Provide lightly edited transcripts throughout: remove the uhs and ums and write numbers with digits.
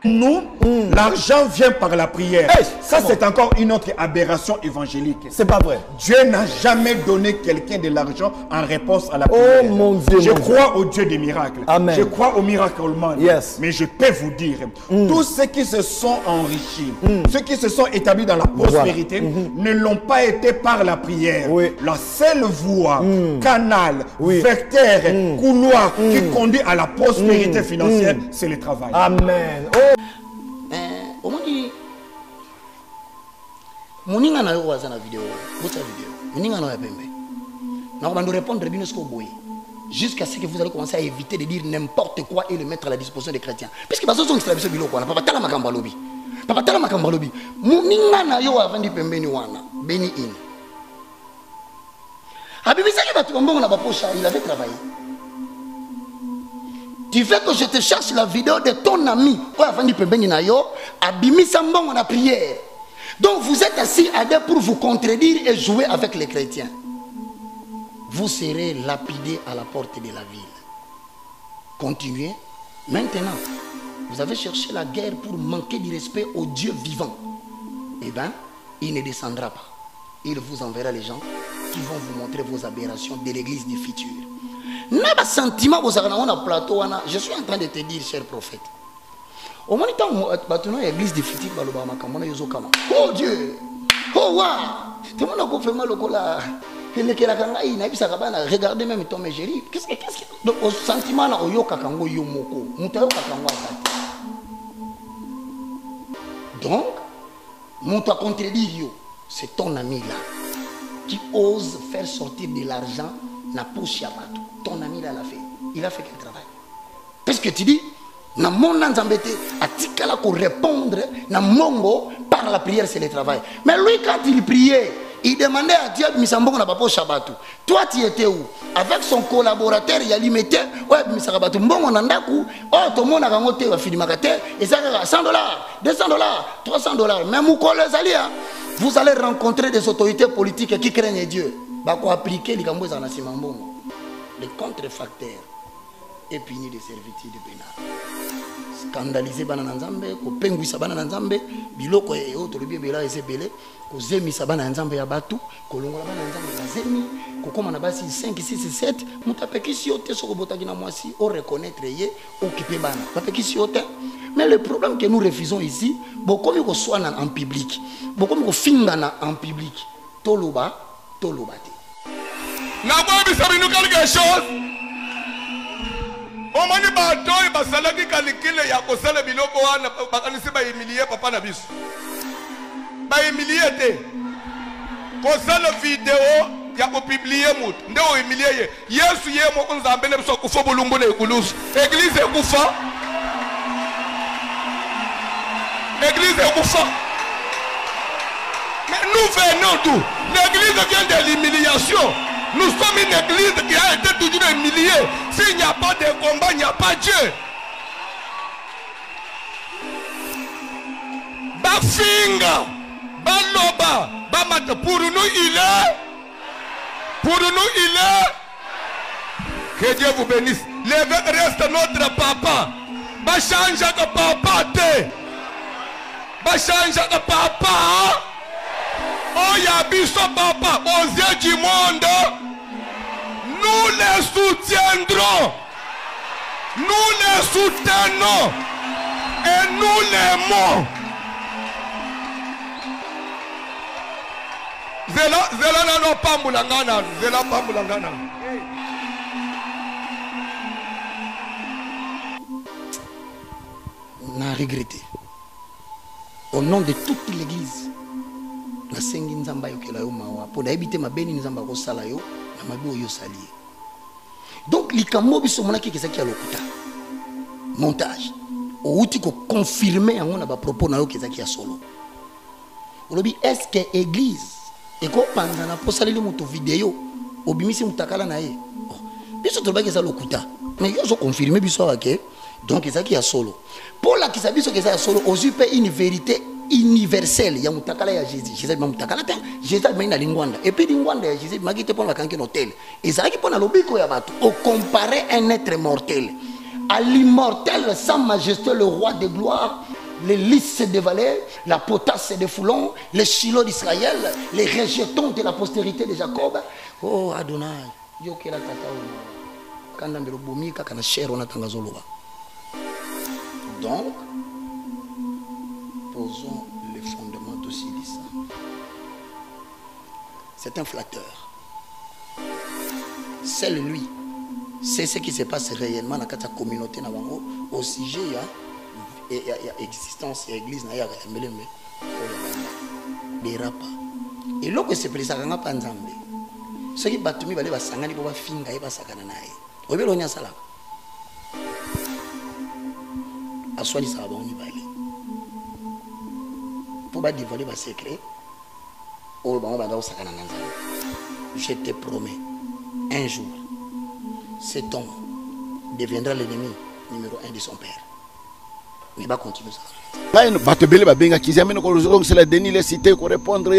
Nous, l'argent vient par la prière. Hey, ça, c'est encore une autre aberration évangélique. C'est pas vrai. Dieu n'a jamais donné quelqu'un de l'argent en réponse à la prière. Oh mon Dieu. Je crois au Dieu des miracles. Amen. Je crois au miracle man. Yes. Mais je peux vous dire, tous ceux qui se sont enrichis, ceux qui se sont établis dans la prospérité, ne l'ont pas été par la prière. Oui. La seule voie, canal, vecteur, couloir qui conduit à la prospérité financière, c'est le travail. Amen. Oh. Au moins, moninga na yo waza na vidéo, votre vidéo. Moninga na yo pembe. Na on va nous répondre bien ce qu'on boit. Jusqu'à ce que vous allez commencer à éviter de dire n'importe quoi et le mettre à la disposition des chrétiens. Puisque parce que sont extraviés bilo quoi, papa tala makamba lobi. Papa tala makamba lobi. Moninga na yo avandi pembe ni wana, beni in. Habibi saki batu mbongo na baposha, il avait travaillé. Tu veux que je te cherche la vidéo de ton ami on a prière. Donc vous êtes assis à deux pour vous contredire et jouer avec les chrétiens. Vous serez lapidés à la porte de la ville. Continuez. Maintenant, vous avez cherché la guerre pour manquer du respect au Dieu vivant. Eh bien, il ne descendra pas. Il vous enverra les gens qui vont vous montrer vos aberrations de l'église du futur. N'a sentiment plateau, je suis en train de te dire, cher prophète. Au moment où l'église du futur, oh Dieu, oh waouh, tout le monde a confirmé le cola. Regardez même ton égérie. Qu'est-ce que au sentiment là, donc, mon t'a contredire, c'est ton ami là qui ose faire sortir de l'argent na poche ya bato. Ton ami là l'a fait. Il a fait quel travail? Parce que tu dis, na mon embêté, à tikala ko répondre na mongo par la prière c'est le travail. Mais lui quand il priait, il demandait à Dieu misambongo na poche ya bato. Toi tu étais où? Avec son collaborateur, il a limité, ouais misaka bato mbongo na ndaku, oh to mona kango te wa filimaka te, et ça $100, $200, $300. Même ou ko les alliés, vous allez rencontrer des autorités politiques qui craignent Dieu. Bako appliquer les gambos en asimambongo. Les contrefacteurs est puni de servitude pénale. Scandaliser banana nzambe, ko penguisa banana nzambe, biloko e autre bien bela ezebele, ko zemisa banana nzambe ya batu, ko longola banana nzambe ya zemi, ko koma na basi 5 6 7, mutapekisi yote soko botaki na mwasi, o reconnaître ye, occuper bana. Papekisi yote. Mais le problème que nous refusons ici, beaucoup mieux qu'on soit en public, beaucoup mieux qu'on fingana en public, toloba, tolobate. N'a pas vu ça quelque chose. Au moins, il va salaki calculer ya ko sala biloko wana bakanisi ba humilier papa na biso. Ba humilier te. Ko sala vidéo ya ko publier mut. Nde o humilier ye. Yesu ye mo nzambe ne biso kufa bulumbu na ekulusu. Église ekufa. Église ekufa. Mais nous venons d'où? L'église vient de l'humiliation. Nous sommes une église qui a été toujours humiliée. S'il n'y a pas de combat, il n'y a pas Dieu. Bafinga, baloba, bamata. Pour nous, il est. Pour nous, il est. Que Dieu vous bénisse. L'évêque reste notre papa. Bachanja que papa te. Bachanja que papa. Oh, yabiso papa, aux yeux du monde, nous les soutiendrons, nous les soutenons et nous l'aimons. Zela nano pambulangana, zela pambulangana. On a regretté. Au nom de toute l'église. Na sengi nzamba yokela yo mawa po na ebite mabeni nzamba ko sala yo na mabi yo sali. Donc likambo biso monaki kezaki ya lokuta montage outi ko confirmer yango na ba propos na yo kezaki ya solo. Olobi est-ce que église et ko panza na posaleli moto vidéo obimisi mutakala na ye biso to ba keza lokuta mais yo so confirmer bisoake donc kezaki ya solo pour la kisabiso kezaki ya solo ozupe une vérité universel ya mutakala ya Jésus. Jésus ba mutakala te. Jésus ba ina lingwanda. Et puis lingwanda ya Jésus magite pona kanke hôtel. Ezaki pona lobiko ya bato. Au comparer un être mortel à l'immortel sans majesté le roi de gloire les lys se dévalaient, la potasse se défoulons, les silos d'Israël, les rejetons de la postérité de Jacob. Oh Adonai, yo kela tata o kanda mbelo bomi kaka na shero na tangazoloba. Donc, posons les fondements aussi de ça. C'est un flatteur. Seul lui c'est ce qui se passe réellement dans la communauté au sujet il y a existence, il y a église, il y a des rapas. Et là que c'est précis, il n'y a pas de nzambe. Ceux qui battent, ils vont s'engager pour finir, ils vont s'engager. Vous voyez, on y a ça là. À soi, ça va, on y va aller. Pour dévoiler les secrets, on va s'engager. Je te promets, un jour, cet homme deviendra l'ennemi numéro 1 de son père. Mais va continuer ça. C'est la Denis les cités pour répondre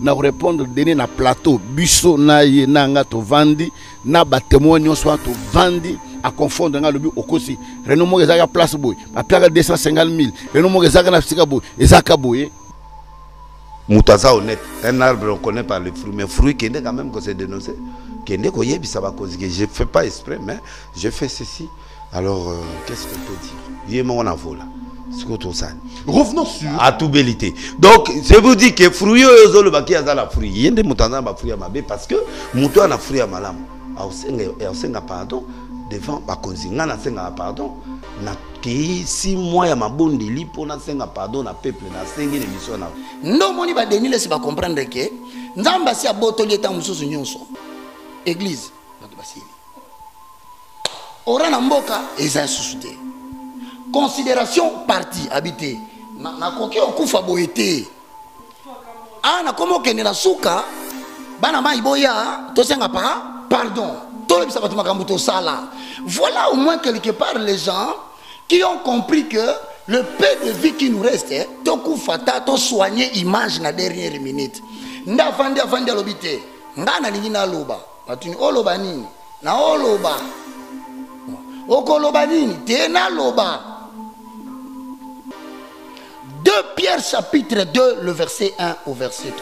na répondre Denis na plateau biso na ye na nga to vandi na ba témoin soit to vandi à confondre nga lobi okosi reno mo ezaka place boy ba piaka 250 000 reno mo ezaka na sika boy ezaka boy. Moutaza honnête, un arbre on connaît par les fruits, mais fruits qui est quand même que c'est dénoncé. Qui est qu'on y est, ça va causer que je fais pas exprès, mais je fais ceci. Alors, qu'est-ce qu'on peut dire? Il y a mon avou là. Revenons sur. À toute bellité. Donc, je vous dis que fruits, le baki a la fruit. Il y a des moutons ba fruit à ma bé parce que mouton a fruit à ma lame. A senga pardon devant ba konzinga na senga pardon. Na ki 6 mois ya mabondi li pour na senga pardon na peuple na sengi l'émission na. Non moni ba Denis laisse pas comprendre que nzamba si abotoli eta mususu nyonso. Église bato basili. Ora na mboka eza susute. Considération parti habité. Na koki okufa boyete. Ah na komo kende na suka bana mai boya to senga pa pardon. To lebisa bato makambo to sala. Voilà au moins quelque part les gens qui ont compris que le peu de vie qui nous reste, tout fata, tout soigner image na dernière minute. Nda fandi afandi alobite. Nga na lingi na loba. Batuni oloba nini? Na oloba. Okoloba nini? Te na loba. 2 Pierre chapitre 2, le verset 1 au verset 3.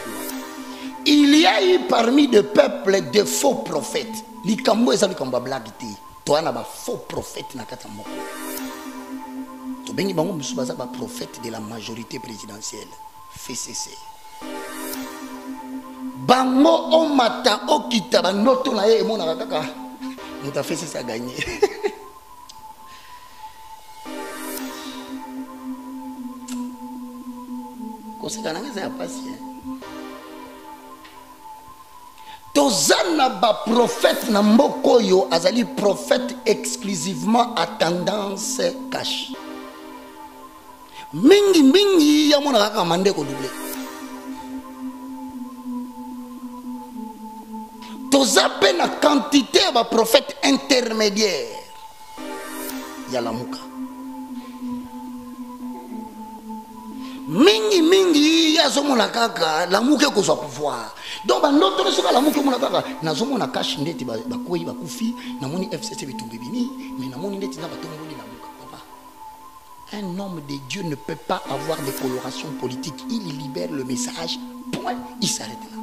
Il y a eu parmi le peuple de faux prophètes. Likambo eza likambo blagiti. Toi na ba faux prophète na kata moko. To bengi bango musu baza ba prophète de la majorité présidentielle. FCC. Bango o mata o kita ba noto na ye mona kaka. Muta FCC a gagné. Konsekana ngeza ya pasi. Tozana ba prophète na mboko yo azali prophète exclusivement à tendance cash. Mingi ya mona kaka mande ko double. Tozape na quantité ba prophète intermédiaire. Ya la muka. Mingi ya zomona kaka la muka ko so pouvoir. Donc notre soka la muka mona kaka na zomona cash ndeti ba koyi ba kufi na moni FCC bitumbi bini mais na moni ndeti na batomboli la muka papa. Un homme de Dieu ne peut pas avoir de coloration politique, il libère le message, point, il s'arrête là.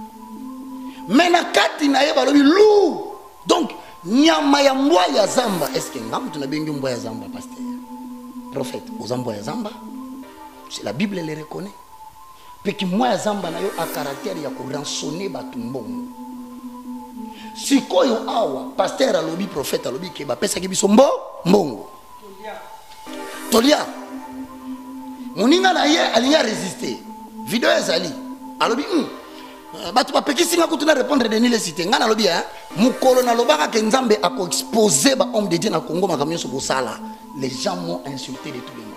Mais na kati na yeba lobi lou. Donc nyama ya mbwa ya zamba, est-ce que ngam tuna bengi mbwa ya zamba pasteur? Prophète, aux mbwa ya zamba. C'est la Bible les reconnaît. Peki moi ya zamba na yo a caractère ya ko rançonner batu mbongo. Sikoyo awa pasteur alobi prophète alobi ke ba pesa ke biso mbongo. Tolia. Moninga na ye alinya résister. Vidéo ezali. Alobi batu ba peki singa kutuna répondre de ni les citer. Ngana alobi mukolo na lobaka ke nzambe ako exposer ba homme de Dieu na Congo makamyo so bosala. Les gens m'ont insulté de tous les mots.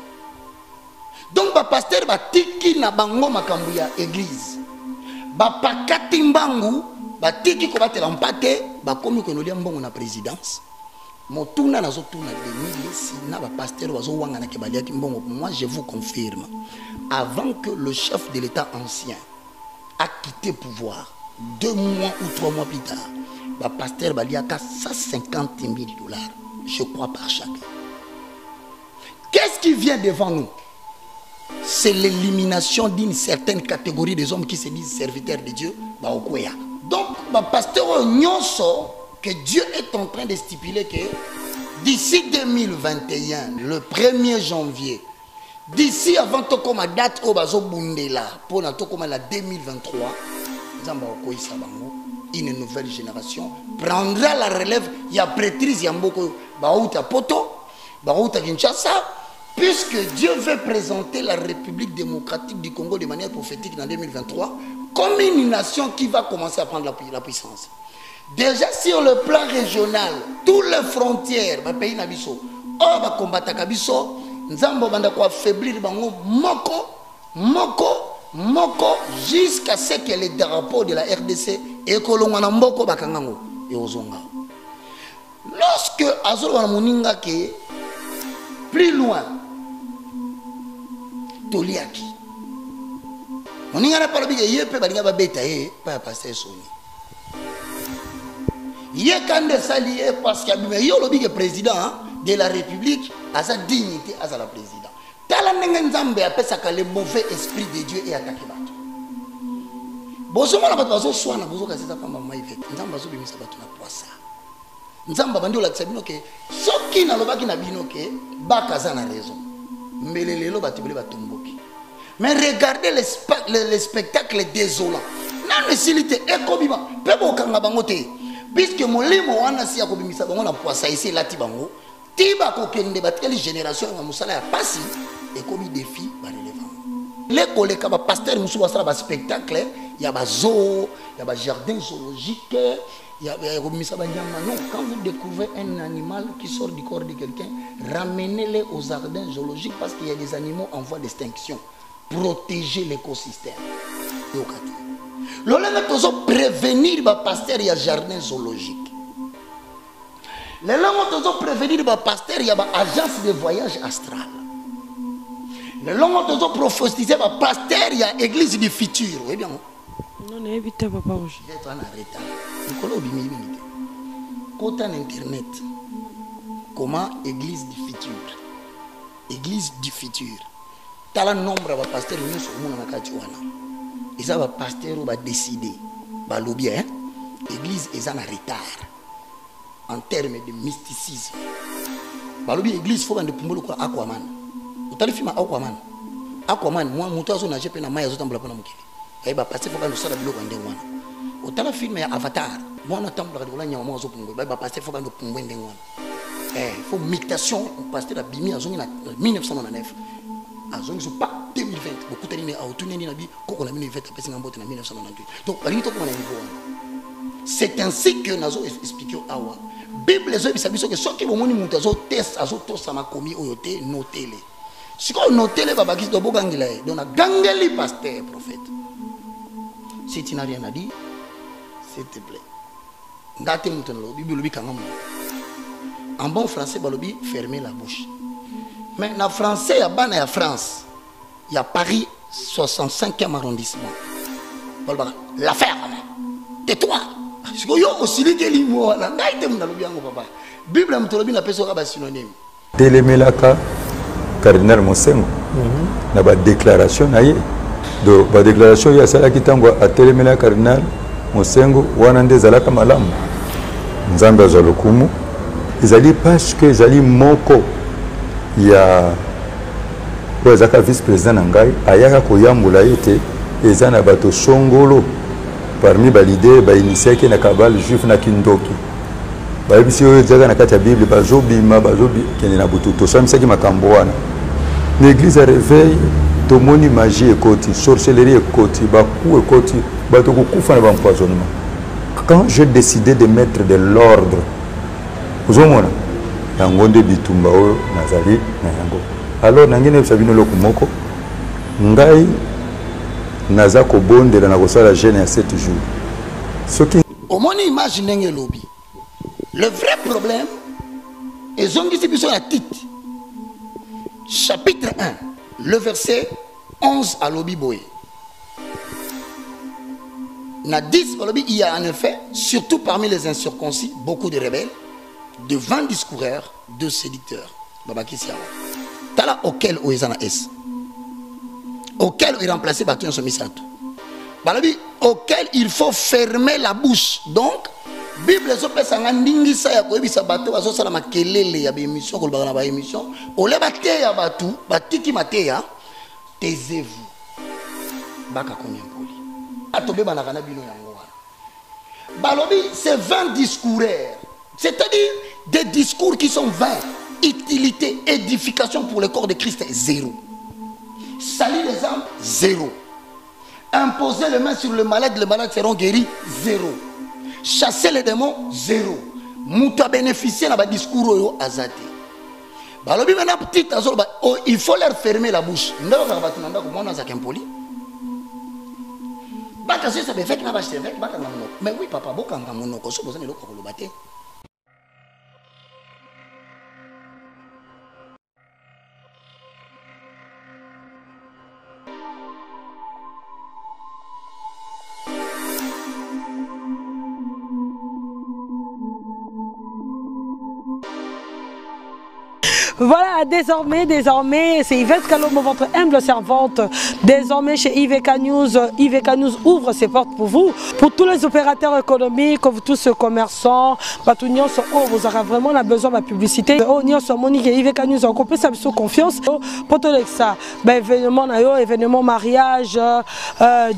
Donc ba pasteur ba tiki na bango makambu ya église. Ba pakati mbangu ba tiki ko batela mpate ba komi ko nolia mbongo na présidence. Motuna na zotuna de si na ba pasteur wazo wanga na kebalia ki mbongo. Moi je vous confirme, avant que le chef de l'État ancien a quitté pouvoir, 2 mois ou 3 mois plus tard, ba pasteur baliaka 150 000 $, je crois par chacun. Qu'est-ce qui vient devant nous? c'est l'élimination d'une certaine catégorie des hommes qui se disent serviteurs de Dieu. Donc, pasteur Nyonso, que Dieu est en train de stipuler que d'ici 2021, le 1er janvier, d'ici avant la date où pour la 2023, une nouvelle génération prendra la relève. Il y a prêtrise, il y a beaucoup de poto, Kinshasa, puisque Dieu veut présenter la République démocratique du Congo de manière prophétique en 2023 comme une nation qui va commencer à prendre la puissance. Déjà sur le plan régional, toutes les frontières, les pays nabiso, va combattre Kabiso, Nzambo banda ko affaiblir bango moko jusqu'à ce que les drapeaux de la RDC et kolonga na mboko bakangango et ozonga. Lorsque azolo na moninga ke plus loin Toliaki. Moninga na palobi ke yepe balinga babeta pa pasteur Soni. Il est quand même salié parce qu'il y a le président de la République à sa dignité, à sa président. Talanenganzambe appelle ça que le mauvais esprit de Dieu est attaqué. Bozo mona bato bazo swana bozo kasi za pamba maivete. Nzamba bazo bimisa bato na poisa. Nzamba bandi la tsabino ke soki na lobaki na bino ke bakaza na raison. Mbelelelo batibele batomboki. Mais regardez les spectacles désolants. Nan silité ekobima pebo kanga bangote. Puisque molimo wana si akobimisa bango na poisa ici lati bango. Tiba ko kende bateli génération na musala ya pasi ekomi défi ba relevant. Les collègues ba pasteur musu basala ba spectacle, il y a ba zoo, il y a ba jardin zoologique, il y a komisa ba nyama. Non, quand vous découvrez un animal qui sort du corps de quelqu'un, ramenez-le aux jardins zoologiques parce qu'il y a des animaux en voie d'extinction. Protéger l'écosystème. L'olema tozo prévenir ba pasteur ya jardin zoologique. Les langues tozo prévenir ba pasteur ya ba agence de voyage astral. Les langues tozo prophétiser ba pasteur ya église du futur. Oui bien. Non, évitez papa rouge. Je vais en arrêter. Nicolas bimi bimi. Côté internet. Comment église du futur? Église du futur. Tala nombre ba pasteur nous sur mon na kati wana. Ils ont pasteur va décider, va lobby, hein? L'église est en retard en termes de mysticisme. Va lobby l'église faut vendre pour quoi Aquaman. Vous avez film Aquaman. Aquaman moi mon toit sur nage pe na maya zotambula pona mukili. Et va passer faut vendre ça la biloko ndenge wana. Vous avez film ya Avatar. Moi na tambula de nyama mo zo pungwe. Va passer faut vendre pungwe ndenge wana. Faut mutation pasteur la bimi azongi na 1999. Azongi so pas 2020 beaucoup tellement à retourner na bi koko na 2020 après ngambote na 1998. Donc bali to ko na niveau. C'est ainsi que nazo expliqué awa. Bible zo bisabiso que soki bomoni mutu azo test azo to sama komi oyote notele. Siko notele baba ki do bogangila e. Donc na gangeli pasteur prophète. Si tu n'as rien à dire, s'il te plaît. Ndate mutu na lo Bible lobi kanga mu. En bon français balobi fermer la bouche. Mais en français, il y a Bana et France. Il y a Paris, 65e arrondissement. L'affaire, tais-toi. Parce que yo aussi dit que l'imo, la naïte mon bien papa. Bible me tolobi na peso ka synonyme. Telemelaka cardinal Mosengo. Na ba déclaration na ye. Do ba déclaration ya sala kitango a telemelaka cardinal Mosengo wana ndezalaka malamu. Nzambe azalokumu. Ezali parce que ezali moko ya Kozaka vice-président Nangai ayaka koyambula ete ezana bato songolo parmi ba leader ba initié na kabal juif na kindoki ba bisi oyo jaga na kati ya Bible bazobima bazobi kende na butu to samisaki makambo wana l'église a réveil tomoni magie ekoti sorcellerie ekoti baku ekoti bato kokufa na empoisonnement. Quand j'ai décidé de mettre de l'ordre ozomona yangonde bitumba oyo nazali na yango alors nangine sabino lokumoko ngai naza ko bondela na kosala jeûne ya 7 jours soki omoni image ndenge lobi. Le vrai problème est zongisi biso na titre chapitre 1 le verset 11 à lobi boye na 10 lobi. Il y a en effet surtout parmi les incirconcis beaucoup de rebelles, de vains discoureurs, de séducteurs. Baba Kisia. Tala auquel Oezana S. auquel il remplaçait Batoun Somisato. Auquel il faut fermer la bouche. Donc, Bible sopesa ndingisa ya koyebisa bato bazosala makelele ya bémission kolobaka na ba émission ole bateya batu batiki mateya taisez-vous baka combien poli atobe banaka na bino yango wana balobi c'est 20 discoureurs, c'est-à-dire des discours qui sont vains. Utilité, édification pour le corps de Christ, zéro. Salut les âmes, zéro. Imposer les mains sur le malade, les malades seront guéris, zéro. Chasser les démons, zéro. Mouta bénéficier dans le discours azate. Balobi maintenant petite il faut leur fermer la bouche. Mais oui papa, bokanga monoko so bozana lokoko lobate. Voilà, désormais, c'est Yvette Kalombo, votre humble servante. Désormais, chez IVK News ouvre ses portes pour vous, pour tous les opérateurs économiques, tous ces commerçants, vous aurez vraiment besoin de la publicité. IVK News a compris ça sous confiance. Pour tout ça, événement mariage,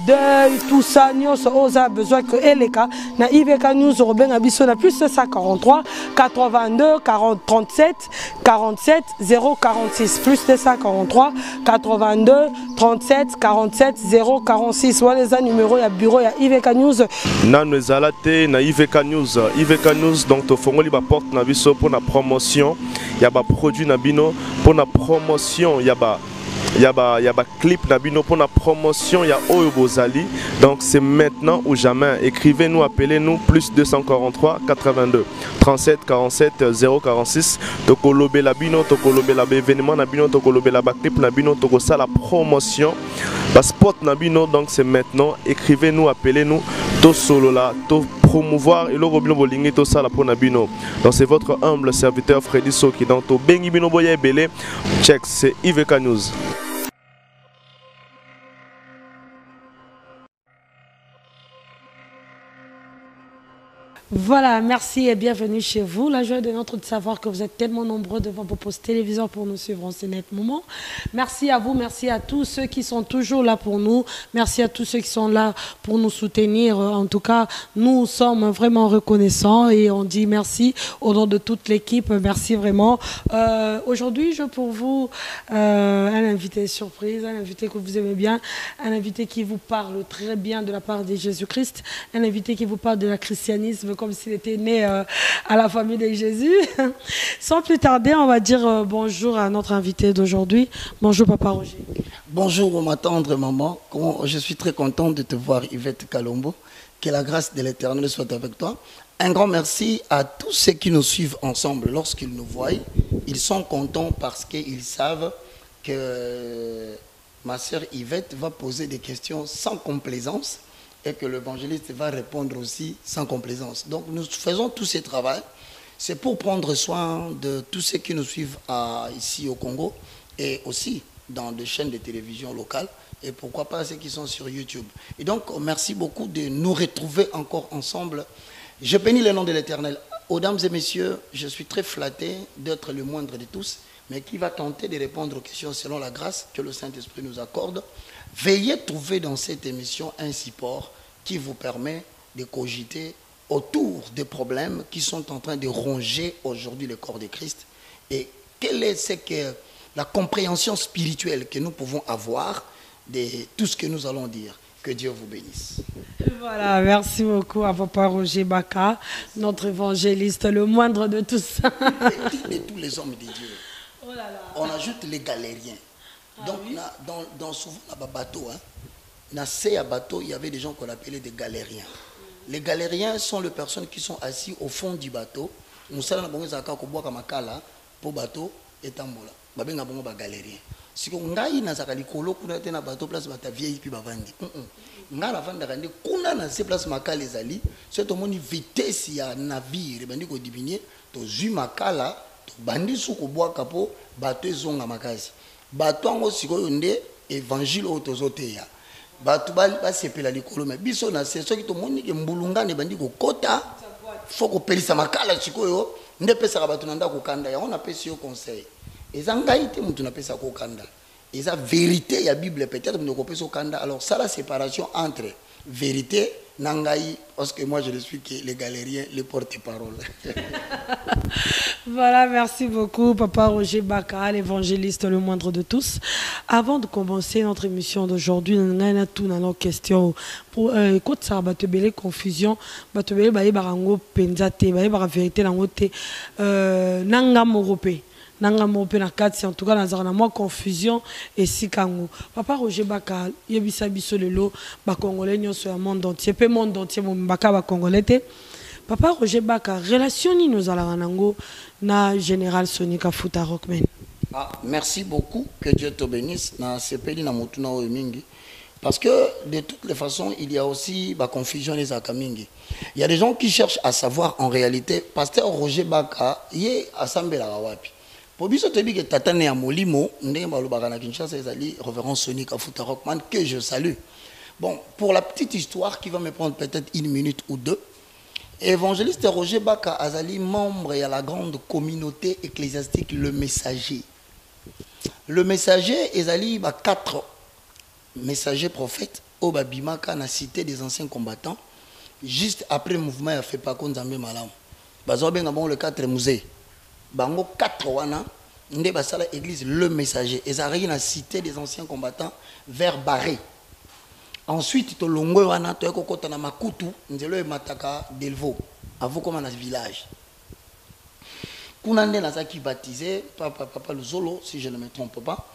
deuil, tout ça, nous avons besoin que LK, na IVK News, Robin Abisso, na plus de 143, 82, 40, 37, 47, 046 plus de 143 82 37 47 046 voilà les numéros il y a bureau il y a IVK News nanu ezalate na IVK News donc to fongoli ba porte na biso pour la promotion il y a ba produit na bino pour la promotion il y a ba clip nabino pour la promotion, il y a Oyo Bozali. Donc c'est maintenant ou jamais. Écrivez-nous, appelez-nous plus 243 82 37 47 046. Toko lobe labino, toko lobe la événement nabino, toko lobe la clip nabino, toko ça la promotion. Bas spot nabino, donc c'est maintenant. Écrivez-nous, appelez-nous. To solo là, to promouvoir et le robino bolingi to ça la pour nabino. Donc c'est votre humble serviteur Freddy Soki. Donc to bengi bino boya belé. Check, c'est IVK News. Voilà, merci et bienvenue chez vous. La joie de notre de savoir que vous êtes tellement nombreux devant vos postes téléviseurs pour nous suivre en ce net moment. Merci à vous, merci à tous ceux qui sont toujours là pour nous. Merci à tous ceux qui sont là pour nous soutenir. En tout cas, nous sommes vraiment reconnaissants et on dit merci au nom de toute l'équipe. Merci vraiment. Aujourd'hui, j'ai pour vous un invité surprise, un invité que vous aimez bien, un invité qui vous parle très bien de la part de Jésus-Christ, un invité qui vous parle de la christianisme comme s'il était né à la famille de Jésus. Sans plus tarder, on va dire bonjour à notre invité d'aujourd'hui. Bonjour Papa Roger. Bonjour ma tendre maman. Je suis très content de te voir Yvette Kalombo. Que la grâce de l'Éternel soit avec toi. Un grand merci à tous ceux qui nous suivent ensemble. Lorsqu'ils nous voient, ils sont contents parce qu'ils savent que ma sœur Yvette va poser des questions sans complaisance et que l'évangéliste va répondre aussi sans complaisance. Donc nous faisons tout ce travail. C'est pour prendre soin de tous ceux qui nous suivent ici au Congo et aussi dans des chaînes de télévision locales et pourquoi pas ceux qui sont sur YouTube. Et donc merci beaucoup de nous retrouver encore ensemble. Je bénis le nom de l'Éternel. Mesdames et messieurs, je suis très flatté d'être le moindre de tous, mais qui va tenter de répondre aux questions selon la grâce que le Saint-Esprit nous accorde. Veuillez trouver dans cette émission un support qui vous permet de cogiter autour des problèmes qui sont en train de ronger aujourd'hui le corps de Christ et quelle est la compréhension spirituelle que nous pouvons avoir de tout ce que nous allons dire. Que Dieu vous bénisse. Voilà, merci beaucoup à Papa Roger Baka, notre évangéliste, le moindre de tous. De tous les hommes de Dieu. Oh là là. On ajoute les galériens. Donc, oui. dans souvent, dans les bateaux, dans ces bateaux, il y avait des gens qu'on appelait des galériens. Les galériens sont les personnes qui sont assis au fond du bateau. Nous sommes dans le pour bateau et tambola. Nous sommes des galériens. Si on a une bateau, on a un bateau place bata vieille puis bavandi. On a la vente de kuna na se place makala ezali. C'est au moins vitesse ya navire bandi ko diminuer to zu makala to bandi su ko boa kapo bateau zonga makasi. Bateau ngo sikoyo nde évangile au tozoteya bato basepela likolo mais biso na c'est soki tomoni ke mbulungane bandi kokota faut kopelisa makala sikoyo nde pesaka bato na ndako kokanda yango napesi yo conseil eza ngai te mutu napesa kokanda eza vérité ya Bible peut-être mutu kopesa kokanda alors ça la séparation entre vérité nangai parce que moi je ne suis que les galériens les porte-parole. Voilà, merci beaucoup Papa Roger Baka, l'évangéliste le moindre de tous. Avant de commencer notre émission d'aujourd'hui, nous avons tout dans nos questions pour écoute ça va te belle confusion, va te belle baye barango penzate, baye bara vérité nango te nanga moropé. Nanga moropé na kati en tout cas dans na moi confusion et sikango. Papa Roger Baka, yebisa biso lelo ba congolais nyonso ya monde entier, pe monde entier mo baka ba congolais te. Papa Roger Baka, relation ni nous ala nango na général Sonika Futa Rockman. Ah, merci beaucoup, que Dieu te bénisse na sepeli na mutuna o mingi parce que de toutes les façons il y a aussi ba confusion les akamingi. Il y a des gens qui cherchent à savoir en réalité pasteur Roger Baka yé assemblée la wapi. Pour biso te bi que tatane ya molimo ndenge balobaka na Kinshasa ezali révérend Sonika Futa Rockman que je salue. Bon, pour la petite histoire qui va me prendre peut-être une minute ou deux. Évangéliste Roger Baka Azali, membre de la grande communauté ecclésiastique Le Messager. Le Messager, Ezali, 4 messagers prophètes, au Babimaka, na cité des anciens combattants, juste après le mouvement, il a fait pas contre Zambé Malam. Bazoben a bon le 4 musées. Bango 4 wana, nde basala église Le Messager. Ezali, na cité des anciens combattants, vers Barré. Ensuite, to longo wana to ekokota na makutu nzelo e mataka Delvaux avant comme dans village. Kunande nazaki baptisé papa Luzolo si je ne me trompe pas.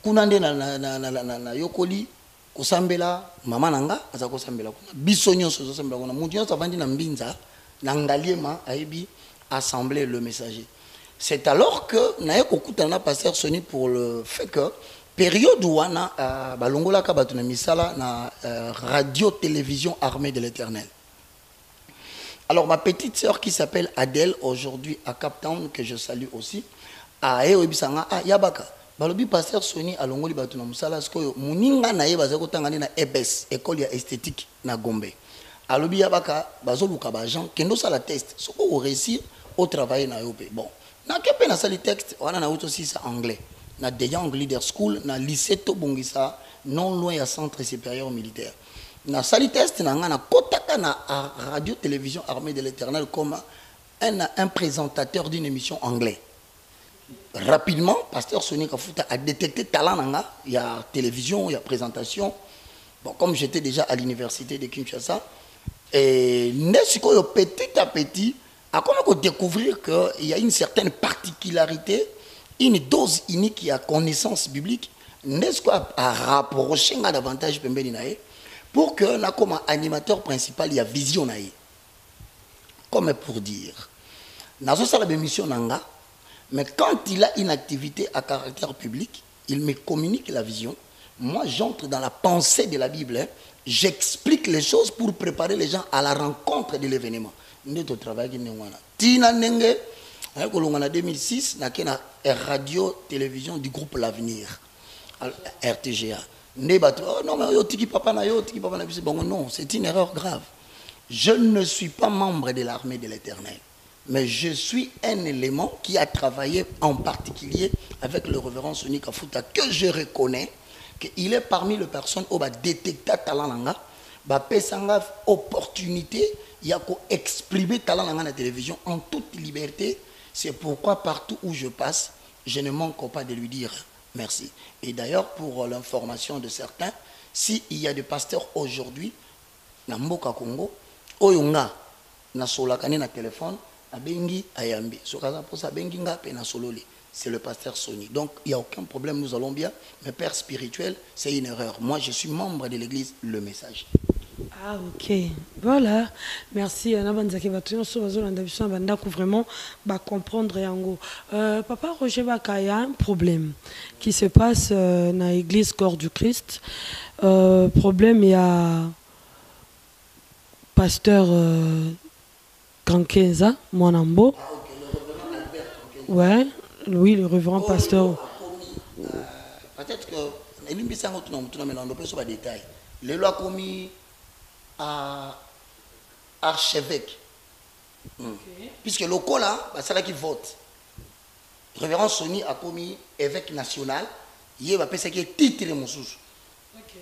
Kunande na yokoli kosambela mama nanga azako sambela kuna. Biso nyonso zo sambela kuna. Mutu nyonso avandi na mbinza na ngaliema aibi assemblée Le Messager. C'est alors que na ekokuta na pasteur Sony pour le fait que période wana balongola ka batuna misala na radio télévision armée de l'Éternel. Alors ma petite sœur qui s'appelle Adèle aujourd'hui à Cap Town que je salue aussi a ebisanga yabaka balobi pasteur Sony alongoli batuna misala skoyo muninga na ye bazako tangani na EBS école ya esthétique na Gombe. Alobi yabaka bazoluka ba Jean kendo sala test soko au réussir au travail na yope. Bon, na kepe na sali texte wana na aussi ça anglais. Na De Young Leader School, na lycée Tobongisa, non loin à centre supérieur militaire. Na sali test na ngana kotaka na radio télévision armée de l'Éternel comme un présentateur d'une émission anglais. Rapidement, pasteur Sonika Futa a détecté talent nanga, il y a télévision, il y a présentation. Bon, comme j'étais déjà à l'université de Kinshasa et nesiko petit à petit a comment découvrir que il y a une certaine particularité, une dose unique qui a connaissance biblique, n'est-ce pas à rapprocher davantage pour que là, comme animateur principal, il y a vision naïe. Comme pour dire, dans la mission nanga, mais quand il a une activité à caractère public, il me communique la vision. Moi, j'entre dans la pensée de la Bible, j'explique les choses pour préparer les gens à la rencontre de l'événement. Notre travail Tina Nenge. En 2006, il y a une radio-télévision du groupe L'Avenir, RTGA. Non, c'est une erreur grave. Je ne suis pas membre de l'armée de l'Éternel, mais je suis un élément qui a travaillé en particulier avec le révérend Sonika Futa, que je reconnais qu'il est parmi les personnes qui ont détecté talent, opportunité, il y a exprimer talent dans la télévision en toute liberté. C'est pourquoi partout où je passe, je ne manque pas de lui dire merci. Et d'ailleurs, pour l'information de certains, s'il y a des pasteurs aujourd'hui, na Mboka Congo, oyonga na solakane na téléphone, abengi ayambi. Sokaza pour ça bengi nga pe na sololi. C'est le pasteur Sony. Donc il n'y a aucun problème, nous allons bien. Mais père spirituel, c'est une erreur. Moi, je suis membre de l'église Le Messager. Ah ok, voilà, merci. Vraiment comprendre yango. Papa Roger Baka, il y a un problème qui se passe dans l'église Corps du Christ. Problème, il y a pasteur Kankeza, Mwanambo. Ouais, oui, le révérend pasteur. Peut-être que détail. Les lois commis à archevêque. Puisque le cas là, c'est là qui vote. Révérend Sony a commis évêque national. Il va penser que titre de Moussous.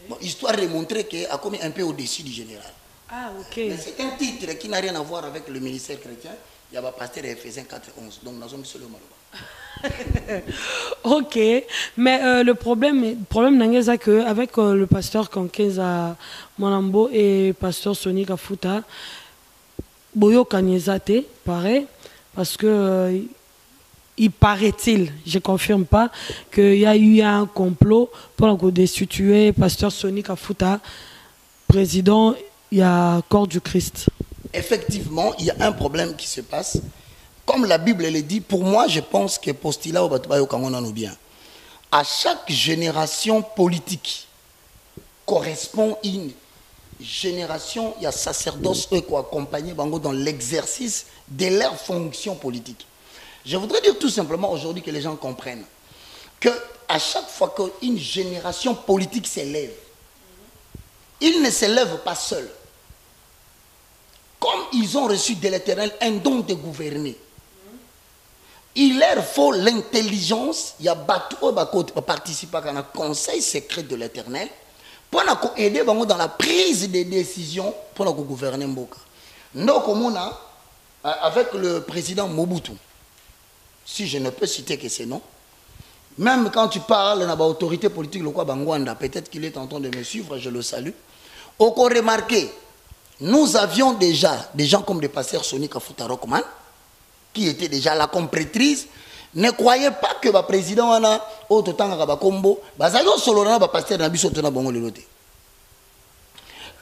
Bon, histoire de montrer qu'il a commis un peu au-dessus du général. Ah, ok. Mais c'est un titre qui n'a rien à voir avec le ministère chrétien. Il y a un pasteur de Ephésiens 4:11. Donc, nous avons mis sur le malheur. Ok, mais le problème c'est que avec le pasteur Kankeza Manambo et pasteur Sony Kafuta, Boyo Kanyezate, pareil, parce que il paraît-il, je ne confirme pas, qu'il y a eu un complot pour destituer pasteur Sony Kafuta, président, il y a Corps du Christ. Effectivement, il y a un problème qui se passe. Comme la Bible le dit, pour moi, je pense que Postila au Batubayo Kangona nous bien. À chaque génération politique correspond une génération, il y a sacerdoce qui accompagnent dans l'exercice de leur fonction politique. Je voudrais dire tout simplement aujourd'hui que les gens comprennent que à chaque fois qu'une génération politique s'élève, ils ne s'élèvent pas seuls. Comme ils ont reçu de l'Éternel un don de gouverner, il leur faut l'intelligence, il y a participer à un conseil secret de l'Éternel pour aider dans la prise des décisions pour gouverner Mboka. Donc, avec le président Mobutu, si je ne peux citer que ces noms, même quand tu parles de l'autorité politique, peut-être qu'il est en train de me suivre, je le salue. Au qu'on remarqué, nous avions déjà des gens comme le pasteur Sony Kafuta Rockman, qui était déjà là comme prêtrise. Ne croyez pas que le président a autant de combo.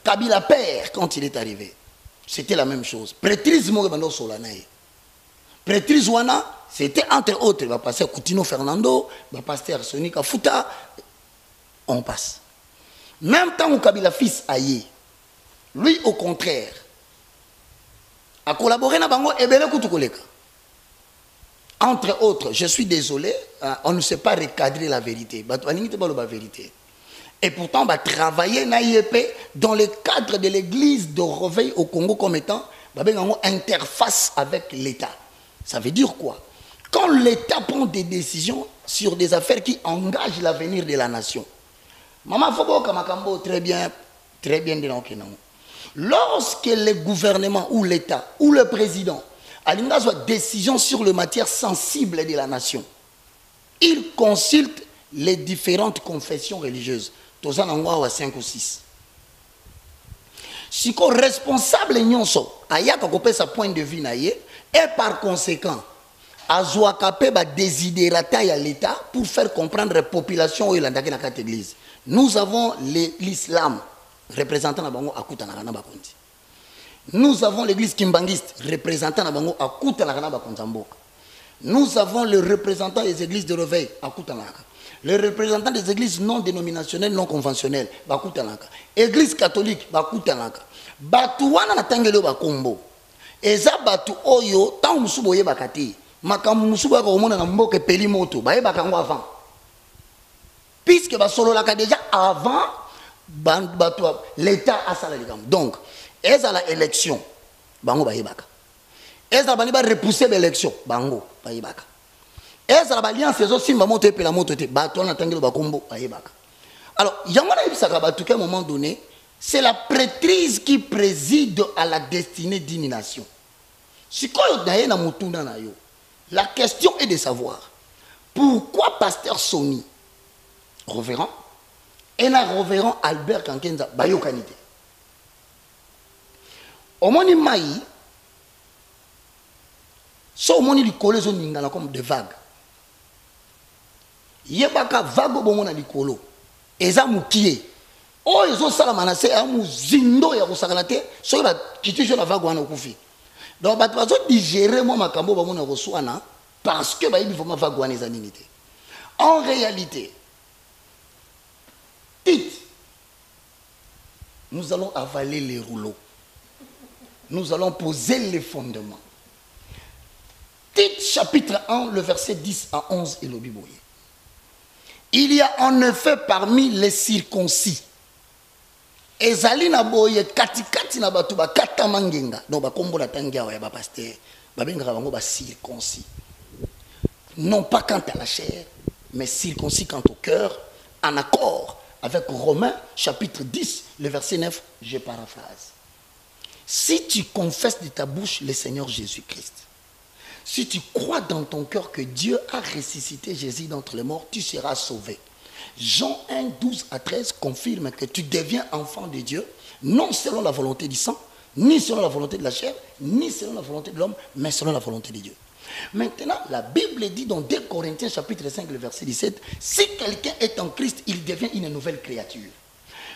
Kabila père, quand il est arrivé, c'était la même chose. Prêtrise Morebando Solanaï. Prêtrise Wana, c'était entre autres le pasteur Coutinho Fernando, le pasteur Sony Kafuta. On passe. Même temps où Kabila fils aïe, lui au contraire, a collaboré na bango ebele kutukoleka. Entre autres, je suis désolé, on ne sait pas recadrer la vérité. La vérité. Et pourtant, on va travailler dans le cadre de l'église de réveil au Congo comme étant une interface avec l'État. Ça veut dire quoi? Quand l'État prend des décisions sur des affaires qui engagent l'avenir de la nation. Maman Fobo Kamakambo, très bien de l'enquête. Lorsque le gouvernement ou l'État ou le président a une décision sur les matières sensibles de la nation, il consulte les différentes confessions religieuses. Tous en a 5 ou 6. Si qu'on responsable nyonso aya ka sa point de vue naie et par conséquent azwa kapé ba désiderata ya l'État pour faire comprendre la population et la cette église. Nous avons l'islam représentant la bango akuta na kana bakonzi. Nous avons l'église kimbangiste représentant la bango akuta na kana bakonzamboka. Nous avons le représentant des églises de réveil akuta na kana. Les représentants des églises non dénominationnelles, non conventionnelles, bakutanaka. Église catholique, bakutanaka. Batuwana na tangelo bakombo. Eza batu oyo, tant musubo ye bakati. Makamu musubo ya komona na mboke peli moto, baye bakango avant. Puisque basolo laka déjà avant, l'État a ça les gam. Donc, eza la élection, bango baye baka. Eza bani ba repousser l'élection, bango baye baka. Alors, à un moment donné, c'est la prêtrise qui préside à la destinée d'une nation. La question est de savoir pourquoi pasteur Sony, révérend, et la révérend Albert Kankenza, Bayokanité. Au moment où so moni likolo zo ningana comme des vagues. Yebaka vague bomona likolo. Eza mukie. O ezo sala manase a muzindo ya kosakalate so ba kitisho na vague wana okufi. Donc ba bazo digérer mo makambo bomona koswana parce que ba yibi vraiment vague wana eza nini te. En réalité, nous allons avaler les rouleaux. Nous allons poser les fondements. Chapitre 1, le verset 10 à 11 et le Bible. Il y a en effet parmi les circoncis. Ezali na boye katikati na batu ba kata mangenga. Donc ba kombo la tangia wa ba pasteur. Ba benga bango ba circoncis. Non pas quant à la chair, mais circoncis quant au cœur, en accord avec Romains chapitre 10, le verset 9, je paraphrase. Si tu confesses de ta bouche le Seigneur Jésus-Christ, si tu crois dans ton cœur que Dieu a ressuscité Jésus d'entre les morts, tu seras sauvé. Jean 1, 12 à 13 confirme que tu deviens enfant de Dieu, non selon la volonté du sang, ni selon la volonté de la chair, ni selon la volonté de l'homme, mais selon la volonté de Dieu. Maintenant, la Bible dit dans 2 Corinthiens chapitre 5, le verset 17, si quelqu'un est en Christ, il devient une nouvelle créature.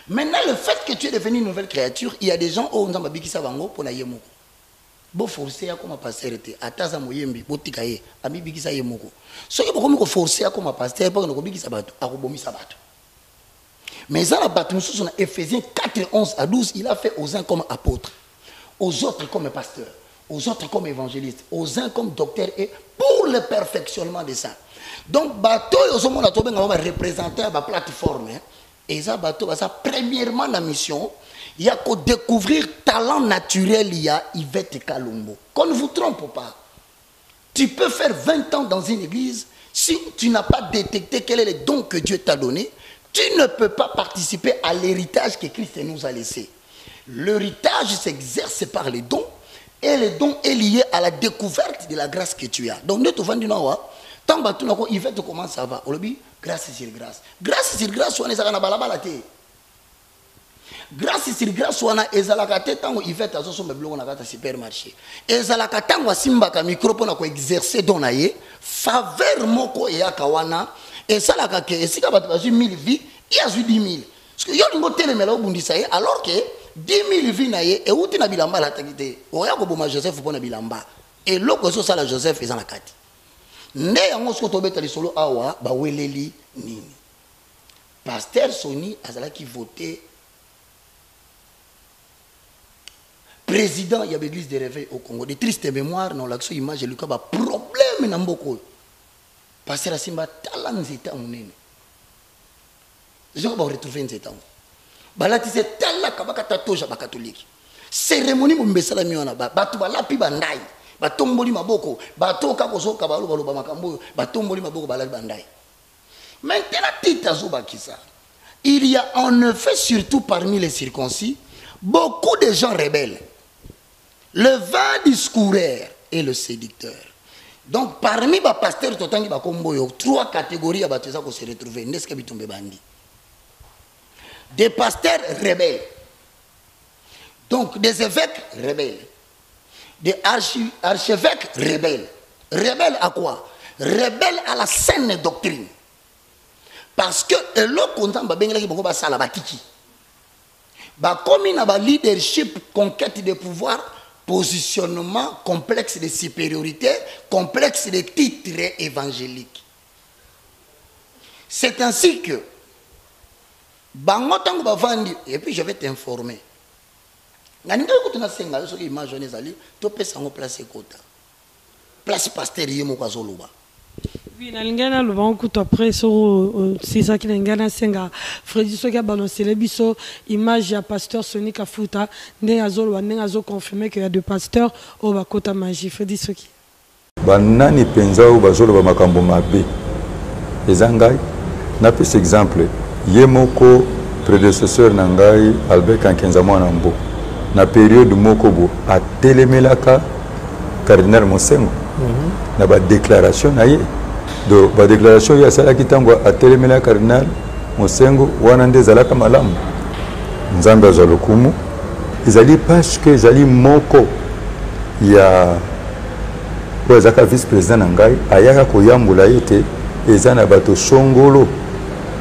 Maintenant, le fait que tu es devenu une nouvelle créature, il y a des gens, oh, on a dit ça pour la yemoko. Bo forcer à comme pasteur était ataza moyembi botikaye ami bikisa yemoko. So yebo comme forcer à comme pasteur pas ko bikisa bato akobomisa bato. Mais ça la bato sur Éphésiens 4 11 à 12, il a fait aux uns comme apôtres, aux autres comme pasteurs, aux autres comme évangélistes, aux uns comme docteurs et pour le perfectionnement de ça. Donc bato yo mona to benga ba représenter ba plateforme et ça bato ça premièrement la mission. Il y a qu'à découvrir talent naturel, il y a Yvette Kalumbo. Qu'on ne vous trompe pas. Tu peux faire 20 ans dans une église, si tu n'as pas détecté quel est le don que Dieu t'a donné, tu ne peux pas participer à l'héritage que Christ nous a laissé. L'héritage s'exerce par les dons, et les dons est lié à la découverte de la grâce que tu as. Donc, nous te vendons tant que tu n'as pas Yvette, comment ça va? On dit grâce sur grâce. Grâce sur grâce, on est à la balabala. Grâce sur grâce wana ezalaka te tango Yvette azosomba biloko na kata supermarché ezalaka tango asimbaka micro pona ko exercer don na ye faveur moko eyaka wana esalaka ke esika bato bazwi 1000 vies yazwi 10 000 parce que yo lingo telemela obundisa ye alors que 10 000 vies na ye euti na bilamba la takite oya ko boma Joseph pona bilamba et loko so sala Joseph ezana kati nde yango soko tobeta lisolo awa ba weleli nini pasteur Soni azalaki voter président, il y a l'église de réveil au Congo. Des tristes mémoires, non, l'action image, il y a un problème dans beaucoup. Parce que la Simba, talent zeta mounene. Je vais retrouver un zeta. Balati c'est talent kabaka tatoja ba catholique. Cérémonie mo mbesala miona ba batu ba lapi bandai. Ba tomboli maboko, ba toka kozoka ba loba loba makambo, ba tomboli maboko ba lapi bandai. Maintenant tita zo bakisa. Il y a en effet surtout parmi les circoncis beaucoup de gens rebelles. Le vain discoureur et le séducteur. Donc parmi les pasteurs, il y a 3 catégories qui se retrouver. Des pasteurs rebelles. Donc des évêques rebelles. Des archevêques rebelles. Rebelles à quoi? Rebelles à la saine doctrine. Parce que comme il y a leadership, conquête de pouvoir, positionnement, complexe de supériorité, complexe de titres évangéliques. C'est ainsi que, et puis je vais t'informer. Place pasteur Oui, nalingana le vent coûte après sur c'est ça qui n'engana senga Freddy Soka balancer les biso image ya pasteur Soni Kafuta né azolo né azo confirmer qu'il y a deux pasteurs au bakota magie Freddy Soki banani penza ou bazolo ba makambo mabe ezangai na pese exemple yemoko prédécesseur nangai Albert Kankenza mwana mbo na période moko bo a telemelaka cardinal Mosengo na ba déclaration na ye do ba déclaration ya sala kitango a telemela cardinal Mosengo wana nde zalaka malamu nzambe azalokumu ezali parce que ezali moko ya ko zaka vice président na ngai ayaka koyambula yete ezana bato songolo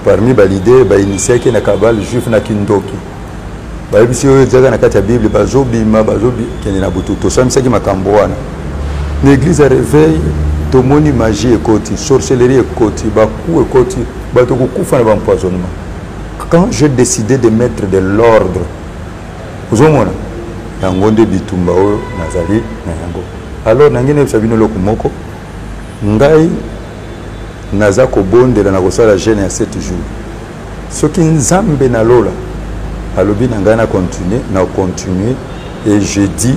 parmi ba leader ba initié na kabal juif na kindoki ba bisi oyo zaka na kati ya bible bazobima bazobi kende na butu to samisaki makambo wana l'église a réveil tomoni magie ekoti sorcellerie ekoti baku ekoti bato kokufa na empoisonnement. Quand j'ai décidé de mettre de l'ordre ozomona yango nde bitumba oyo nazali na yango alors nangine sabino lokumoko ngai naza kobondela na kosala jeûne ya 7 jours soki nzambe na lola alobi na ngai na continuer et je dis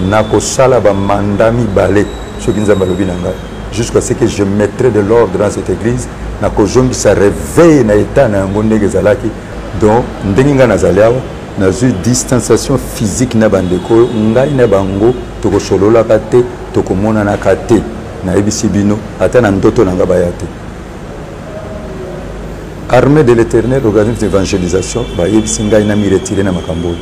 na kosala ba manda mibale soki nzambe alobi na ngai jusqu'à ce que je mettrai de l'ordre dans cette église na kozongisa réveil na état na yango ndenge ezalaki donc ndenge ngai nazali awa nazwi distanciation physique na bandeko ngai na bango tokosololaka te tokomonanaka te nayebisi bino ata na ndoto na ngai baya te armée de l'éternel organisme d'évangélisation bayebisi ngai na mi retiré na makambo oyo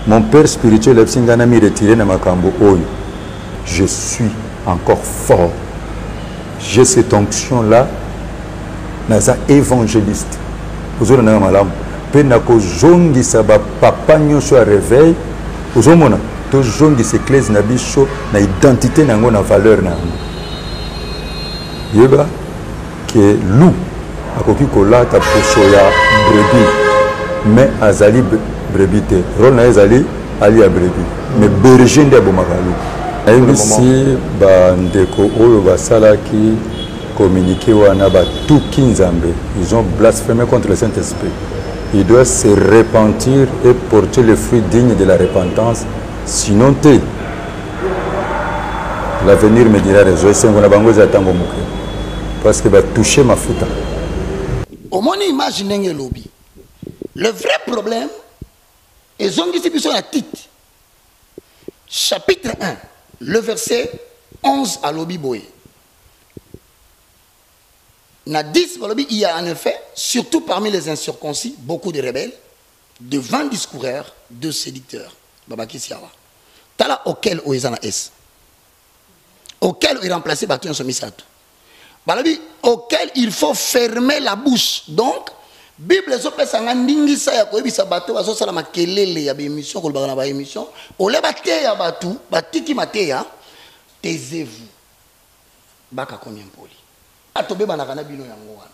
mon père spirituel ayebisi ngai na mi retiré na makambo oyo je suis encore fort j'ai cette onction là naza évangéliste ozona na malamu pe na kozongisa bapapa nyonso ya réveil ozomona tozongisa église na biso na identité na yango na valeur na yango yeba ke loup akoki kolata poso ya brebis mais azali brebis te rôle na ezali ali ya brebis mais berger nde abomaka loup nayebisi bandeko oyo basalaki communiqué wana batuki nzambe ils ont blasphémé contre le Saint-Esprit. Il doit se repentir et porter le fruit digne de la repentance. Sinon, l'avenir me dira raison. Parce que va toucher ma foute. Au moins, imaginez lobby. Le vrai problème, ils ont dit sur la titre. Chapitre 1, le verset 11 à lobby boy. Na 10, il y a en effet, surtout parmi les incirconcis, beaucoup de rebelles, de vains discoureurs, de séducteurs. Babaki Siawa. Tala auquel Oezana S. Auquel il remplaçait Batuan Somisato. Balabi, auquel il faut fermer la bouche. Donc, Bible sopesa ndingi sa ya koyebisa bato bazosala makelele ya bémission kolobaka na ba émission ole bateya batu batiki mateya taisez-vous baka combien poli atobe banaka na bino yango wana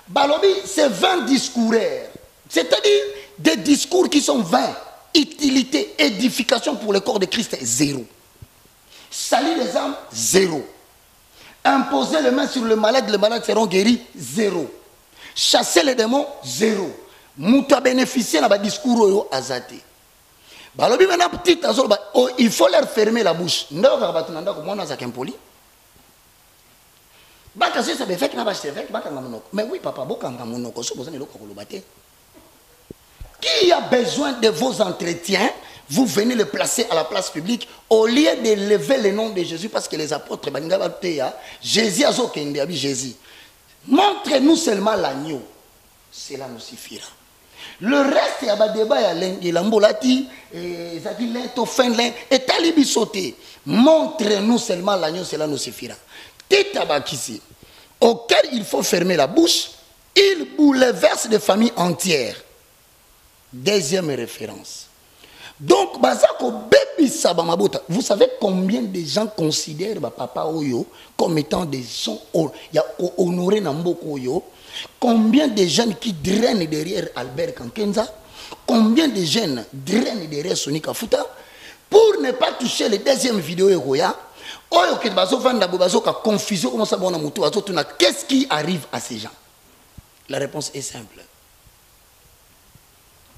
balobi c'est 20 discoureurs, c'est-à-dire des discours qui sont vains, utilité, édification pour le corps de Christ zéro, salir les âmes zéro, imposer les mains sur le malade, les malades seront guéris zéro, chasser les démons zéro, mouta bénéficier dans discours oyo azate balobi maintenant petit il faut leur fermer la bouche ndoko batunanda ko mona za kempoli baka c'est be fait na ba chevêque baka ngamonoko mais oui papa bokanga monoko so bozana lokoko lobate qui a besoin de vos entretiens vous venez le placer à la place publique au lieu de lever le nom de Jésus parce que les apôtres baninga bateya Jésus azokende abi Jésus. Montrez-nous seulement l'agneau. Cela nous suffira. Le reste, il y a des débats, il y a l'ambolati, il y a l'into fin, et talibi sauté. Montrez-nous seulement l'agneau, cela nous suffira. Tétabakisi, auquel il faut fermer la bouche, il bouleverse des familles entières. Deuxième référence. Donc, vous savez combien de gens considèrent Papa Oyo comme étant des gens honorés dans Mboko Oyo? Combien de jeunes qui drainent derrière Albert Kankenza? Combien de jeunes drainent derrière Sonic Kafuta? Pour ne pas toucher les deuxième vidéo Egoya, qu'est-ce qui arrive à ces gens? La réponse est simple.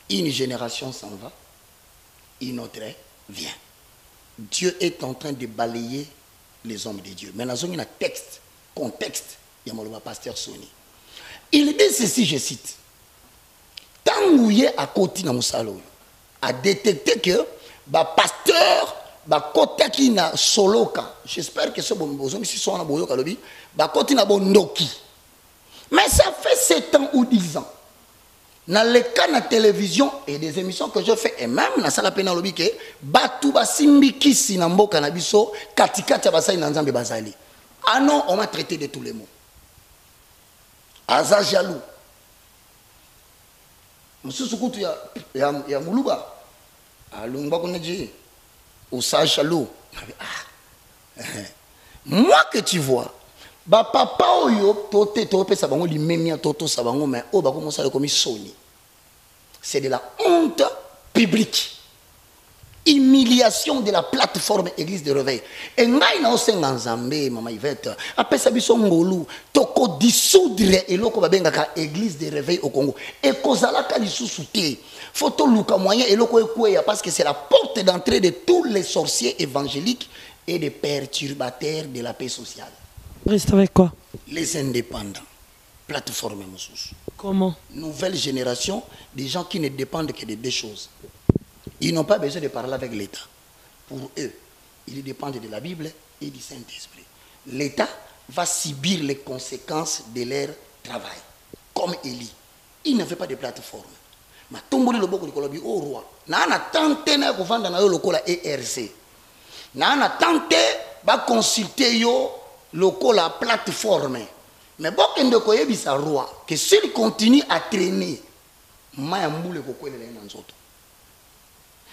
Une génération s'en va. Une autre vient. Dieu est en train de balayer les hommes de Dieu. Maintenant, il y a un texte, contexte, il y a mon pasteur Sony. Il dit ceci, je cite. Tant où il est à côté de Moussalo, a détecté que le pasteur, le côté qui n'a soloka, j'espère que ce bon besoin, si son aboyo kalobi, le côté n'a bon noki. Mais ça fait 7 ans ou 10 ans. Dans les cas de la télévision et des émissions que je fais, et même dans la salle pénale, que Batouba Simbiki Sinambo Kanabiso, Katika Tabasai Nanzambe Bazali. Ah non, on m'a traité de tous les mots. Aza jaloux. Monsieur Soukoutou, il y a Moulouba. Alumba Koneji. Osa jaloux. Moi que tu vois, ba papa oyo tote tope sabango li memia toto sabango mais o ba commencer comme Sony. C'est de la honte publique. humiliation de la plateforme Église de Réveil. Et ngai na osenga nzambe mama Yvette apesa biso ngolu toko dissoudre eloko babengaka Église de Réveil au Congo et kozalaka lisusu te photo luka moyen eloko ekweya parce que c'est la porte d'entrée de tous les sorciers évangéliques et des perturbateurs de la paix sociale. Reste avec quoi? Les indépendants, plateforme Moussous. Comment? Nouvelle génération, des gens qui ne dépendent que de deux choses. Ils n'ont pas besoin de parler avec l'État. Pour eux, ils dépendent de la Bible et du Saint-Esprit. L'État va subir les conséquences de leur travail. Comme Élie. Il ne fait pas de plateforme. Mais tout le monde au roi. N'a tenté de vendre le ERC. N'a tenté de consulter la plateforme. Mais bon, il y a un roi que s'il continue à traîner,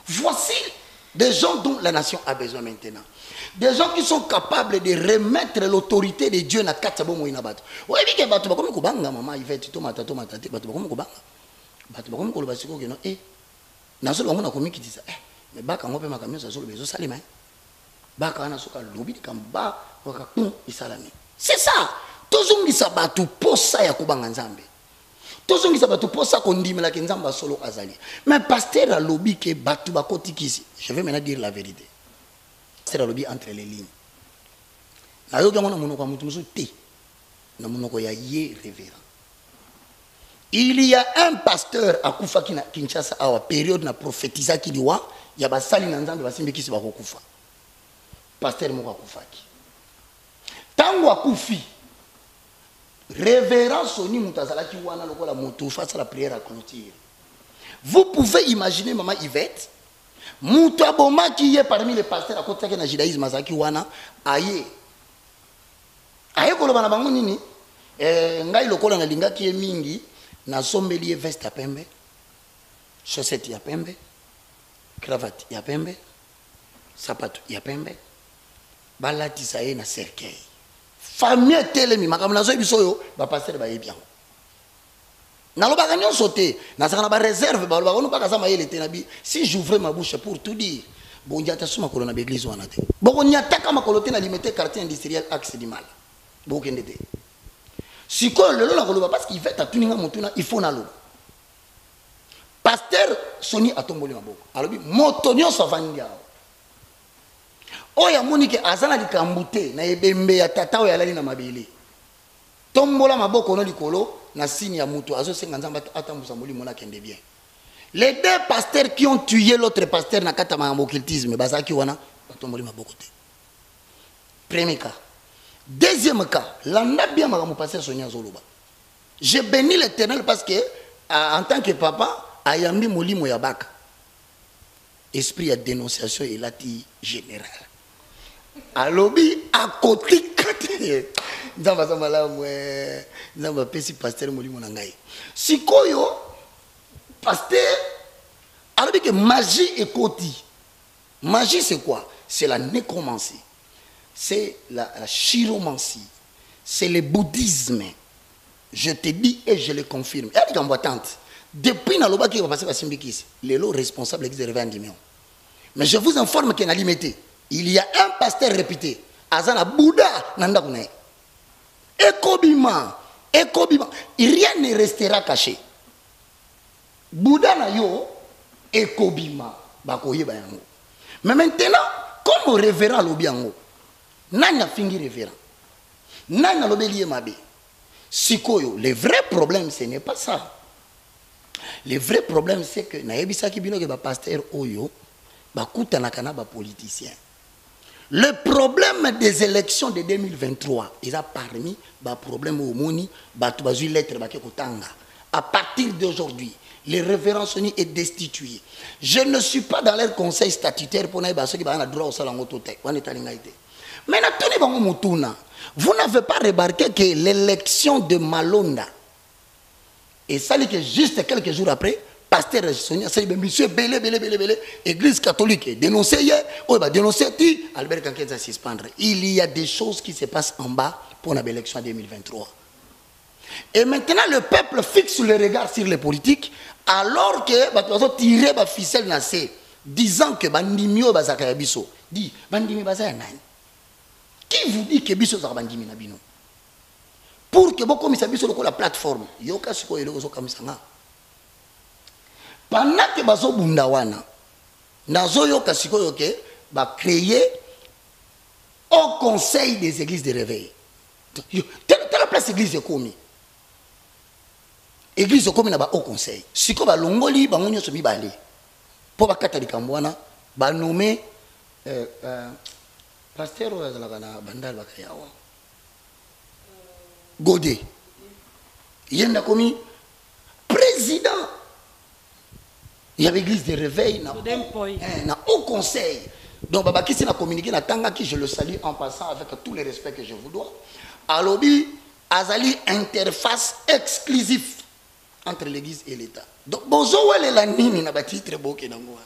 voici des gens dont la nation a besoin maintenant. Des gens qui sont capables de remettre l'autorité de Dieu dans le cadre de la bataille. Vous voyez que les gens qui maman il fait tout matin, les gens qui disent mais baka ngope makamio ça sur le bezo salima. Baka ana soka lobi kamba waka kum isalami. C'est ça. Tozongisa batu posa ya kubanga nzambe. Tozongisa batu posa kondimela ke nzamba solo azali. Mais pasteur a lobby ke batu bakoti kisi. Je vais maintenant dire la vérité. Pasteur a lobby entre les lignes. Na yo kamona monoko mutu musu te. Na monoko ya ye révérend. Il y a un pasteur à Koufa Kinshasa à la période na prophétisa ki diwa ya basali na nzambe basimbe kisi bakokufa. Pasteur moko akufaki. Tango akufi révérend Soni Moutazalaki wana lokola mutu face à la prière à clôture. Vous pouvez imaginer maman Yvette, mutu aboma qui est parmi les pasteurs à côté de judaïsme azaki wana aye. Aye koloba na bango nini? Ngai lokola na linga ki mingi na sombeli veste ya pembe, chaussette ya pembe, cravate ya pembe, sapato ya pembe, balatisa ye na cercueil. Famille telemi makambo nazo biso yo ba pasteur ba yebi yango naloba kanyo sauté na saka ba réserve ba ba kono ba kaza mayele te na bi si j'ouvrais ma bouche pour tout dire bon diata suma kolona ba église wana te boko nyataka makolo te na limité quartier industriel axe du mal boko kende te siko lelo la koloba parce qu'il fait tatuninga motuna il faut na lo pasteur Soni atomboli maboko alobi motonyo savangia oya monike azana likambute na ebembe ya tata oya lali na mabele tombola maboko no likolo na signe ya mutu azo senga nzamba atambusa molimo na kende bien. Les deux pasteurs qui ont tué l'autre pasteur na kata ma occultisme bazaki wana batomboli maboko te. Premier cas. Deuxième cas, landa bien ma pasteur Sonia Zoloba. Je bénis l'Éternel parce que en tant que papa ayambi molimo ya baka. Esprit de dénonciation et lati général. Alobi à côté kate nzamba zambala mwe nzamba pesi pasteur molimo na ngai sikoyo pasteur alobi que magie et koti. Magie c'est quoi? C'est la nécromancie, c'est la chiromancie, c'est le bouddhisme. Je te dis et je le confirme. Elle est combattante depuis na loba qui va passer à Simbikisi lelo responsable exerce de Vendimeo. Mais je vous informe qu'il y a limité. Il y a un pasteur réputé, Azana Bouddha Nandakune. Ekobima, rien ne restera caché. Bouddha na yo, Ekobima, bakoye bayango. Mais maintenant, comme révérend l'obiango, nana fingi révérend, nana l'obélier mabe. Sikoyo, le vrai problème, ce n'est pas ça. Le vrai problème, c'est que naebisa kibino ke ba pasteur oyo, ba kutanakana ba politicien. Le problème des élections de 2023, il a parmi les problèmes au Moni, les lettres à partir d'aujourd'hui, le révérend Soni est destitué. Je ne suis pas dans leur conseil statutaire pour ceux qui ont droit au salon autotech. Mais vous n'avez pas remarqué que l'élection de Malonda, et ça que juste quelques jours après, pasteur Sonia, c'est monsieur belé, église catholique, dénoncé hier, dénoncé Albert Kankenza suspendre. Il y a des choses qui se passent en bas pour l'élection 2023. Et maintenant, le peuple fixe le regard sur les politiques, alors que, tirer la ficelle, disant que bandimi o bazaka ya biso. Dit bandimi bazaya nani? Qui vous dit que biso za bandimi na bino? Pour que beaucoup misa biso la plateforme, yoka siko eloko zo kamisanga. Pendant que bazo bunda wana, nazo yoka siko yoke ba créer au conseil des églises de réveil. Telle place église de komi. Église de komi na ba au conseil. Siko ba longoli ba ngonyo so mibale. Po ba katolika mbwana ba nommé pasteur la na bandal ba kayawa. Godé. Yenda komi président. Il y avait l'église de réveil na au conseil. Donc baba qui s'est communiqué na tanga qui je le salue en passant avec tout le respect que je vous dois. Alobi azali interface exclusive entre l'église et l'État. Donc bozo wele la nini na ba titre boke na ngwa.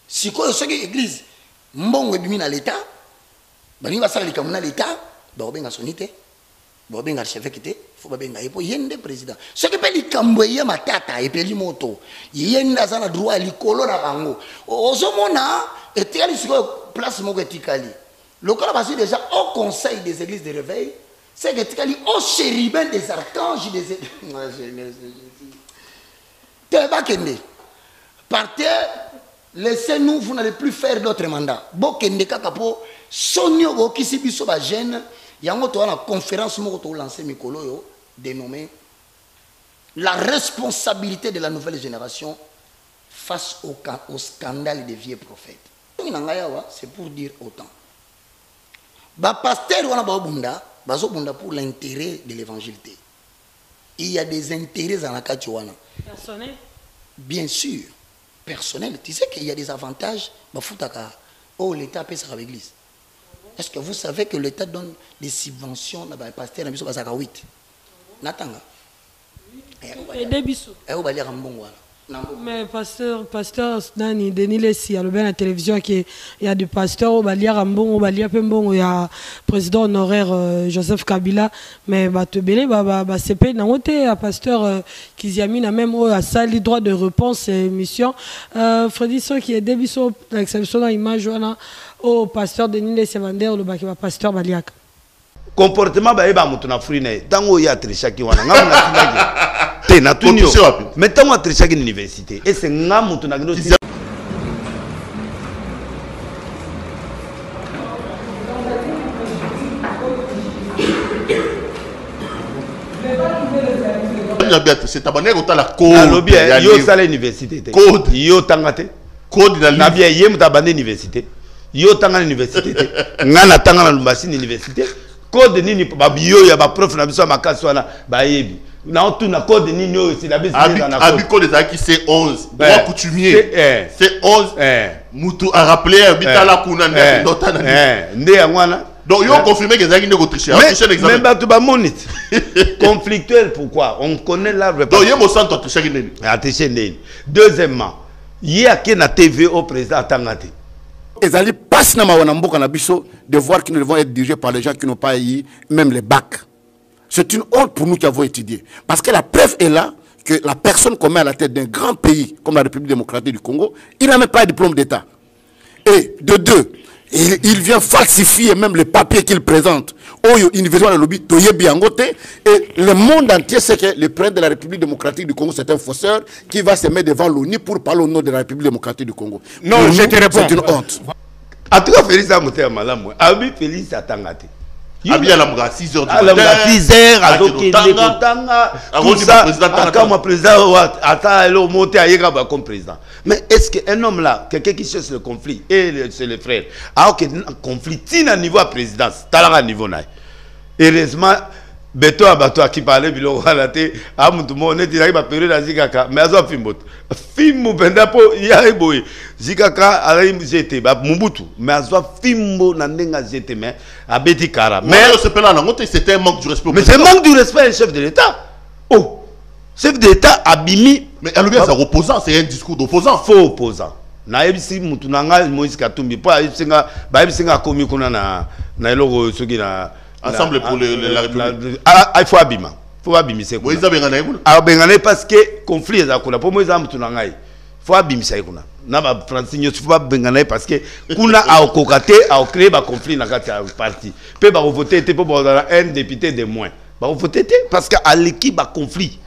Siko soki église mbongo bimi na l'État. Bani ba sala likamuna l'État, ba benga sonité. Ba benga archevêque té, faut ba benga epo yende président. Ce qui peut likambo ye matata et peli moto. Yenda za na droit likolo na bango. Ozomona etikali siko place moko etikali. Lokola basi déjà au conseil des églises de réveil, c'est que etikali au chérubin des archanges des Tebakende. Partez, laissez-nous, vous n'allez plus faire d'autres mandats. Bokende kakapo sonyo go kisi biso ba jeune. Yango to la conférence moko to lancer mikolo yo dénommé la responsabilité de la nouvelle génération face au scandale des vieux prophètes. C'est pour dire autant. Ba pasteur wana ba bunda, bazo bunda pour l'intérêt de l'évangile. Il y a des intérêts dans la kati wana. Personnel? Bien sûr, personnel. Tu sais qu'il y a des avantages ba futaka oh l'État paie sa l'église. Est-ce que vous savez que l'État donne des subventions à les pasteurs dans les 8 Natanga. Et des bisous. Mais pasteur Nani Denis Lessi a le bien la télévision qui il y a du pasteur au Balia Rambon au Balia Pembon il y a président honoraire Joseph Kabila mais bah te belé bah c'est pas n'importe pasteur Kiziami n'a même à sali droit de réponse émission Freddy So qui est débiso l'exception dans l'image au pasteur Denis Lessi Vander le bah pasteur Baliak comportement bah eba mutuna frine tango ya trishaki wana ngam na tunio mais tant à tricher à l'université et c'est ngam tu n'as pas c'est abonné au la code yo sala université code yo tangate code na bien yem tabane université yo tangana université ngana tangana lumbasi université code nini ba bio ya ba prof na biso makasi wana ba yebi na tout na code nini c'est la base na abi code ça qui c'est 11 droit coutumier c'est 11 mutu a rappelé bitala kuna nde yangwana donc yo confirmer que ça qui ne tricher l'examen mais ba tu ba monite conflictuel pourquoi on connaît la réponse donc yemo centre tricher nini tricher nini deuxièmement yaki na TV au président Tangate les alliés passent na mawana mboka na biso de voir qu'ils ne vont être dirigés par les gens qui n'ont pas eu même les bacs. C'est une honte pour nous qui avons étudié. Parce que la preuve est là que la personne qu'on met à la tête d'un grand pays comme la République démocratique du Congo, il n'a même pas de diplôme d'État. Et de deux, il vient falsifier même les papiers qu'il présente. Et le monde entier sait que le président de la République démocratique du Congo, c'est un fausseur qui va se mettre devant l'ONU pour parler au nom de la République démocratique du Congo. Non, je te réponds. C'est une honte. En tout cas, Félix a monté à Malamou. Abi Félix a tangate. Abi à la 6h du matin. À la 6h, à Dokotanga, tout ça. Quand mon président a monté à Yegaba comme président. Mais est-ce qu'un homme là, quelqu'un qui cherche le conflit, et c'est le frère, alors qu'il y a un conflit, il a un niveau à présidence, il a un niveau. Heureusement, Beto Abato qui parlait, il a relaté, à mon monde, il a période à Zikaka, mais à son film. Film Bendapo, il y a un boy. Zikaka, a jeté, Mbutu, mais à son film, Nandenga jeté, mais à Betty Kara. Mais c'était un manque du respect. Mais c'est un manque du respect, un chef de l'État. Oh, chef de l'État abimi. Mais à l'ouest, c'est opposant, c'est un discours d'opposant. Faux opposant. Naebisi Moutunanga, Moïse Katumbi, pas Baïbsinga Komi Kuna na Eloro Sogi na. Ensemble pour la République. Il faut abîmer. Il faut abîmer. Moïse a bengane parce que conflit est à Kuna. Pour Moïse a Moutunanga. Il faut abîmer ça. na ba Francine faut pas bengana parce que kuna a okokate a créer ba conflit na kati ya parti pe ba voter te pour un député de moins ba voter te parce que à l'équipe ba conflit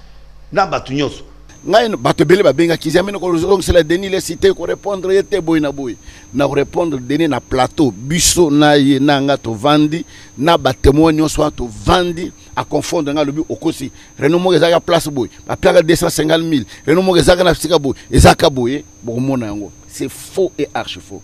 na ba tunyoso ngai bato bele ba benga kizamene ko donc c'est la Denis les cité ko répondre yete boy na répondre Denis na plateau biso na ye na nga to vandi na ba témoin nyonso to vandi à confondre nga lobi okosi renomo ezaka place boy ba piaka 250 000 renomo ezaka na sika boy ezaka boy bokomona yango c'est faux et archi faux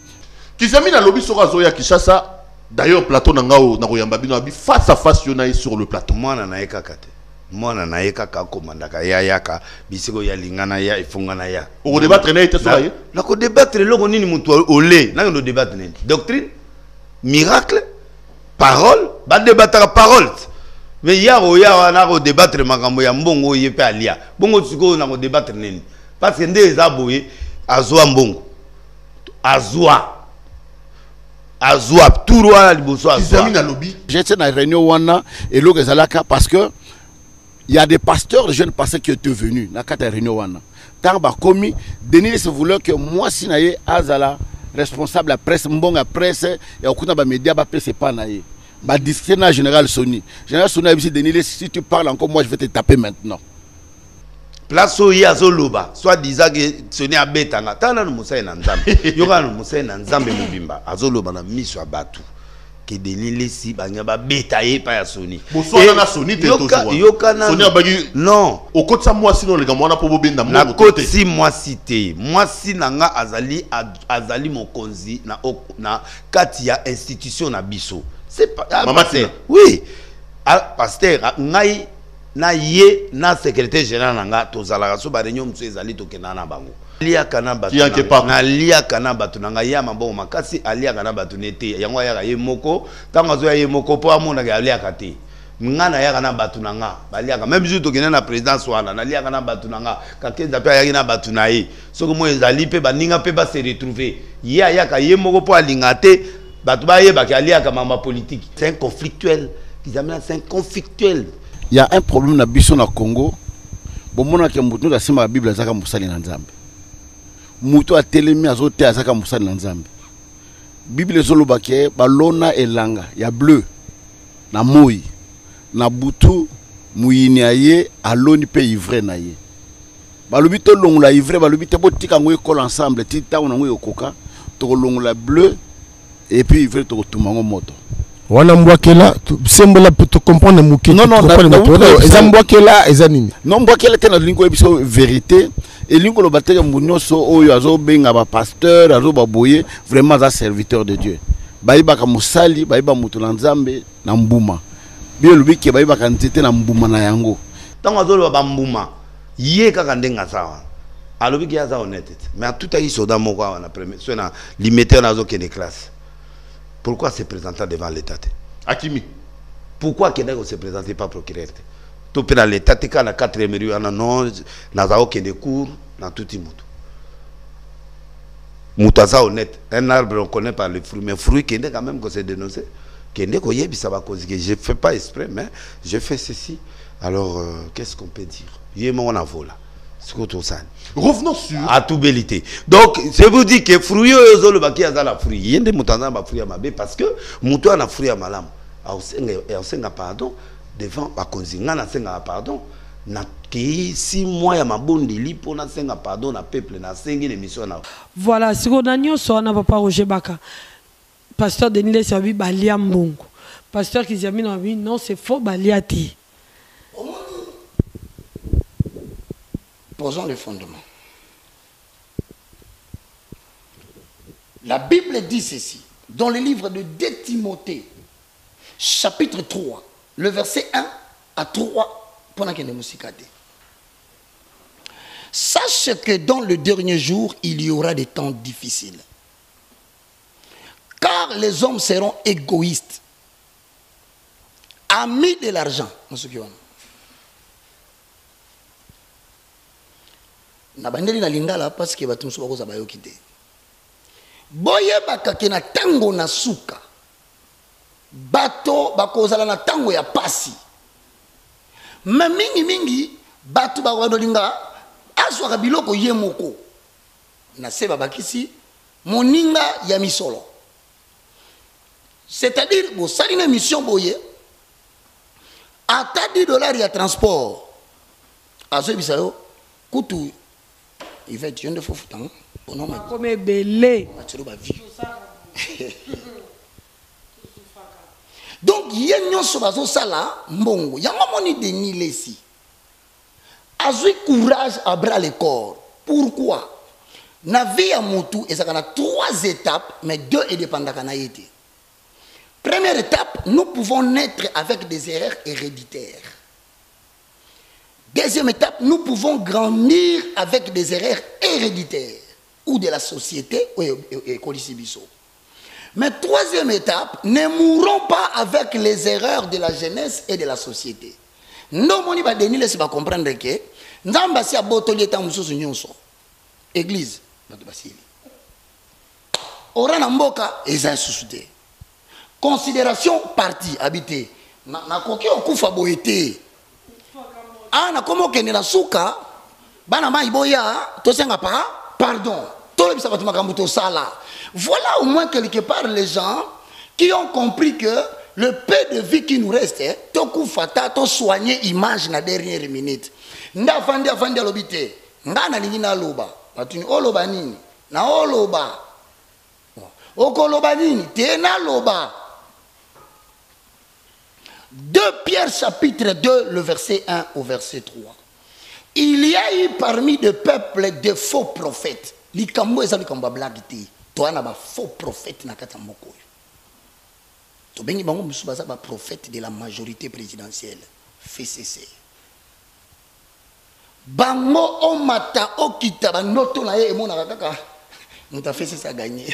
kizamina lobi soka zoya Kishasa d'ailleurs plateau na ngao na koyamba bino abi face à face yona sur le plateau mwana na ekakate mwana na yeka komandaka ya yaka bisiko ya lingana ya ifungana ya o débattre na ite soka ye na ko débattre loko nini mutu olé na ko débattre nini doctrine miracle parole ba débattre parole mais ya na ko débattre makambo ya mbongo ye pe alia bongo tsiko na ko débattre nini parce que ndé za boye azwa mbongo azwa turu wana liboso azwa j'étais na réunion wana et loko ezalaka parce que il y a des pasteurs, des jeunes pasteurs qui étaient venus dans la réunion. Tant que commis, Denis se voulait que moi, si naïe, azala responsable la presse, mbonga presse, et au coup de média, c'est pas naïe. Bah discuter na général Sony. Général Sony a dit Denis, si tu parles encore, moi je vais te taper maintenant. Place où il y a Zoloba, soit disant que Sony a bétanga. Tant que nous sommes en Nzambe, yoga nous sommes en Nzambe mobimba. Azoloba na miso abatu. Que Denis Lessi banyaba bétaillé par Sony. Bonsoir na Sony te toujours. Sony abagi non. Au côté ça moi sinon les gars moi na po bobenda moi. Na côté si moi cité. Moi si nanga azali mokonzi na katia institution na biso. C'est pas pasteur. Oui. Pasteur ngai na ye na secrétaire général nanga tozalaka so ba réunion mso ezali tokena na bango. Alia kanaba na lia kanaba tunanga ya mabongo makasi alia kanaba tunete yango ya ye moko tanga zo ya ye moko po amona ga alia kate ngana ya kanaba tunanga balia ka même jour to kena na présidence wana na lia kanaba tunanga ka kenza pe ya na batunaye soko mo ezali pe baninga pe ba se retrouver ya ka ye moko po alingate batu ba ye ba ka alia ka mamba politique c'est un conflictuel ils amènent c'est un conflictuel il y a un problème na biso na Congo bon mona ke mutu da sima Bible zaka musali na Nzambe mutu atelemi azote azaka musali na Nzambe Bible zoloba ke balona elanga ya bleu na moi na butu muyini aye aloni pe ivre na ye balobi to longola ivre balobi te botika ngo ekol ensemble tita ona ngo yokoka to longola bleu et puis ivre to tumango moto wana mbwakela sembola to comprendre muki non ezambwakela ezanini non mbwakela tena lingo ebiso vérité et lingo lo bateka munyoso oyo azo benga ba pasteur azo baboye vraiment za serviteur de Dieu bayiba ka musali bayiba mutu na Nzambe na mbuma bien lubiki bayiba ka nzete na mbuma na yango tango azo ba mbuma ye kaka ndenga sawa alobiki ya za honnête mais tout a isoda moko na premier so na limiter na zo kene classe. Pourquoi se présenter devant l'État? Akimi. Pourquoi Kenya ne se présente pas procureur? Tout dans l'État, quand la 4e rue, non, n'a aucun cours, dans tout le monde. Moutaza honnête, un arbre on connaît par les fruits, mais fruits qui quand même que c'est dénoncé. Kenya ko yebi ça va causer que je fais pas exprès, mais je fais ceci. Alors qu'est-ce qu'on peut dire? Yéma on a volé. Revenons sur à tout bellité. Donc, je vous dis que fruit yozolo baki azala fruit. Yende mutanda ba fruit mabe parce que mutu ana fruit malam. Aosenga pardon devant ba konzinga na senga pardon na ki 6 mois ya mabondi lipo na senga pardon na peuple na sengi l'émission na. Voilà, si on a nyoso na papa Roger Baka. Pasteur Denis Sabi balia mbongo. Pasteur Kizami na bi non c'est faux baliati. Posons le fondement. La Bible dit ceci, dans le livre de 2 Timothée, chapitre 3, le verset 1 à 3, pendant qu'il y a une musique. Sache que dans le dernier jour, il y aura des temps difficiles. Car les hommes seront égoïstes, amis de l'argent. Na bandeli na lingala parce que bato musu bakoza bayoki te boyebaka ke na tango na suka bato bakozala na tango ya pasi me mingi bato bakolinga azwaka biloko ye moko na se babakisi moninga ya misolo. C'est-à-dire bo sali na mission boye ata $10 ya transport azo bisayo kutu il va dire de fou futan bono ma comme belé matelo ba vie. Donc yenyo so bazo sala mbongo yango moni Denis Lesi azui courage à bras le corps. Pourquoi? Na vie ya mutu ezakana 3 étapes mais 2 indépendants na été. Première étape, nous pouvons naître avec des erreurs héréditaires. Deuxième étape, nous pouvons grandir avec des erreurs héréditaires ou de la société et Kolisibiso. Mais troisième étape, ne mourrons pas avec les erreurs de la jeunesse et de la société. Non, moni ba Denis Lesi ba comprendre que nzamba si abotoli ta mususu nyonso. Église ba basili. Ora na mboka eza susute. Considération parti habité. Na koki okufa boyete. Ah na komo kende na suka bana mai boya to senga pa pardon. To lebisa ba makambo to sala. Voilà au moins quelque part les gens qui ont compris que le peu de vie qui nous reste, to kufata to soigner image na dernière minute. Nda fandi afandi alobite. Ngana lingi na loba. Batuni oloba nini? Na oloba. Okoloba nini? Te na loba. 2 Pierre chapitre 2, le verset 1 au verset 3. Il y a eu parmi le peuple de faux prophètes. Likambo eza likambo blagiti. Toi na ba faux prophètes na kata moko. To bengi bango musu baza ba prophète de la majorité présidentielle. FCC. Bango omata okita ba noto na ye emona kaka. Muta FCC a gagné.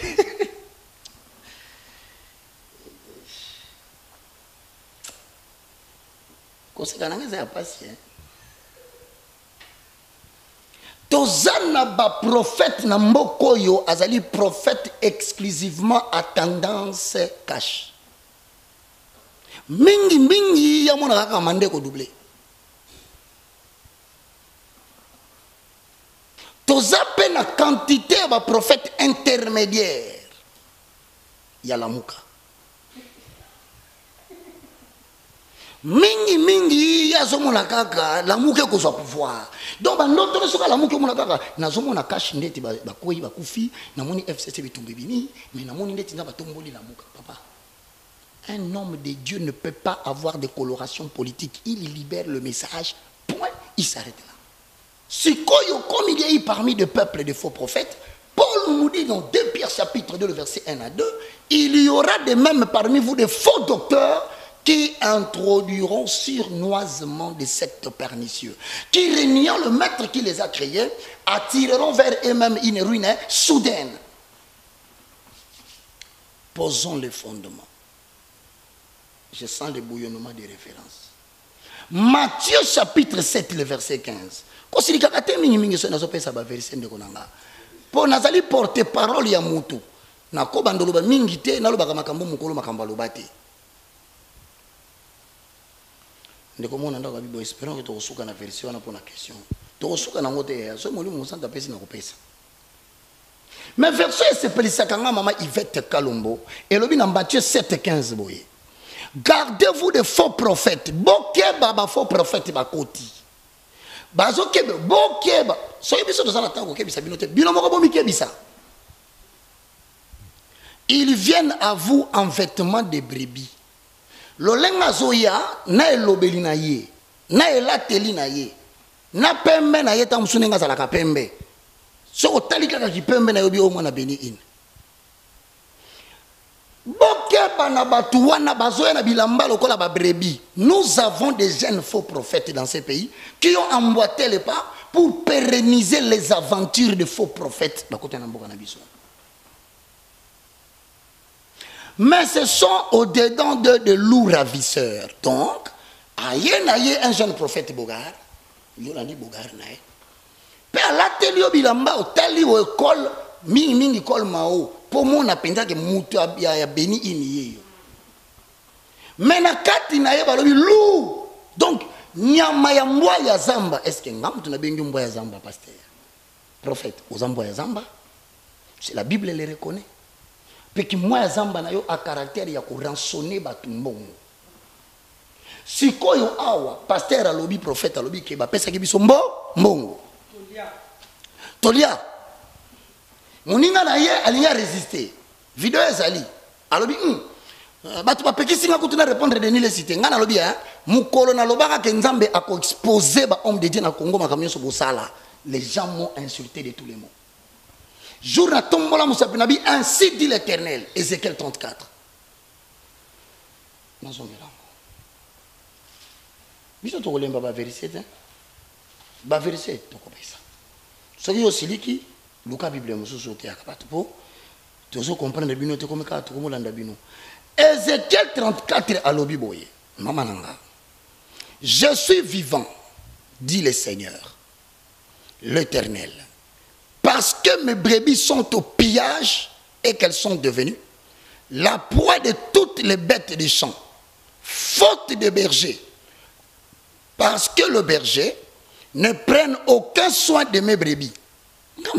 Tozana ba prophète na mbokoyo azali prophète exclusivement à tendance cash. Mingi ya mona kaka mande ko doublé. Tozape na quantité ba prophète intermédiaire. Ya la muka. Mingi ya zomona kaka la muke ko so pouvoir. Donc ba noto soka la muke mona kaka na zomona cash ndeti ba koyi ba kufi na moni FCC bitumbe bini mais na moni ndeti na ba tomboli la muka papa. Un homme de Dieu ne peut pas avoir de coloration politique, il libère le message. Point, il s'arrête là. Sikoyo comme il y a eu parmi des peuples de faux prophètes, Paul nous dit dans 2 Pierre chapitre 2 le verset 1 à 2, il y aura de même parmi vous des faux docteurs qui introduiront surnoisement des sectes pernicieux, qui régnant le maître qui les a créés, attireront vers eux-mêmes une ruine soudaine. Posons les fondements. Je sens le bouillonnement des références. Matthieu chapitre 7, le verset 15. Quand il y a des verset de konanga. Pour nazali porter parole ya mutu. Na ko bandolo ba mingite na loba makambo mukolo makambo lobate. Ndeko mona ndako bibo espérons que tu reçois na version na pour la question. Tu reçois na ngote so moli mo santa pesi na ko pesa. Mais verset c'est pelisa kanga mama Yvette Kalombo et lobi na Matthieu 7:15 boye. Gardez-vous des faux prophètes. Bokeba ba faux prophètes ba koti. Bazo kebe bokeba. So yebiso dozala tango kebisa binote. Bino moko bomi kebisa. Ils viennent à vous en vêtements de brebis. Lolenga zoya na elobeli na ye. Na elateli na ye. Na pembe na ye ta musunenga zala ka pembe. So otalika ka kipembe na yobi o mwana beni in. Nous avons des jeunes faux prophètes dans ces pays qui ont emboîté les pas pour pérenniser les aventures de faux prophètes. Mais ce sont au-dedans de lourds ravisseurs. Donc, un jeune prophète Bogar, il y a un Bogar, Père l'atelier bilamba au tali au école mingi école mao pour mon apenda que mutu ya beni ini. Mais na kati na ye balobi lou. Donc nyama ya mbwa ya zamba est-ce que ngam tu na bengi mbwa ya zamba pasteur prophète aux mbwa ya zamba C'est la Bible le reconnaît. Puis que moi zamba na yo a caractère ya ko rançonner batu mbongo. Sikoyo awa pasteur alobi prophète alobi ke ba pesa ke biso mbongo. Tolia. Moninga na ye alinya résister. Vidéo ezali. Alobi batu ba pekisi nga kutuna répondre de ni les cité. Nga na lobi mukolo na lobaka ke nzambe ako exposer ba homme de Dieu na Congo makamyo so bosala. Les gens m'ont insulté de tous les mots. Jour na tombola musapinabi, ainsi dit l'Éternel. Ézéchiel 34. Biso to kolemba ba verset hein. Ba verset to kopesa. Soki osiliki luka Bible mususu te akabatu po. Tozo comprendre bino te comme ka to komolanda bino. Ézéchiel 34 alobi boye. Mama nanga. Je suis vivant, dit le Seigneur, l'Éternel. Parce que mes brebis sont au pillage et qu'elles sont devenues la proie de toutes les bêtes des champs, faute de berger. Parce que le berger ne prenne aucun soin de mes brebis. Donc,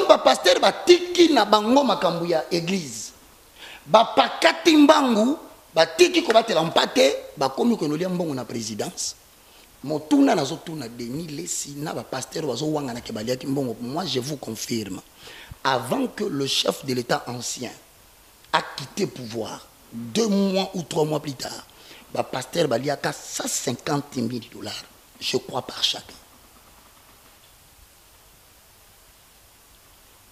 le pasteur va tiki na bango makambuya église. Ba pakati mbangu, ba tiki ko batela mpate, ba komi ko nolia mbongo na présidence. Moi je vous confirme, avant que le chef de l'État ancien a quitté le pouvoir, 2 mois ou 3 mois plus tard, le pasteur Baliaka 150 000 $, je crois, par chacun.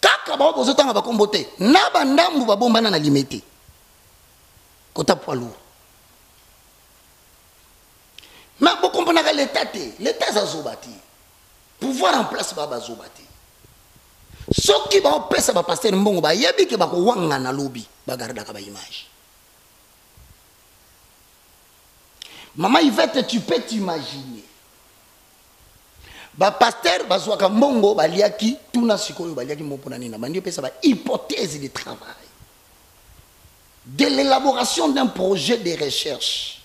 Kaka ba bozo tanga ba kombote, na bandambu ba bomba na limité. Kota poids lourd. Mais vous comprenez que l'État est zobati. Pouvoir en place baba zobati. Ce qui va opérer ça va passer un bon ba yebi que ba ko wanga na lobby ba garda ka ba image. Maman Yvette, tu peux t'imaginer. Ba pasteur ba zwa ka mbongo ba liaki tuna sikoyo ba liaki mbopona nina ba ndio pesa ba hypothèse de travail. De l'élaboration d'un projet de recherche.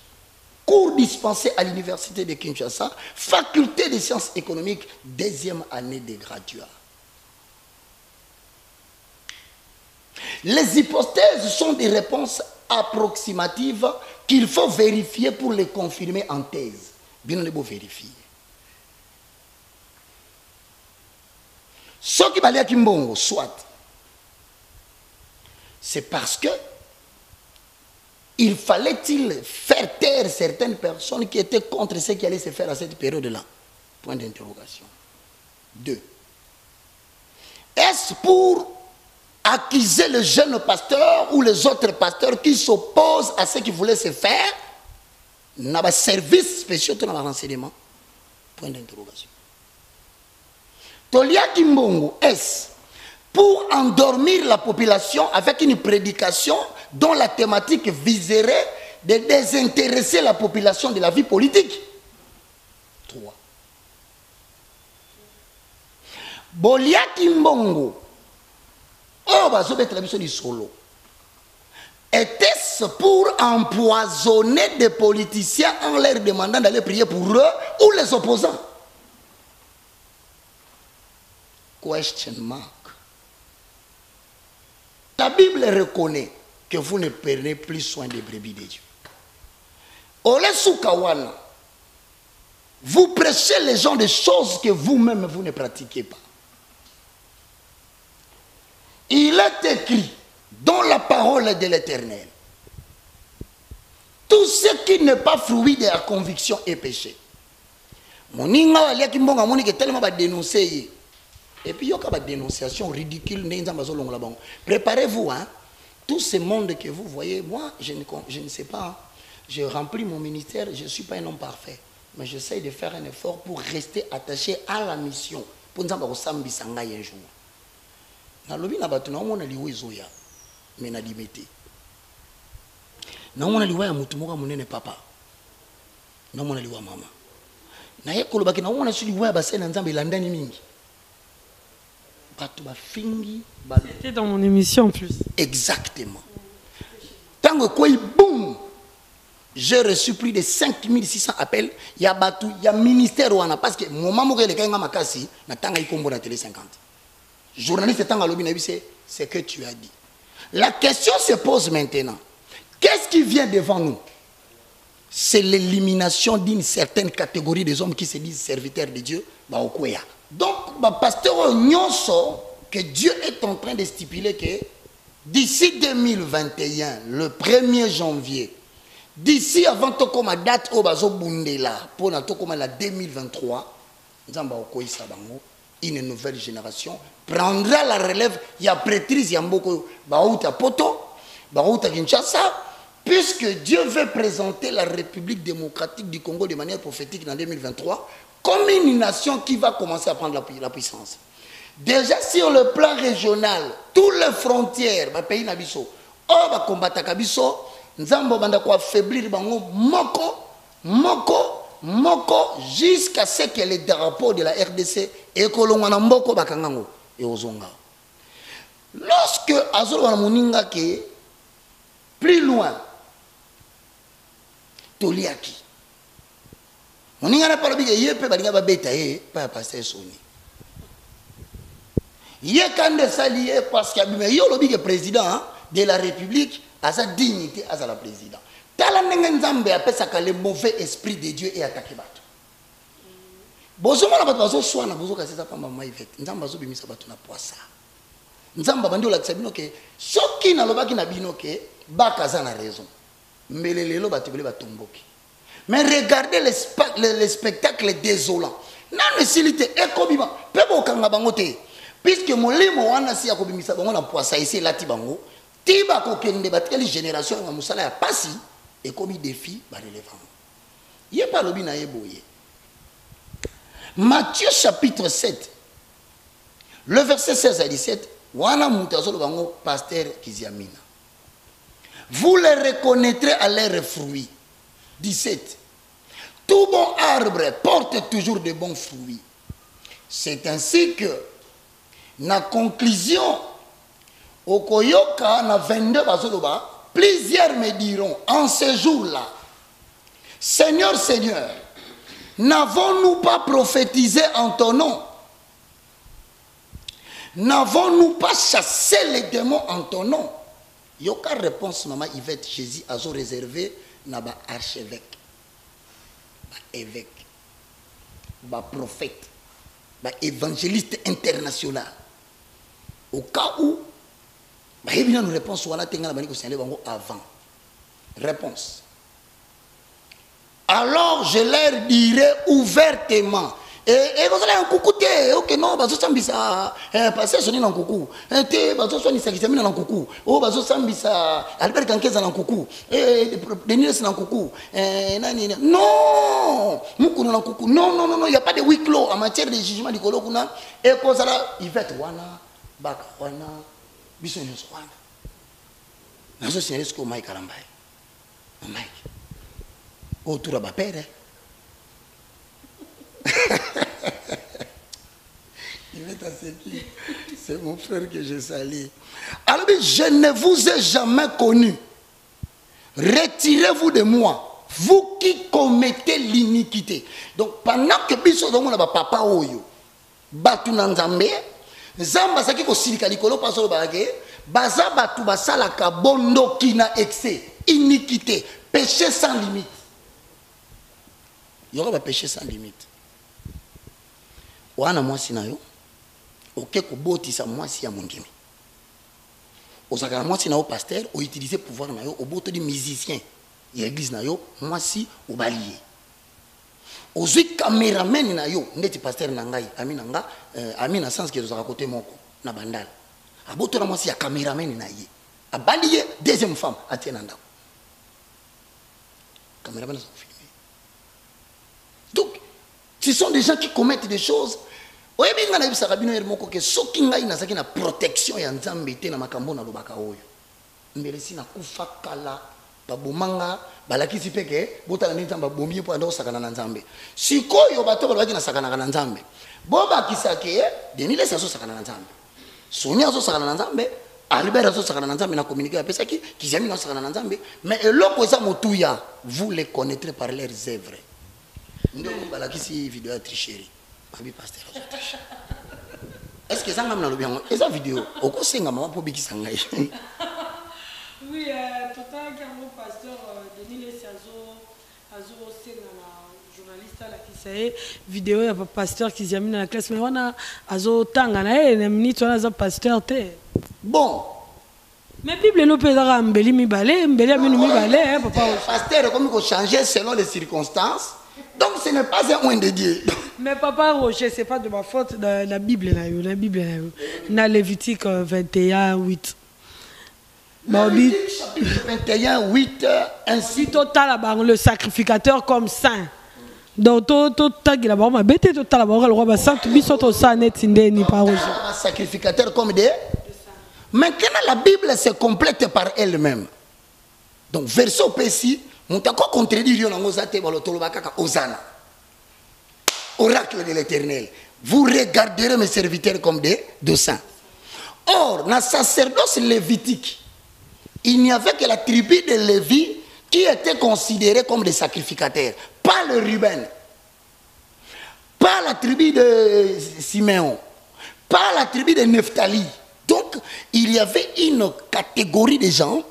Cours dispensés à l'université de Kinshasa, faculté des sciences économiques, 2e année de graduat. Les hypothèses sont des réponses approximatives qu'il faut vérifier pour les confirmer en thèse. Bien, on est beau vérifier. Ce qui va aller à Kimbongo, soit, c'est parce que il fallait-il faire taire certaines personnes qui étaient contre ce qui allait se faire à cette période-là? Point d'interrogation. 2. Est-ce pour accuser le jeune pasteur ou les autres pasteurs qui s'opposent à ce qui voulait se faire? N'a pas service spécial dans le renseignement? Point d'interrogation. Tolia Kimbongo, est-ce pour endormir la population avec une prédication dont la thématique viserait de désintéresser la population de la vie politique? 3. Bolia Kimbongo, oh, bah, solo. Était-ce pour empoisonner des politiciens en leur demandant d'aller prier pour eux ou les opposants? Question mark. La Bible reconnaît que vous ne prenez plus soin des brebis de Dieu. Ole Soukawana, vous prêchez les gens des choses que vous-même vous ne pratiquez pas. Il est écrit dans la parole de l'Éternel, tout ce qui n'est pas fruit de la conviction est péché. Moninga walia kimbonga moni que tellement va dénoncer. Et puis il y a une dénonciation ridicule. Préparez-vous, hein. Tout ce monde que vous voyez, moi, je ne sais pas. Je remplis mon ministère, je ne suis pas un homme parfait. Mais j'essaie de faire un effort pour rester attaché à la mission. Pour nous avoir un jour. Na lobi na batu na omona liwe zoya me na limete. Na omona liwe ya mutu moka munene papa. Na omona liwe mama. Na yekolo baki na omona suli liwe ba sena nzambe landani mingi. C'était dans mon émission en plus. Exactement. Tant que quoi, boum, j'ai reçu plus de 5600 appels. Il y a ministère parce que mon maman qui est makasi, na tanga ikombo na télé 50. journaliste étant à l'objet, c'est que tu as dit. La question se pose maintenant. Qu'est-ce qui vient devant nous? C'est l'élimination d'une certaine catégorie des hommes qui se disent serviteurs de Dieu. Donc, pasteur Nyonso, que Dieu est en train de stipuler que d'ici 2021, le 1er janvier, d'ici avant la date où pour la 2023, une nouvelle génération prendra la relève. Il y a prêtrise, il y a beaucoup de poto, Kinshasa, puisque Dieu veut présenter la République démocratique du Congo de manière prophétique en 2023 comme une nation qui va commencer à prendre la puissance. Déjà sur le plan régional, toutes les frontières, les pays nabiso, va combattre kabiso, nzambo banda ko affaiblir bango moko jusqu'à ce que les drapeaux de la RDC et kolonga na mboko bakangango et ozonga. Lorsque azolo wana moninga ke plus loin toliaki. Moninga na palobi ke yepe balinga ba beta pa passer soni. Il est quand même salié parce qu'il y a le président de la République à sa dignité à la président. Talanenganzambe appelle ça que le mauvais esprit de Dieu est attaqué. Bozo mala bato bazo swana bozo kasi ça pamba mai vet. Nzamba zo bimisa bato na poisa. Nzamba bandi la tsabino ke soki na lobaki na bino ke bakaza na raison. Melelelo bato bele batomboki. Mais regardez le spectacle désolant. Nan silité ekobima pebo kanga bangote. Puisque molimo wana si akobimisa bango na poisa ici lati bango tiba ko kende bateli génération ya musala ya pasi et comme défi ba relevant yé pa lobi na yeboye. Matthieu chapitre 7 le verset 16 à 17 wana mutazo lo bango pasteur Kiziamina, vous les reconnaîtrez à leurs fruits. 17 tout bon arbre porte toujours de bons fruits. C'est ainsi que na conclusion okoyoka na 22 bazoloba, plusieurs me diront en ce jour-là, Seigneur, Seigneur, n'avons-nous pas prophétisé en ton nom? N'avons-nous pas chassé les démons en ton nom? Yoka réponse maman Yvette Jésus a réservé na ba archevêque, ba évêque, ba prophète, ba évangéliste international. Au cas où, il y a une réponse avant. Réponse. Alors je leur dirai ouvertement. Et vous allez en coucou, ok, non, bazo sambisa, passez sonner en coucou, bazo sonner sakisami en coucou, oh, bazo sambisa, Albert Kankeza en coucou, Denis en coucou, non, Moukouna en coucou, non, il n'y a pas de huis clos en matière de jugement du Kolokuna, et Kozala, Yvette Wana. Baka wana biso nyonso wana nazo signaler ce que Mike Kalambaye Mike autour ba père il est assez qui c'est mon frère que je salue. Alors je ne vous ai jamais connu, retirez-vous de moi, vous qui commettez l'iniquité. Donc pendant que biso donc on a papa oyo batu na Nzambe Zamba saki ko silika likolo pasolo bagé baza batu basala ka bondo kina excès iniquité péché sans limite. Il y aura péché sans limite. Wana mwasi na yo oke ko botisa mwasi ya mongemi. Osaka mwasi na yo pasteur o utiliser pouvoir na yo o boto di musicien ya église na yo mwasi o balié. Ozui cameraman na yo ndeti pasteur na ngai amina nga amina sens que tozaka côté moko na bandal aboto na mwasi ya cameraman na ye abaliye deuxième femme atiena ndako cameraman na filmer. Donc ce sont des gens qui commettent des choses oyebi nga na bisaka bino yer moko ke soki ngai na saki na protection ya Nzambe te na makambo na lobaka oyo mbele si na kufa kala babomanga balakisi peke botala Nzambe bombi po ando sakana na Nzambe sikoyo bato balaki na sakana na Nzambe boba kisake Denis azo sakana na Nzambe Sonia azo sakana na Nzambe Albert azo sakana na Nzambe na communiquer apesa ki Kizami na sakana na Nzambe mais eloko eza motuya vous les connaîtrez par leurs œuvres. Ndo balakisi vidéo ya tricherie babi pasteur azo tricher Est-ce que ça m'a dit bien? Et sa vidéo, au coup c'est maman pour biki sangai. Oui, tout à l'heure mon pasteur Denis Lesiazo, Azo c'est la journaliste là qui sait vidéo il y a pasteur qui s'est mis dans la classe mais on a Azo tanga na e minute on a pasteur te. Bon. Mais Bible nous peut dire mbeli mi balé, mbeli mi mi balé papa. Pasteur comme il faut changer selon les circonstances. Donc ce n'est pas un oint de Dieu. Mais papa Roger, c'est pas de ma faute dans la Bible la Bible dans Lévitique 21 8. Lévitique chapitre 21 8 ainsi total le sacrificateur comme saint. Donc tout tagi la ba bête total ba le roi saint biso to sa net ndeni pa Roger. Sacrificateur comme des. Maintenant la Bible se complète par elle-même. Donc verset ici Moutako contredit Osana. Oracle de l'Éternel. Vous regarderez mes serviteurs comme de saints. Or, dans le sacerdoce lévitique, il n'y avait que la tribu de Lévi qui était considérée comme des sacrificateurs. Pas le Ruben. Pas la tribu de Siméon. Pas la tribu de Nephtali. Donc, il y avait une catégorie de gens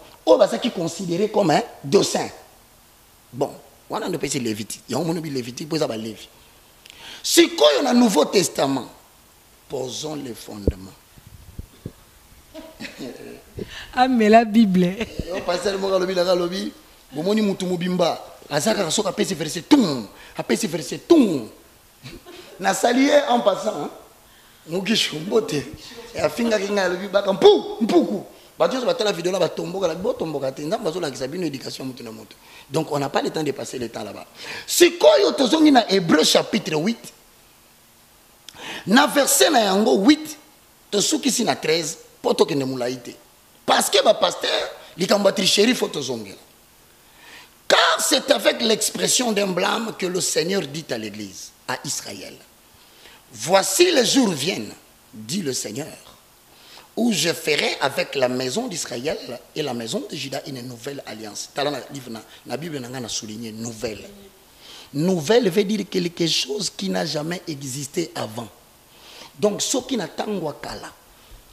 qui considéraient comme de saints. Bon, on a un petit Lévitique. Il y a un Lévitique pour ça, Lévi. Si quand il y a un Nouveau Testament, posons les fondements. Ah, mais la Bible. Le pasteur Mogalobi, la Galobi, Bomoni Moutoumobimba, Azaka Soka Pessi verset tout, a Pessi verset tout. Na salué en passant, Mogishu, Mbote, et a Finga Kinga, le Bibaka, Mpoukou. La vidéo là, donc on n'a pas le temps de passer le temps là-bas. Si quand on est Hébreu chapitre 8, dans verset 8, tu sais qui est 13, pour que ne moulaïte. Parce que le pasteur, il est en tricherie, faut te zonger. Car c'est avec l'expression d'un blâme que le Seigneur dit à l'Église, à Israël. Voici les jours viennent, dit le Seigneur, où je ferai avec la maison d'Israël et la maison de Juda une nouvelle alliance. La Bible a souligné nouvelle. Nouvelle veut dire quelque chose qui n'a jamais existé avant. Donc, ce qui n'attend pas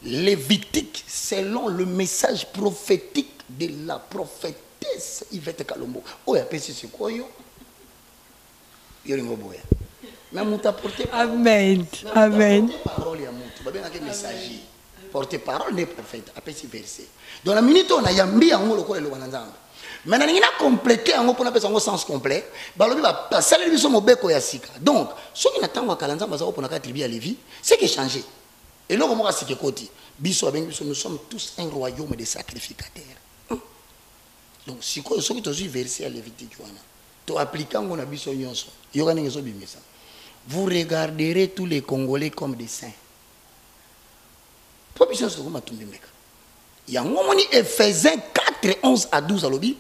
Lévitique, selon le message prophétique de la prophétesse Yvette Kalombo. Oh, il c'est quoi yo? Amen. Amen. Porte-parole des prophètes, après ce verset. Dans la minute, on a yambi en haut le corps de l'Ouanazam. Maintenant, il a complété en haut pour appeler son sens complet. Donc, ce qui n'attend pas Kalanzam, c'est qui changé. Et là, on a dit que nous sommes tous un royaume de sacrificateurs. Donc, si tu as vu verset à Lévitique, tu appliques on a vous regarderez tous les Congolais comme des saints. Il y a un moment, Ephésiens 4, 11 à 12 à l'objet.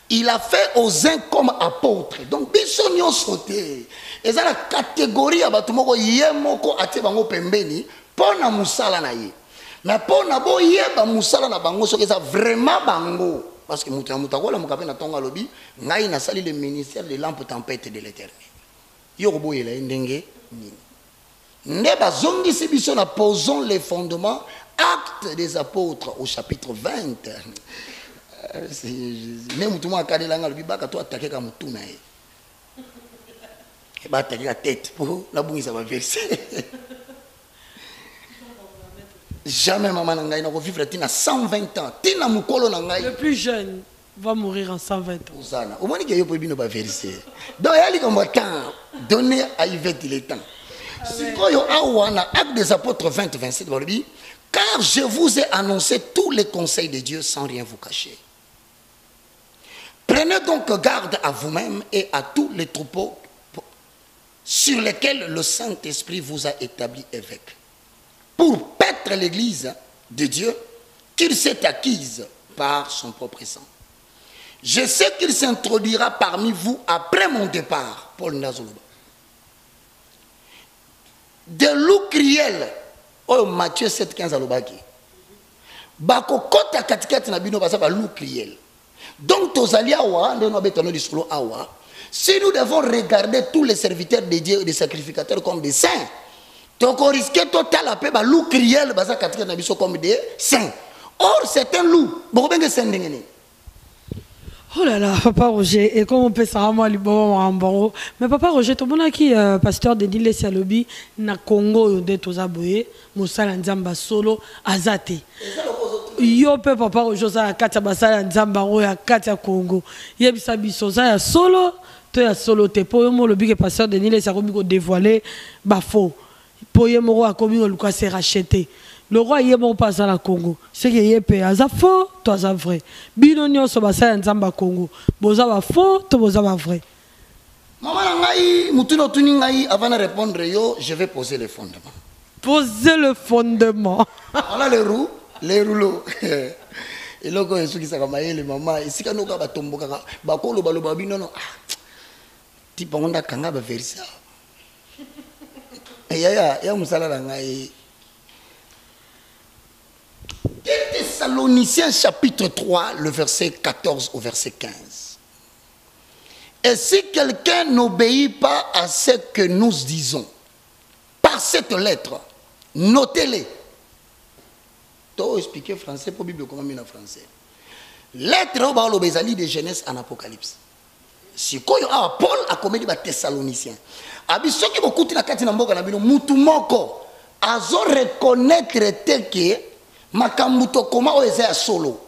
Il a fait aux uns comme apôtres. Donc, ils ont sauté. Et ça, la catégorie, yemoko ate bango pembeni, pona musala na ye. Mais pona bo yeba musala na bango, c'est vraiment bango. Parce que mutakola mukape na tonga lobi, ngai na sali le ministère de lampe tempête de l'Éternel. Yorobo yela ndenge nini. Neba zongi sibiso na posons les fondements. Acte des apôtres au chapitre 20. Même tout le monde a cadé la toi attaquer comme tout naïe. Et bah attaquer la tête pour la bouille ça va verser. Jamais maman n'angaï n'a vivre tina 120 ans. Tina mukolo n'angaï. Le plus jeune va mourir en 120 ans. Osana. Au moins qu'il y a pas bien va verser. Donc il y a comme temps donné à Yvette il est temps. Si quoi yo awana acte des apôtres 20 27 car je vous ai annoncé tous les conseils de Dieu sans rien vous cacher. Prenez donc garde à vous-même et à tous les troupeaux sur lesquels le Saint-Esprit vous a établi évêque, pour paître l'église de Dieu qu'il s'est acquise par son propre sang. Je sais qu'il s'introduira parmi vous après mon départ, Paul Nazoloba. De loups criels, oh Matthieu 7,15 à l'obaki. Bako kota katikati na bino basa ba loup criel. Donc tozali awa, ndeno betano di solo awa. Si nous devons regarder tous les serviteurs de Dieu et des sacrificateurs comme des saints, Donc on risque total la paix, loup criel, baza katika na biso comme des saints. Or c'est un loup. Bon ben que saint ndengene. Oh là là, Papa Roger, et comment on peut s'en rendre. Mais Papa Roger, tout le monde qui pasteur de Nile Salobi, na Congo, de Tozaboye, Moussala Nzamba solo, Azate. Yo pe Papa Roger, ça a katia basala Nzamba, ya katia Congo. Yebisa biso, ça ya solo, to ya solo te. Pour yo, le big pasteur de Nile Salobi, dévoilé, bafo. Pour yo, moro a commis, le cas s'est racheté. Le roi y est mon pas à la Congo. C'est qu'il y a peu à faux, toi à vrai. Binonio so basa nzamba Congo. Boza va faux, toi boza va vrai. Maman ngai mutuno tuni ngai avant de répondre yo, je vais poser le fondement. Poser le fondement. Voilà les rouleaux. Et là quand ceux qui ça comme les maman, ici quand nous ba tombo kaka, ba ko lo balo babi non. Ti ponda kanga ba versa. Ya musala ngai. Thessaloniciens chapitre 3, le verset 14 au verset 15. Et si quelqu'un n'obéit pas à ce que nous disons, par cette lettre, notez-les. Tu as expliqué français pour la Bible comment en français. Lettre au l'obésali de Genèse en Apocalypse. Si Paul a commis des Thessaloniciens. Abi ceux qui beaucoup na kati na mboka na bino mutu moko azo reconnaître que makambuto koma oezea solo.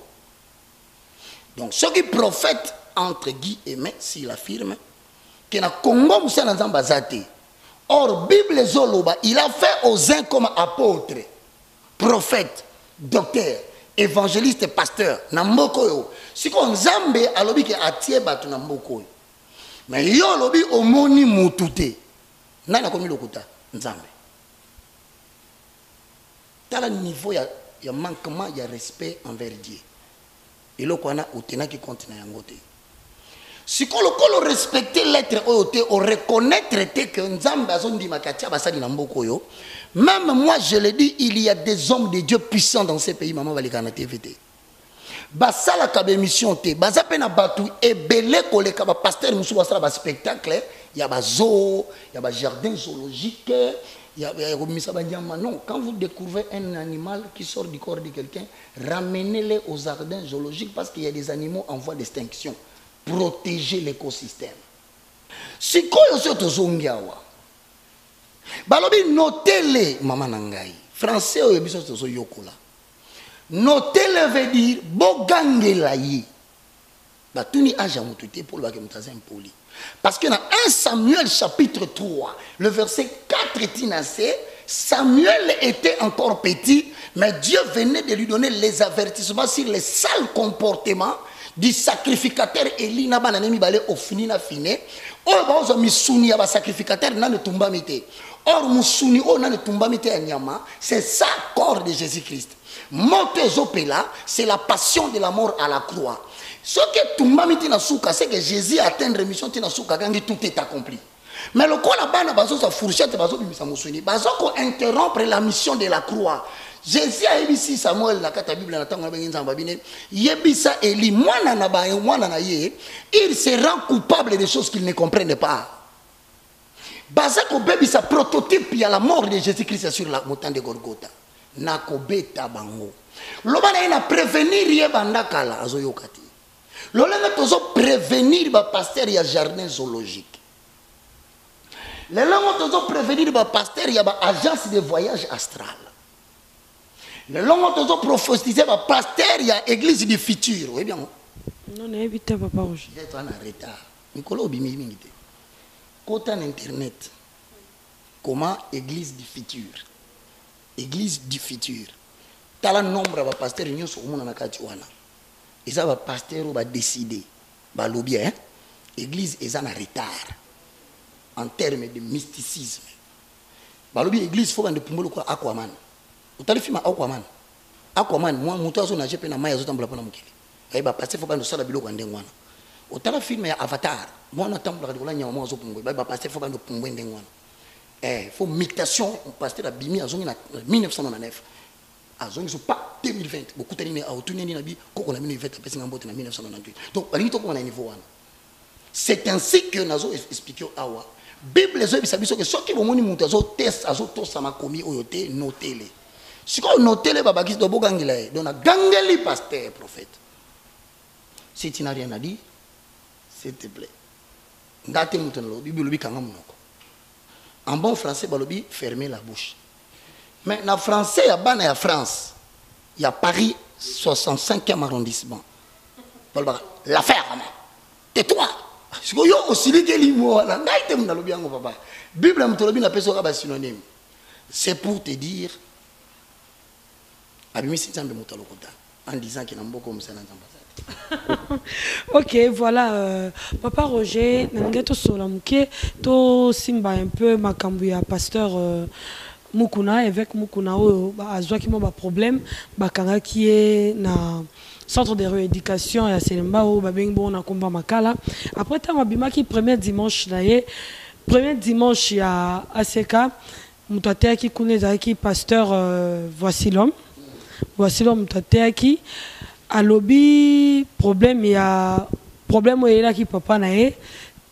Donc ceux qui prophètent entre guillemets s'il affirme que na Congo musa na nzamba zate. Or Bible zoloba il a fait aux uns comme apôtres, prophètes, docteurs, évangélistes, pasteurs na mboko yo. Siko nzambe alobi ke atie batu na mboko yo. Mais yo lobi omoni mutute. Nana komi lokuta nzambe. Tala niveau ya manquement, il y a respect envers Dieu. Et là, on a outena qui continue à ngote. Si on respecte l'être on reconnaître que Nzamba zondi makatia basali na mboko yo. Même moi je le dis, il y a des hommes de Dieu puissants dans ces pays. Maman va les gagner TVT. Basala kabe mission te. Bazapena batu et belé koleka ba pasteur musu basala ba spectacle. Il y a ba zoo, il y a ba jardin zoologique. Non, quand vous découvrez un animal qui sort du corps de quelqu'un, ramenez-les aux jardins zoologiques parce qu'il y a des animaux en voie d'extinction. Protégez l'écosystème. Si quoi zongiawa, balobi notez-les, maman nangai. Français ou ebiso tozo yokola. Notez-les veut dire bogangela yi. Batuni aja mutute pour le bakemutazen poli. Parce que dans 1 Samuel chapitre 3, le verset 4, Samuel était encore petit, mais Dieu venait de lui donner les avertissements sur les sales comportements du sacrificateur Eli Nabananemi Bale Ofinina Fine. Or, baozo misuni ya ba sacrificateur na ne tumba mite. Or, musuni o na ne tumba mite anyama, c'est ça corps de Jésus-Christ. Motezopela, c'est la passion de la mort à la croix. Ce que tout le monde c'est que Jésus a atteint la mission, tout est accompli. Mais le quoi là-bas, sa fourchette, interrompre la mission de la croix. Jésus a dit Samuel, la Bible, il se rend coupable des choses qu'il ne comprenne pas. Bazako baby sa prototype, il y a la mort de Jésus-Christ sur la montagne de Golgotha. Nakobeta bango. Lobana ina prévenir yebandakala azoyokati. L'olanga tozo prévenir ba pasteur ya jardin zoologique. Le longo tozo prévenir ba pasteur ya ba agence de voyage astral. Le longo tozo prophétiser ba pasteur ya église du futur. Oui bien. Non, évitez papa rouge. Il est en retard. Nicolas Obimi mingite. Côté internet. Comment église du futur? Église du futur. Tala nombre ba pasteur nyonso omona na kati wana. Et ça va pasteur va décider ba lobby hein. Église est en retard en termes de mysticisme. Ba lobby église faut bande pumbolo kwa Aquaman. Utali film Aquaman. Aquaman moi muto azo na jepe na maya zotambola pona mukili. Ai ba pasteur faut bande sala biloko ndengwana. Utala film ya Avatar. Moi na tambola ko la nyama mo azo pumbwe. Ba pasteur faut bande pumbwe ndengwana. Faut mutation pasteur abimi azongi na 1999. Azongi so pas 2020 beaucoup tani a otuneni na bi koko na 2020 pesi ngambote na 1998. Donc ali to ko na niveau wana. C'est ainsi que nazo expliqué awa Bible zo bisabiso que soki bomoni mutu azo test azo tosa makomi oyote notele. Siko notele babaki do bogangila e. Donc gangeli pasteur prophète. Si tu n'as rien à dire, s'il te plaît. Ngate mutu na lobi bilobi kanga munoko. En bon français balobi fermer la bouche. Mais en français ya bana ya France, il y a Paris 65e arrondissement. L'affaire, tais-toi. C'est pour te dire en disant qu'il y a beaucoup de ok, voilà, Papa Roger, Nangeto Solamke, to simba un peu Makambuya, pasteur Mukuna, avec Mukuna, Azwaki Moba problème, Bakanga qui est na centre de rééducation et à Selemba ou Babengbo na Komba Makala. Après, tu as Bimaki premier dimanche, premier dimanche, il y a ACK, Mutatea qui connaît qui pasteur Voici l'homme. Voici l'homme, Mutatea qui. À lobby, problème, il y a problème où il y a qui papa nae.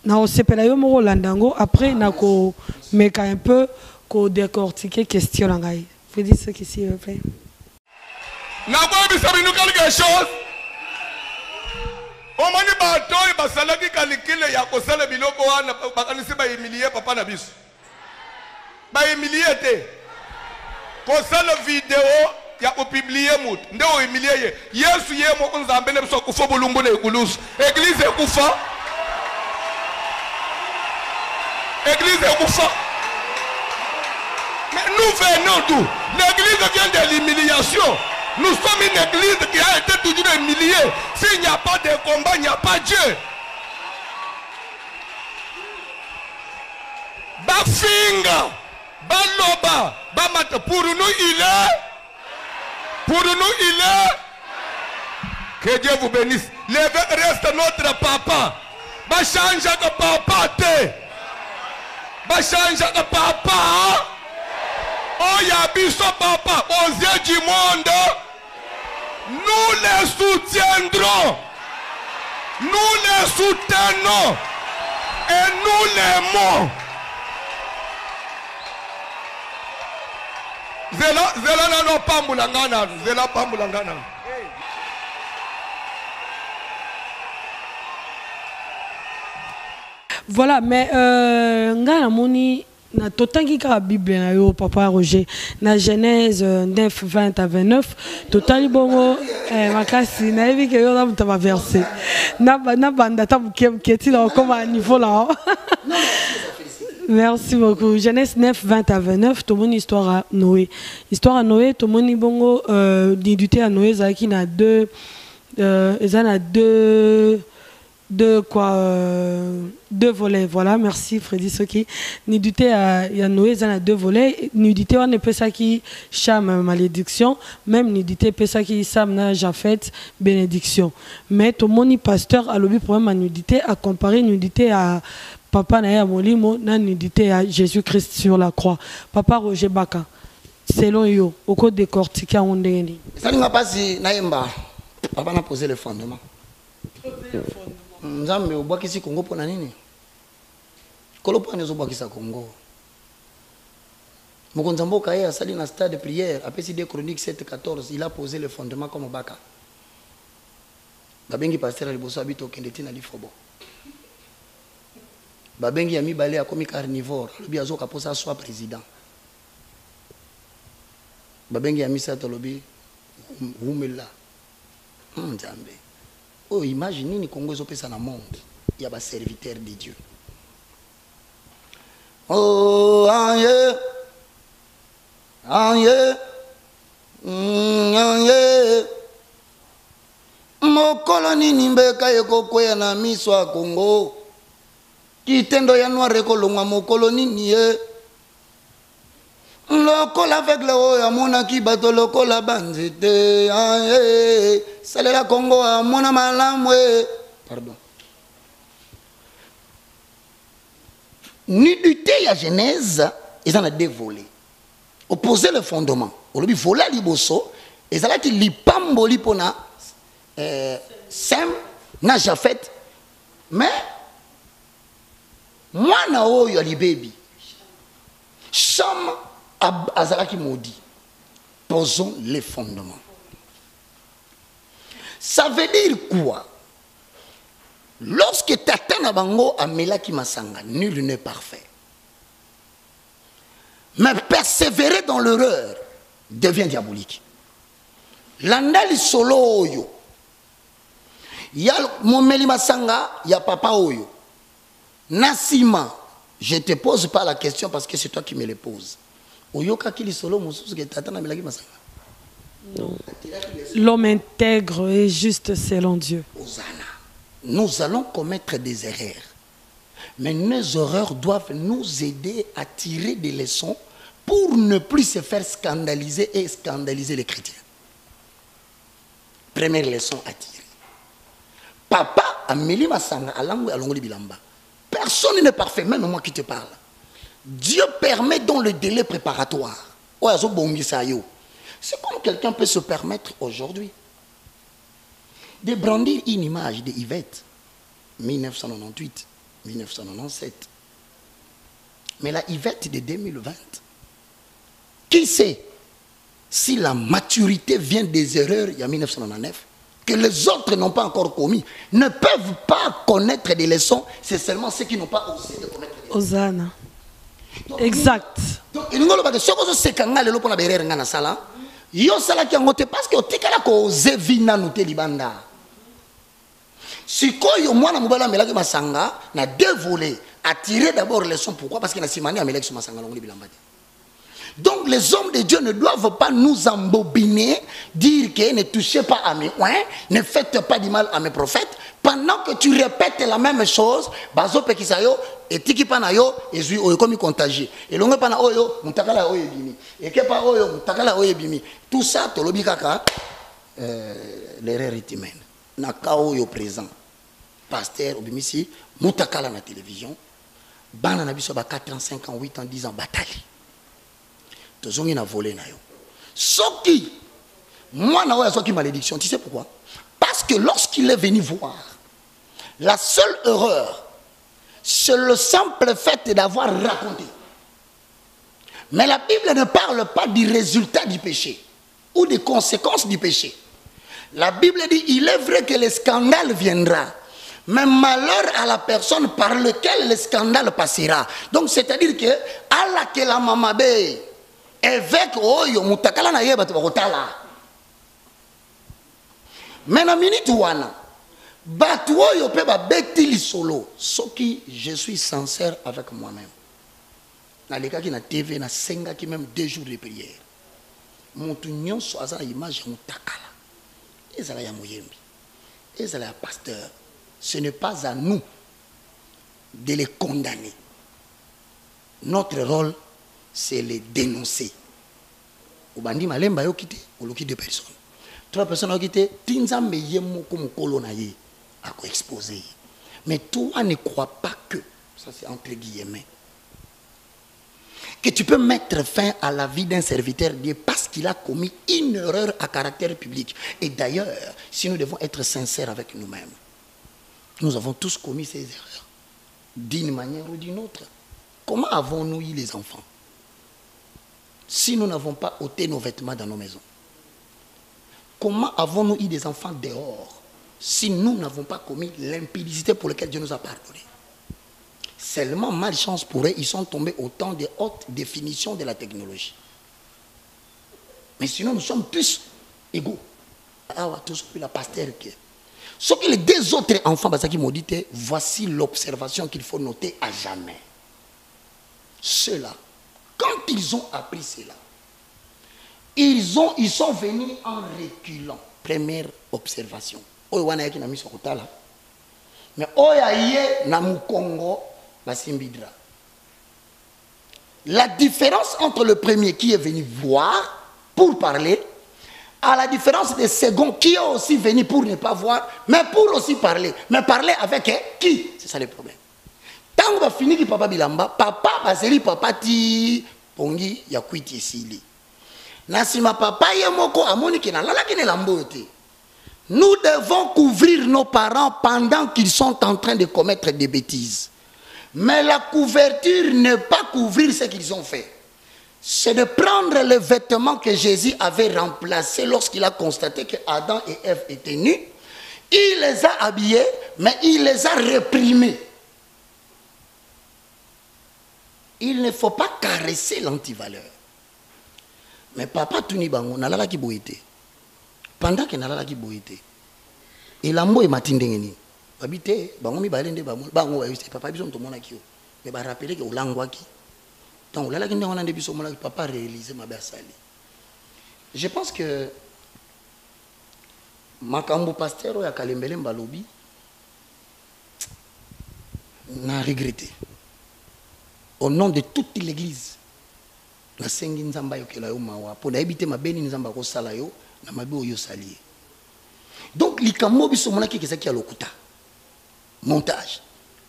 Na osepela yo mo landango après na ko meka un peu ko décortiquer question langai. Vous dites ce qui s'il vous plaît. Na kwa bisabinu quelque chose. O mani ba toy ba salaki kalikile ya ko sala biloko wana bakanisi ba humilier papa na biso. Ba humilier te. Ko sala vidéo ya ko publier mut nde o humilier ye. Yesu ye mo nzambe ne biso kufa bulumbu na ekulusu. Église ekufa. Église ekufa. Mais nous venons d'où? L'église vient de l'humiliation. Nous sommes une église qui a été toujours humiliée. S'il n'y a pas de combat, il n'y a pas Dieu. Bafinga, Baloba, Bamata, pour nous il est. Pour nous il est. Que Dieu vous bénisse. L'évêque reste notre papa. Bachanja que papa te. Bachanja que papa. Oh, Yabiso papa, aux yeux du monde, nous les soutiendrons, nous les soutenons et nous l'aimons. Zela no pambulangana, zela pambulangana. Voilà, mais ngana moni na totangi ka Bible na yo Papa Roger na Genèse 9 20 à 29 totali bongo makasi na evi ke yo na mutaba verset na banda ta muketi là comme à niveau là. Merci beaucoup. Genèse 9 20 à 29 to mon histoire à Noé. Histoire à Noé to moni bongo d'éduter à Noé zaki na deux deux volets. Voilà, merci Freddy Soki. Nudité à Noé, il y a deux volets. Nudité, on ne peut ça qui chame malédiction. Même nudité, peut ça qui chame na Jafet bénédiction. Mais tout le monde pasteur a le problème à nudité, à comparer nudité à Papa Naya Molimo, na nudité à Jésus-Christ sur la croix. Papa Roger Baka, selon yo, au code décortiqué à Ondeni. Ça ne m'a pas dit, Naïmba, papa n'a posé le fondement. Nzambe obwakisi Congo pona nini? Kolo pona ezobwakisa Congo. Mokonzi mboka ye asali na stade de prière, apesi des chroniques 7-14, il a posé le fondement comme Baka. Babengi pasteur liboso abito kendeti na lifobo. Babengi ya mibale akomi carnivore, lobi azoka posa soit président. Babengi ya misato lobi humela. Nzambe. Oh, imaginez ni Congo ezopesa na monde. Il y a des serviteurs de Dieu. Oh, aïe. Aïe. Aïe. Mokolo nini mbeka ekokwea na miso ya Congo. Kitendo ya noir ekolongwa mokolo nini ye. Lokola aveugle oyo amonaki bato lokola banzete aye salela Congo amona malamu pardon. Nudité ya Genèse ils en a deux volets. Opposer le fondement. Olobi vola liboso ezalaki lipamboli pona Sem na Jafet mais Mwana oyo ali baby. Cham azalaki maudit. Posons les fondements. Ça veut dire quoi? Lorsque Tata Nabango a Melaki Masanga, nul n'est parfait. Mais persévérer dans l'erreur devient diabolique. Landali solo oyo. Il y a Momeli Masanga, il y a Papa Oyo. Nassima, je ne te pose pas la question parce que c'est toi qui me le poses. Oyo kakili solo mususu ke Tata na Melaki Masanga. Non. L'homme intègre et juste selon Dieu. Osana. Nous allons commettre des erreurs. Mais nos erreurs doivent nous aider à tirer des leçons pour ne plus se faire scandaliser et scandaliser les chrétiens. Première leçon à tirer. Papa, Amélie Massanga, Alongoli Bilamba. Personne n'est parfait, même moi qui te parle. Dieu permet dans le délai préparatoire. C'est comme quelqu'un peut se permettre aujourd'hui de brandir une image de Yvette, 1998, 1997. Mais la Yvette de 2020, qui sait si la maturité vient des erreurs il y a 1999, que les autres n'ont pas encore commis, ne peuvent pas connaître des leçons, c'est seulement ceux qui n'ont pas osé de connaître des leçons. Osana. Exact. Donc, il y a des choses qui sont yo sala ki ngote parce que otikala ko oser vina nous te libanda. Sikoyo mwana mobala melaki masanga na dévolé, attirer d'abord les leçons. Pourquoi? Parce qu'il a simani amelaki sur masanga ngoli bilamba. Donc les hommes de Dieu ne doivent pas nous embobiner, dire que ne touchez pas à mes oins, ne faites pas du mal à mes prophètes, pendant que tu répètes la même chose, bazo pekisayo, et tiki panayo, et zui oyo comme contagieux. Et l'on pana oyo, mutakala oyo bimi. Et kepa oyo, mutakala oyo bimi. Tout ça, tolobi kaka, l'erreur est humaine. Naka oyo présent. Pasteur, obimisi, mutakala na télévision. Bana na biso ba 4 ans, 5 ans, 8 ans, 10 ans, bataille. Tozongi na volé na yo. Soki, moi na oyo soki malédiction, tu sais pourquoi? Parce que lorsqu'il est venu voir, la seule erreur, c'est le simple fait d'avoir raconté. Mais la Bible ne parle pas du résultat du péché ou des conséquences du péché. La Bible dit, il est vrai que le scandale viendra, mais malheur à la personne par lequel le scandale passera. Donc c'est-à-dire que, Allah que la mamabe, évêque oyo mutakala na yeba tubakotala. Mais na minute wana, batu oyo pe ba beti solo, soki je suis sincère avec moi-même. Na leka ki na TV na senga ki même 2 jours de prière. Montu nyonso aza image mutakala. Ezala ya moyembi. Ezala ya pasteur. Ce n'est pas à nous de les condamner. Notre rôle, c'est les dénoncer. Obandi malemba yo kite, oloki 2 personnes. 3 personnes ont quitté, tinzambe yemo comme colonaye à exposer. Mais toi ne crois pas que, ça c'est entre guillemets, que tu peux mettre fin à la vie d'un serviteur de Dieu parce qu'il a commis une erreur à caractère public. Et d'ailleurs, si nous devons être sincères avec nous-mêmes, nous avons tous commis ces erreurs, d'une manière ou d'une autre. Comment avons-nous eu les enfants si nous n'avons pas ôté nos vêtements dans nos maisons? Comment avons-nous eu des enfants dehors si nous n'avons pas commis l'impudicité pour laquelle Dieu nous a pardonné? Seulement, malchance pour eux, ils sont tombés au temps des hautes définitions de la technologie. Mais sinon, nous sommes tous égaux. Ah, tous la pasteur qui est. Sauf que les 2 autres enfants, qui m'ont dit, voici l'observation qu'il faut noter à jamais. Ceux-là, quand ils ont appris cela, ils sont venus en reculant. Première observation. Mais la différence entre le premier qui est venu voir pour parler, à la différence des seconds qui est aussi venu pour ne pas voir, mais pour aussi parler. Mais parler avec qui? C'est ça le problème. Tant qu'on va finir papa bilamba, papa baseli papa ti pongi ya kwiti sili. Nasima papa yemoko amoni ki na lala ki ne lambote. Nous devons couvrir nos parents pendant qu'ils sont en train de commettre des bêtises. Mais la couverture n'est pas couvrir ce qu'ils ont fait. C'est de prendre les vêtements que Jésus avait remplacés lorsqu'il a constaté que Adam et Ève étaient nus. Il les a habillés, mais il les a réprimés. Il ne faut pas caresser l'antivaleur. Mais papa Tuni Bango, nalala ki boité. Pendant que nalala ki boité, et l'ambo est matindengeni. Babité, bango mi balende bango papa biso mtomona kio. Mais ba rappeler que olangwa ki. Donc là, on a des bisous, papa réalisé ma belle. Je pense que Makambo Pasteur et Kalembele Mbalobi n'a regretté. Au nom de toute l'église, la sengi nzamba yokela yo mawa pour éviter ma beni nzamba ko sala yo na mabi yo sali. Donc likambo biso mona ki kezaki ya lokuta. Montage.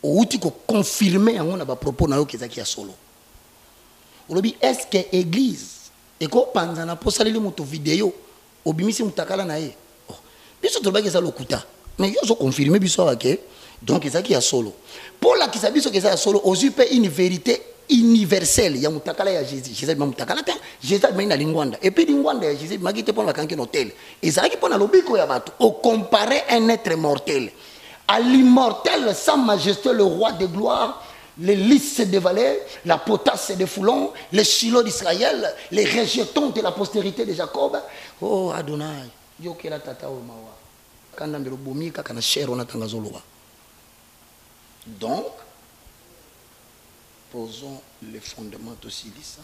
Outi ko confirmer yango na ba propos na yo kezaki ya solo. Olobi est-ce que église et ko panzana po saleli moto vidéo obimisi mutakala na ye. Oh. Biso to ba ke za lokuta. Mais yo so confirmer biso ke donc ezaki ya solo. Pour la qui s'habille que ça solo, aux peut une vérité universelle. Il y a mutakala ya Jésus. Jésus m'a mutakala ta. Jésus m'a na lingwanda. Et puis lingwanda ya Jésus m'a quitté pour la kanke hôtel. Et ça qui pour la lobiko ya bato. Au comparer un être mortel à l'immortel sans majesté, le roi de gloire, les lys de vallées, la potasse des foulons, les chilots d'Israël, les rejetons de la postérité de Jacob. Oh Adonai, yo ke la tata o mawa. Kanda mbelo bomi kaka na cher on atanga zolowa. Donc, posons les fondements aussi de ça.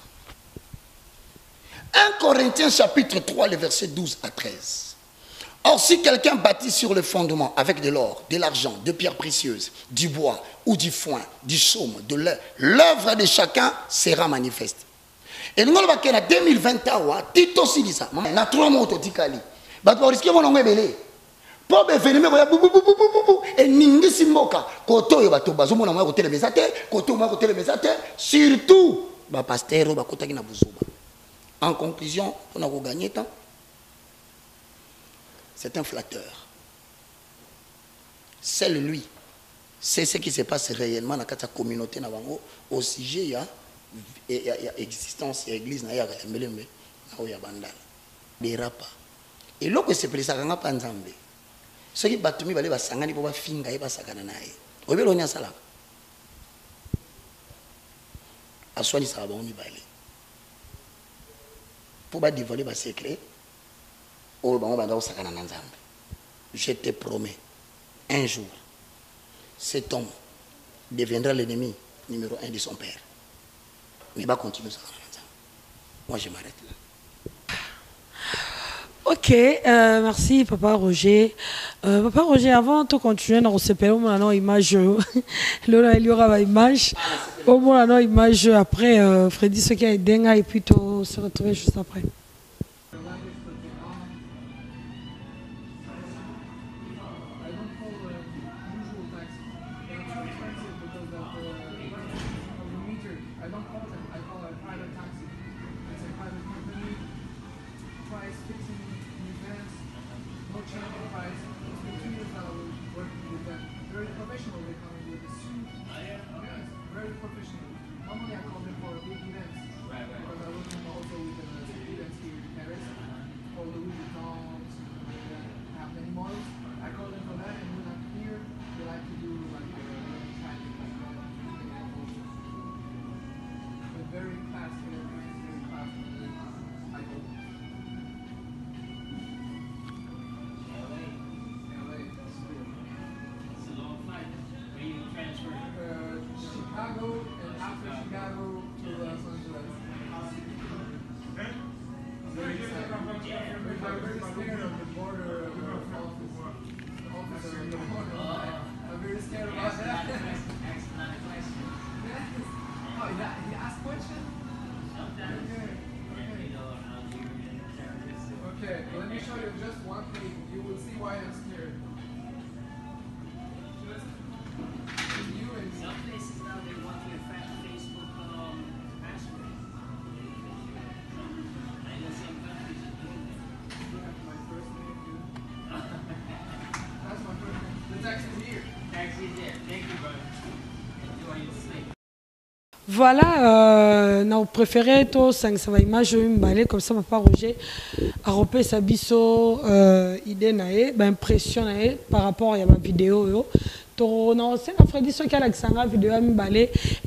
1 Corinthiens chapitre 3, les versets 12 à 13. Or, si quelqu'un bâtit sur le fondement avec de l'or, de l'argent, de pierres précieuses, du bois ou du foin, du chaume, de l'œuvre de chacun sera manifeste. Et nous allons voir qu'en 2021, Tito aussi dit ça. Il y a 3 mots qui risquer mon nom est pour venir et ningi simboka koto yo bato bazomona mwa côté le mesate koto mwa côté le mesate surtout ba pasteur ba kotaki na buzuba. En conclusion, on a gagné temps. C'est un flatteur. Seul lui c'est ce qui se passe réellement dans la communauté na bango au sujet il y a existence et église na ya melembe na oya bandala dérapa et loko se presa kanga panzambe. Ce qui batumi balé ba sangani po ba finga e ba sakana nae. Obelo nya sala. Aswali sa ba oni balé. Pour ba dévoiler ba secret. O ba ba sakana na nzambe. Je te promets un jour cet homme deviendra l'ennemi numéro 1 de son père. Mais va continuer ça. Moi je m'arrête là. Ok, merci Papa Roger. Papa Roger, avant de continuer, on se perd une image. Là, il y aura une image. Au moins, une image après Freddy, ce qui a aidé, et puis on se retrouve juste après. Voilà, nous préférons tous 500 images comme ça, papa Roger a repéré sa biso idée impression par rapport à la vidéo. On sait la Freddy qui a la vidéo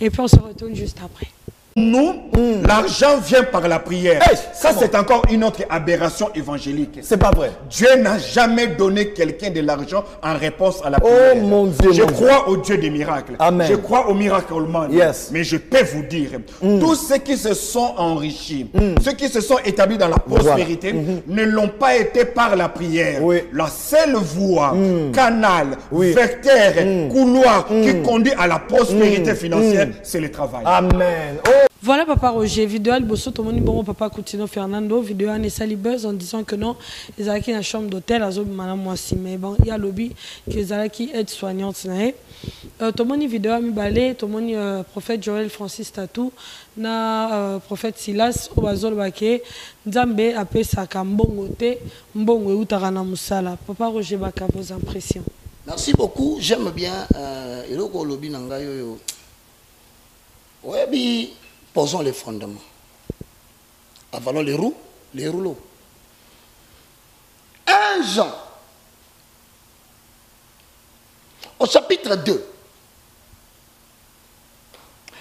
et puis on se retourne juste après. Nous, l'argent vient par la prière. Hey, ça, c'est encore une autre aberration évangélique. C'est pas vrai. Dieu n'a jamais donné quelqu'un de l'argent en réponse à la prière. Oh mon Dieu. Je crois au Dieu des miracles. Amen. Je crois au miracle man. Yes. Mais je peux vous dire, tous ceux qui se sont enrichis, ceux qui se sont établis dans la prospérité, ne l'ont pas été par la prière. Oui. La seule voie, canal, vecteur, couloir qui conduit à la prospérité financière, c'est le travail. Amen. Oh. Voilà papa Roger, vidéo al bosso to moni bon papa Coutinho Fernando, vidéo an esali buzz en disant que non, ils allaient qui na chambre d'hôtel azo madame Mwasi mais bon, il y a lobby qu'ils allaient qui aide soignante nae. To moni vidéo mi balé, to moni prophète Joël Francis Tatou na prophète Silas obazol baké Nzambe apesa ka mbongo te, mbongo eutaka na musala. Papa Roger Baka, vos impressions. Merci beaucoup, j'aime bien eloko lobby nanga yo. Ouais, bi posons les fondements. Avalons les rouleaux. 1 Jean, au chapitre 2,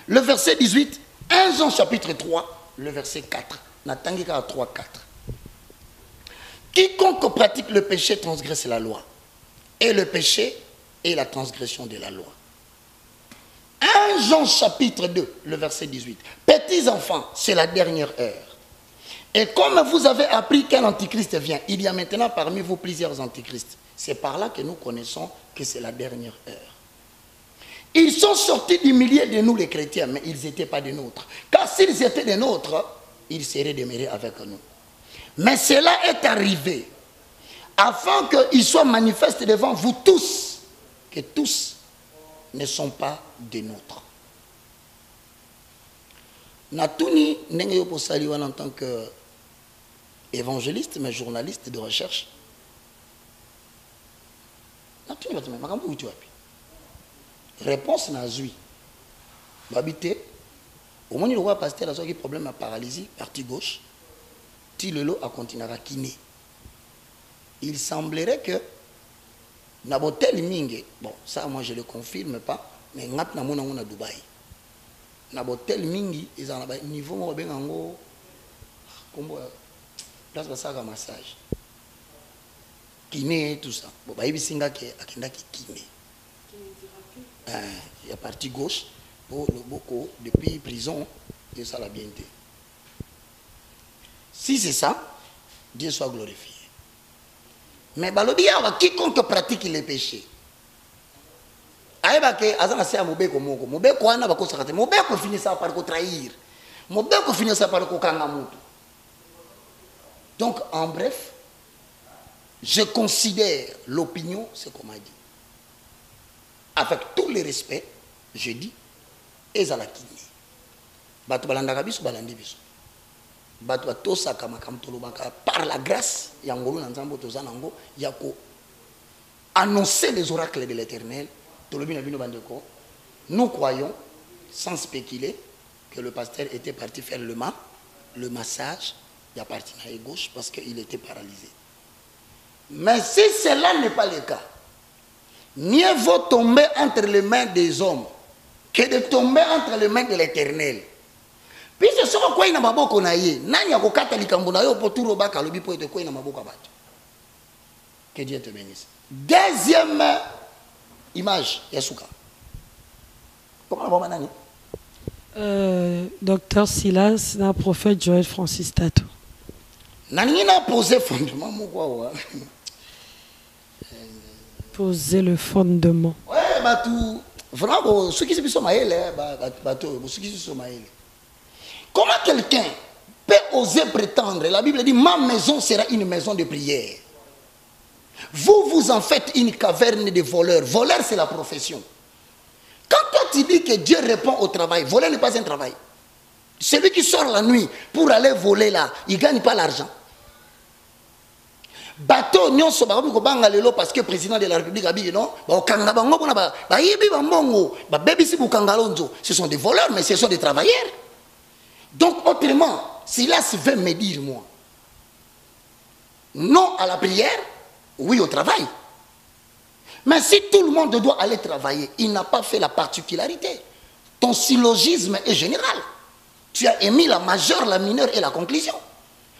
le verset 18, 1 Jean chapitre 3, le verset 4. Natangika 3, 4. Quiconque pratique le péché transgresse la loi. Et le péché est la transgression de la loi. 1 Jean chapitre 2, le verset 18. Petits enfants, c'est la dernière heure. Et comme vous avez appris qu'un antichrist vient, il y a maintenant parmi vous plusieurs antichrists. C'est par là que nous connaissons que c'est la dernière heure. Ils sont sortis du milieu de nous les chrétiens, mais ils n'étaient pas des nôtres. Car s'ils étaient des nôtres, ils seraient demeurés avec nous. Mais cela est arrivé afin qu'ils soient manifestes devant vous tous, que tous ne sont pas des nôtres. Natuni Nengeyo Posaliwan en tant qu'évangéliste, mais journaliste de recherche. Natuni Batame, Makambo où tu as pu. Réponse Nazui. Babité. Au moins, il voit pasteur qui problème à paralysie, partie gauche. Tilelo a continué à kiné. Il semblerait que Nabotel Mingue, bon, ça moi je ne le confirme pas, mais ngat na mona à Dubaï. Nabotel Mingi, ils ont un niveau où ils ont place de ça comme massage. Kiné, tout ça. Bon, bah, il y a kiné. Il y a partie gauche, pour le boko, depuis prison, et ça l'a bien été. Si c'est ça, Dieu soit glorifié. Mais quiconque pratique les péchés, finit ça par trahir, finit ça par donc en bref, je considère l'opinion, c'est comme a dit, avec tout le respect, je dis, ezalakini bato balandaka biso balandi biso bato batosaka makambo tolobaka par la grâce ya ngolu na nzambo toza nango ya ko annoncer les oracles de l'Éternel. Tolobi na bino bandeko, nous croyons sans spéculer que le pasteur était parti faire le massage, il a parti à gauche parce qu'il était paralysé. Mais si cela n'est pas le cas, mieux vaut tomber entre les mains des hommes que de tomber entre les mains de l'Éternel. Puis ce sera quoi na maboko na ye, nani akokata likambo na yo po turo baka lobi po ete quoi na maboko bato. Que Dieu te bénisse. Deuxième image, Yasuka. Comment on va nani? Docteur Silas, na prophète Joël Francis Tatou. Nani na posé fondement moko. Poser le fondement. Ouais, bah tout. Vraiment, ceux qui sont maïl, ceux qui sont maïl. Comment quelqu'un peut oser prétendre, la Bible dit, ma maison sera une maison de prière. Vous en faites une caverne de voleurs. Voleur, c'est la profession. Quand toi tu dis que Dieu répond au travail, voler n'est pas un travail. Celui qui sort la nuit pour aller voler là, il ne gagne pas l'argent. bateau nyonso bakomi kobanga lelo parce que président de la République a dit non bakanga bango pona ba yibi bambongo ba bebisi bukangalonzo, ce sont des voleurs mais ce sont des travailleurs. Donc autrement, Silas veut me dire moi non à la prière, oui au travail. Mais si tout le monde doit aller travailler, il n'a pas fait la particularité. Ton syllogisme est général. Tu as émis la majeure, la mineure et la conclusion.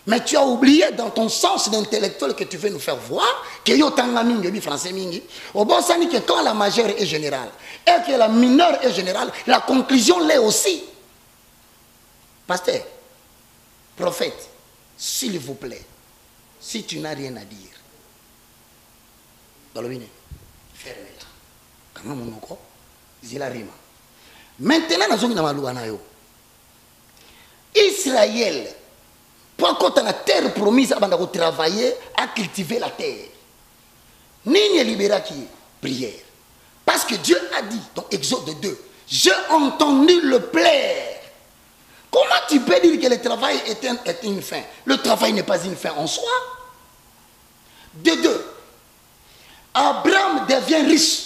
Mais tu as oublié dans ton sens d'intellectuel que tu veux nous faire voir que yotanga mingi français mingi. Au bon sens que quand la majeure est générale et que la mineure est générale, la conclusion l'est aussi. Pasteur, prophète, s'il vous plaît, si tu n'as rien à dire, fermez-la. Quand mon oko, zila rima. Maintenant, nous avons Israël, pourquoi tu as la terre promise avant de travailler à cultiver la terre? Ni libéra qui est prière. Parce que Dieu a dit dans Exode 2, j'ai entendu le plaire. Comment tu peux dire que le travail est une fin? Le travail n'est pas une fin en soi. De deux, Abraham devient riche.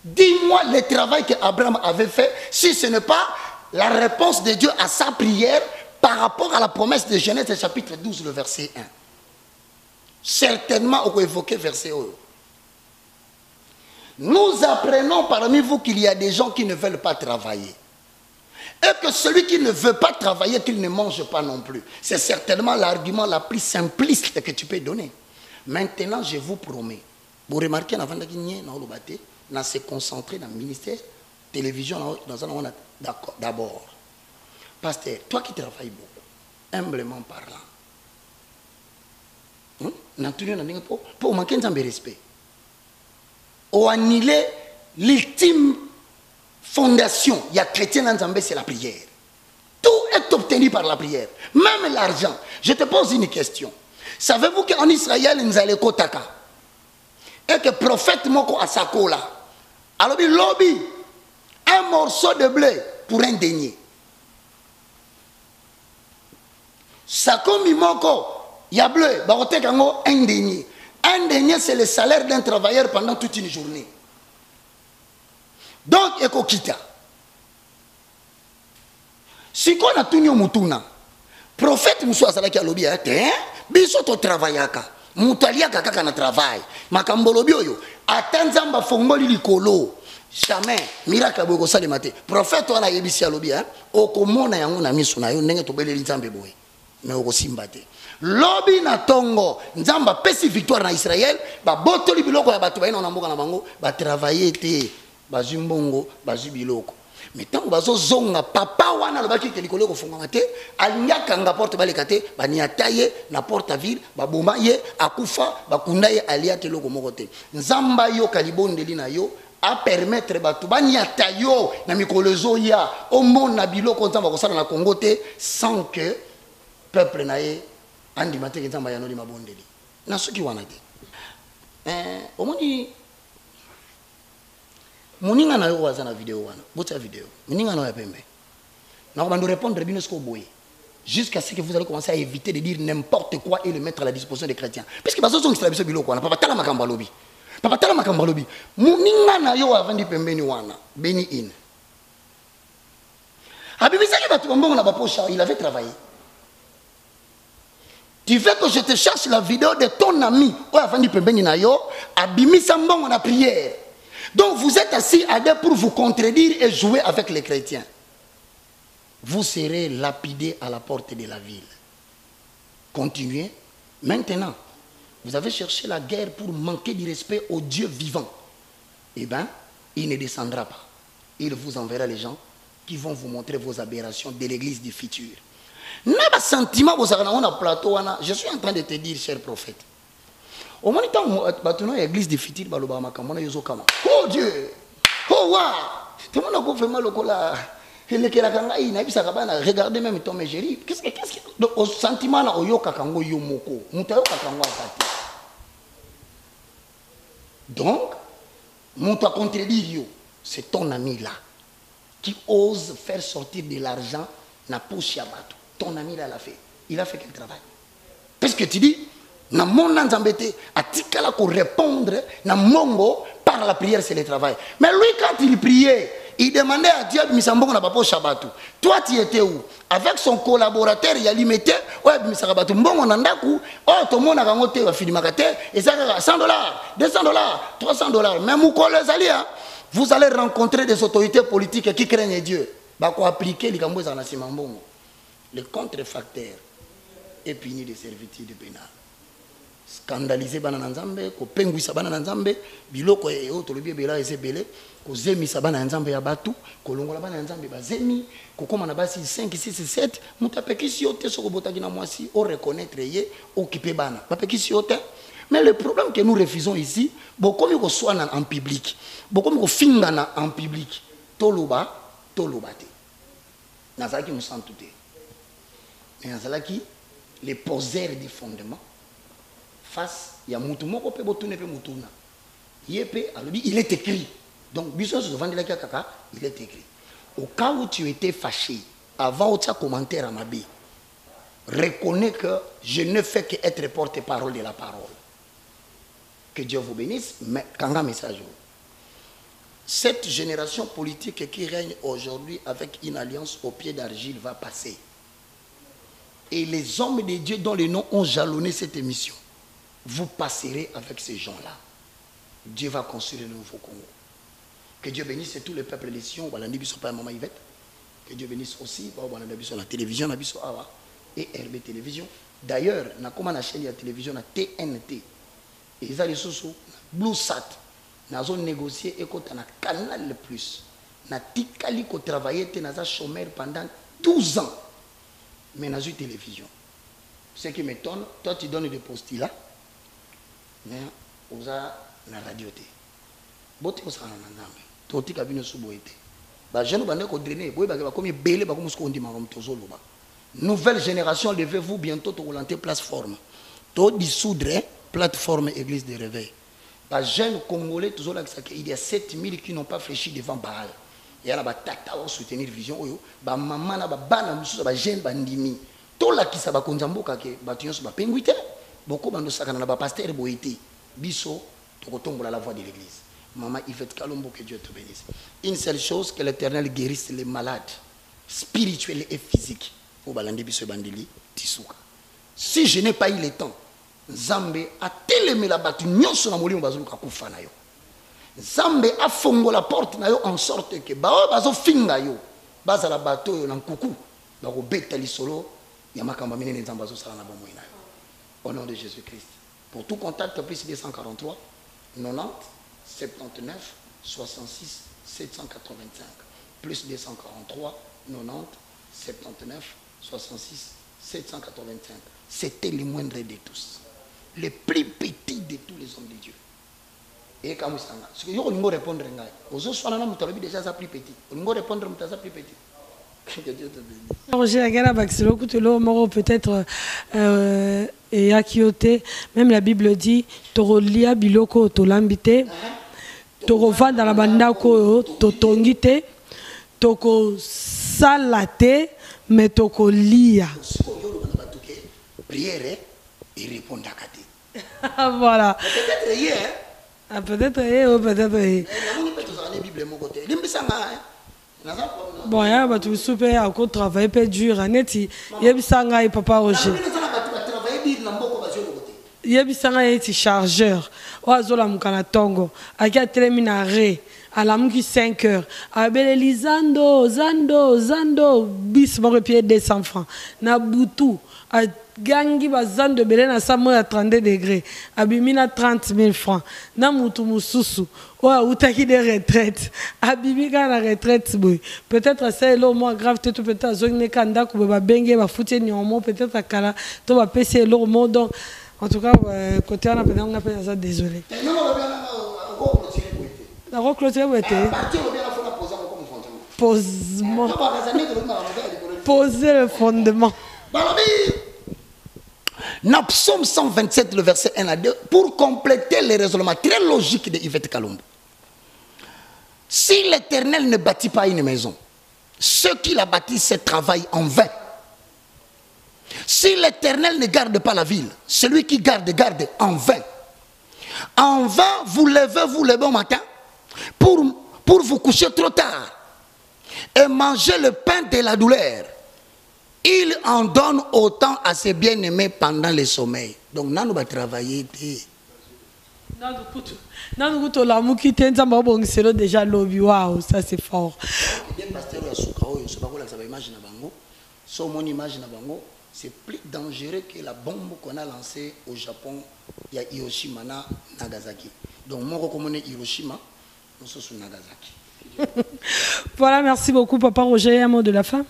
Dis-moi le travail qu'Abraham avait fait, si ce n'est pas la réponse de Dieu à sa prière par rapport à la promesse de Genèse chapitre 12, le verset 1. Certainement, on peut évoquer verset 1. Nous apprenons parmi vous qu'il y a des gens qui ne veulent pas travailler. Et que celui qui ne veut pas travailler, qu'il ne mange pas non plus. C'est certainement l'argument la plus simpliste que tu peux donner. Maintenant, je vous promets, vous remarquez, avant de se concentrer dans le ministère, télévision, d'abord. Pasteur, toi qui travailles beaucoup, humblement parlant, pour manquer de respect, on annule l'ultime fondation, il y a chrétien dans Zambé, c'est la prière. Tout est obtenu par la prière, même l'argent. Je te pose une question. Savez-vous qu'en Israël, nous allons kotaka et que le prophète Moko Asakola, alors il lobby un morceau de blé pour un denier. Sakomi Moko, il y a bleu, un denier. Un denier, c'est le salaire d'un travailleur pendant toute une journée. Donc, ekokita. Si on a tout mutuna, prophète Moussa Salaki a lobby, biso to travaillaka, mutalia kaka na travail, makambolobi oyo, atanzamba fongoli likolo, jamais, miracle boko salimate. Prophète wana yebisi a lobby, okomona yango na miso na yo ndenge to beleli nzambe boye, mais okosimbate. Lobby na tongo, nzamba pesi victoire na Israël, ba botoli biloko ya bato baina na mboka na bango, ba travailler te. Bazumbongo, bazubiloko. Mais tant que bazo zonga papa wana le baki kelikolo ko fonga te, aliaka nga porte balekate, baniataye na porte ville, babomaye akufa, bakundaye aliate loko mokote. Nzamba yo kalibondeli na yo a permettre batu baniatayo na mikolezo ya omona biloko nzamba ko sala na Congo te sans que peuple nae andimate ke nzamba yanoli mabondeli. Na soki wana te. Omoni moninga na yo waza na vidéo wana bota vidéo moninga na yo pembe na ko bando répondre bino ce ko boye jusqu'à ce que vous allez commencer à éviter de dire n'importe quoi et le mettre à la disposition des chrétiens parce que bazo zongisala biso biloko wana papa tala makambo lobi moninga na yo avandi pembeni wana beni in abibisa ke batu mbongo na bapocha il avait travaillé. Tu veux que je te cherche la vidéo de ton ami ou avandi pembeni na yo abimisa mbongo na prière. Donc vous êtes assis à deux pour vous contredire et jouer avec les chrétiens. Vous serez lapidés à la porte de la ville. Continuez. Maintenant, vous avez cherché la guerre pour manquer du respect au Dieu vivant. Eh bien, il ne descendra pas. Il vous enverra les gens qui vont vous montrer vos aberrations de l'église du futur. N'a sentiment, je suis en train de te dire, cher prophète. Au moment où l'église de Fitir, oh Dieu, oh waouh, tout le monde a fait mal au cola. Regardez même Tom et Jerry. Qu'est-ce que au sentiment na oyoka kango yomoko, mutayoka kango atati. Donc, mon ta contredire, c'est ton ami là qui ose faire sortir de l'argent na poche à bateau. Ton ami là l'a fait. Il a fait quel travail? Parce que tu dis Na mon Nzambete, a tikala ko répondre na mongo par la prière, c'est le travail. Mais lui, quand il priait, il demandait à Dieu, Misambongo na papo Shabatou. Toi, tu étais où? Avec son collaborateur, il a limité, ouais, Misarabatou, Mbongo Nandaku, oh, tout le monde a ramoté, va finir ma et ça, $100, $200, $300. Même au collège, vous allez rencontrer des autorités politiques qui craignent Dieu. Bah, quoi appliquer les gambos en Asimambongo. Le contrefacteur est puni de servitude pénale. Scandaliser banana nzambe ko penguisa banana nzambe biloko e o tolobi bela ezebele ko zemisa banana nzambe ya batu ko longola banana nzambe bazemi ko koma na basi 5 6 7 mutapekisi yote soko botaki na mwasi o reconnaître ye occuper bana bapekisi yote. Mais le problème que nous refusons ici beaucoup ko soana en public beaucoup ko fingana en public toloba te nazaki musantu te mais nazalaki les poseurs du fondement face ya mutu moko pe botune pe mutuna yepe alobi il est écrit donc biso se vendre la kaka il est écrit au cas où tu étais fâché avant au commentaire à Mabi reconnais que je ne fais que être porte-parole de la parole. Que Dieu vous bénisse. Mais quand un message, cette génération politique qui règne aujourd'hui avec une alliance au pied d'argile va passer. Et les hommes de Dieu dont les noms ont jalonné cette émission, vous passerez avec ces gens-là. Dieu va construire le nouveau Congo. Que Dieu bénisse tous les peuples des Sion, que Dieu bénisse aussi la télévision et RB Télévision. D'ailleurs, on a une chaîne de télévision, la TNT. Et ils ont les sous Blue Sat. Nous avons négocié et on a un canal le plus. Nous avons travaillé dans un chômeur pendant 12 ans. Mais nous avons une télévision. Ce qui m'étonne, toi tu donnes des postulats, mais vous avez la radio. Vous avez la radio. Vous avez la radio. Nouvelle génération, levez-vous bientôt pour lancer plateforme. Tout dissoudre plateforme église de réveil. Les jeunes Congolais, il y a 7000 qui n'ont pas fléchi devant Baal. Il y a des tata qui soutenir vision. Il y a des mamans, des jeunes bandimi. Tout là qui s'est konzamboka ke batuyon so ba penguite. Beaucoup bando sakana na ba pasteur boité. Biso to tombola la voix de l'église. Maman Yvette Kalombo, que Dieu te bénisse. Une seule chose, que l'Éternel guérisse les malades spirituels et physiques. Si je n'ai pas eu le temps, Zambé a télémé la batte, nyonso na molimo bazo kufa na yo. Zambé a fongo la porte na yo en sorte que bazo finga yo. Baza la bateau yo na nkuku. Bako beta lisolo ya makamba minene nzamba zo sala na bomoi na yo. Au nom de Jésus-Christ. Pour tout contact plus 243 90 79 66 785 plus 243 90 79 66 785. C'était le moindre de tous, le plus petit de tous les hommes de Dieu. Et quand vous savez, ce que vous pouvez répondre, vous avez déjà ça plus petit. Vous pouvez répondre ça plus petit. Que Dieu te bénisse. Peut-être et Akiote, même la Bible dit Torolia biloko tolambite, Torova dans la banda ko totongite, Toko salate, mais Toko lia. Prière et répondre à Kati. Voilà. Peut-être hier. Ah, peut-être hier ou peut-être hier. Bon, il y a des super à quoi travailler, peut dur. Il y a des sanga et papa Roger. Il y a des sanga et chargeur. Oazola mukana tongo. Akia teleminare. À la mouki 5 heures. Abele Zando. Bis mon pied 200 francs. Nabutu. A gangi bazan de belé na samo à 32 degrés. Abimina 30 000 francs. Na mutu mususu. Oa utaki de retraite. Abimika na retraite boy. Peut-être c'est le moins grave tout peut-être zone kanda ko ba benge ba fouté nyomo peut-être à kala to ba PC le mot donc en tout cas côté on appelle ça désolé. La recloser où était? Poser le fondement. Dans Psaume 127, le verset 1 à 2, pour compléter les raisonnements très logiques de Yvette Kalombo. Si l'Éternel ne bâtit pas une maison, ceux qui la bâtissent travaillent en vain. Si l'Éternel ne garde pas la ville, celui qui garde, garde en vain. En vain, vous levez au matin pour vous coucher trop tard et manger le pain de la douleur. Il en donne autant à ses bien-aimés pendant le sommeil. Donc, nous allons travailler. Déjà lobby, waouh, ça c'est fort. C'est plus dangereux que la bombe qu'on a lancée au Japon. Il y a Hiroshima, Nagasaki. Donc, moi, je reconnais Hiroshima, nous sommes Nagasaki. Voilà, merci beaucoup, Papa Roger. Un mot de la fin.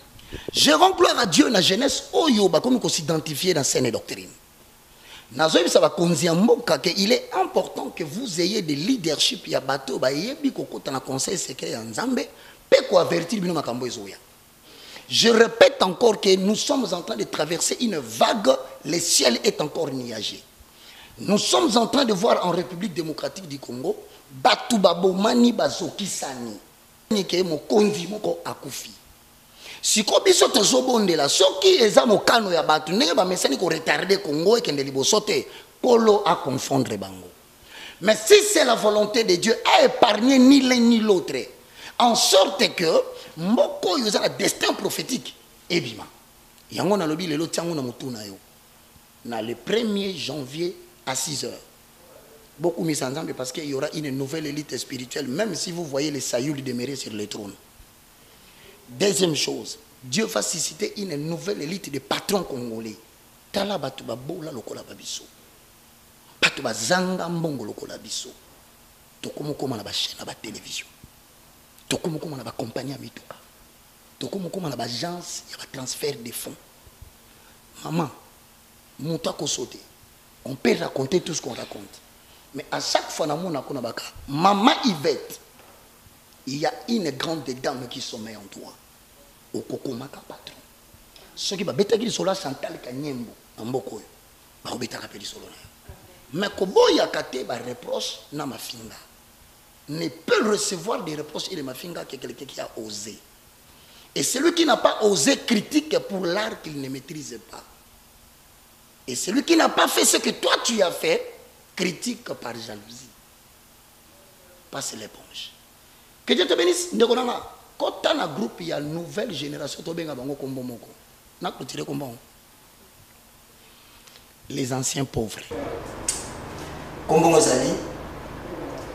Je rends gloire à Dieu, la jeunesse, comme on s'identifier dans scène et doctrine. Il est important que vous ayez des leadership. Il y a bateau, conseil secret en Zambé, je répète encore que nous sommes en train de traverser une vague, le ciel est encore nuagé. Nous sommes en train de voir en République démocratique du Congo, Batubabo Mani Bazokisani, Nike Mokondi Moko Akufi. Si biso tozobondela soki eza mokano ya batu ndenge bamesani ko retarder Congo et kende libosote polo à confondre bango. Mais si c'est la volonté de Dieu à épargner ni l'un ni l'autre, en sorte que mboko yoza la destin prophétique ebima. Yango na lobi lelo tiango na mutuna yo. Na le 1er janvier à 6 h. Beaucoup mis ensemble parce qu'il y aura une nouvelle élite spirituelle, même si vous voyez les Sayoul demeurer sur le trône. Deuxième chose, Dieu va susciter une nouvelle élite de patrons congolais. Tala batuba bola lokola babiso. Batuba zanga mbongo lokola biso. Tokomo koma na ba chaîne na ba télévision. Tokomo koma na ba compagnie à mituka. Tokomo koma na ba agence, il y a ba transfert de fonds. Maman, monta ko sauter. On peut raconter tout ce qu'on raconte. Mais à chaque fois, maman Yvette, il y a une grande dame qui sommeille en toi. Au Kokomaka patron. Ce qui va bêter qui sont Chantal Kanyembo, en Bokoyo. Va bêter rappel solo. Mais Koboya Kate va reproche na ma finga. Ne peut recevoir des reproches et de ma finga que quelqu'un qui a osé. Et celui qui n'a pas osé critique pour l'art qu'il ne maîtrise pas. Et celui qui n'a pas fait ce que toi tu as fait, critique par jalousie. Passe l'éponge. Que Dieu te bénisse. Quand tu as un groupe, il y a une nouvelle génération. Les anciens pauvres.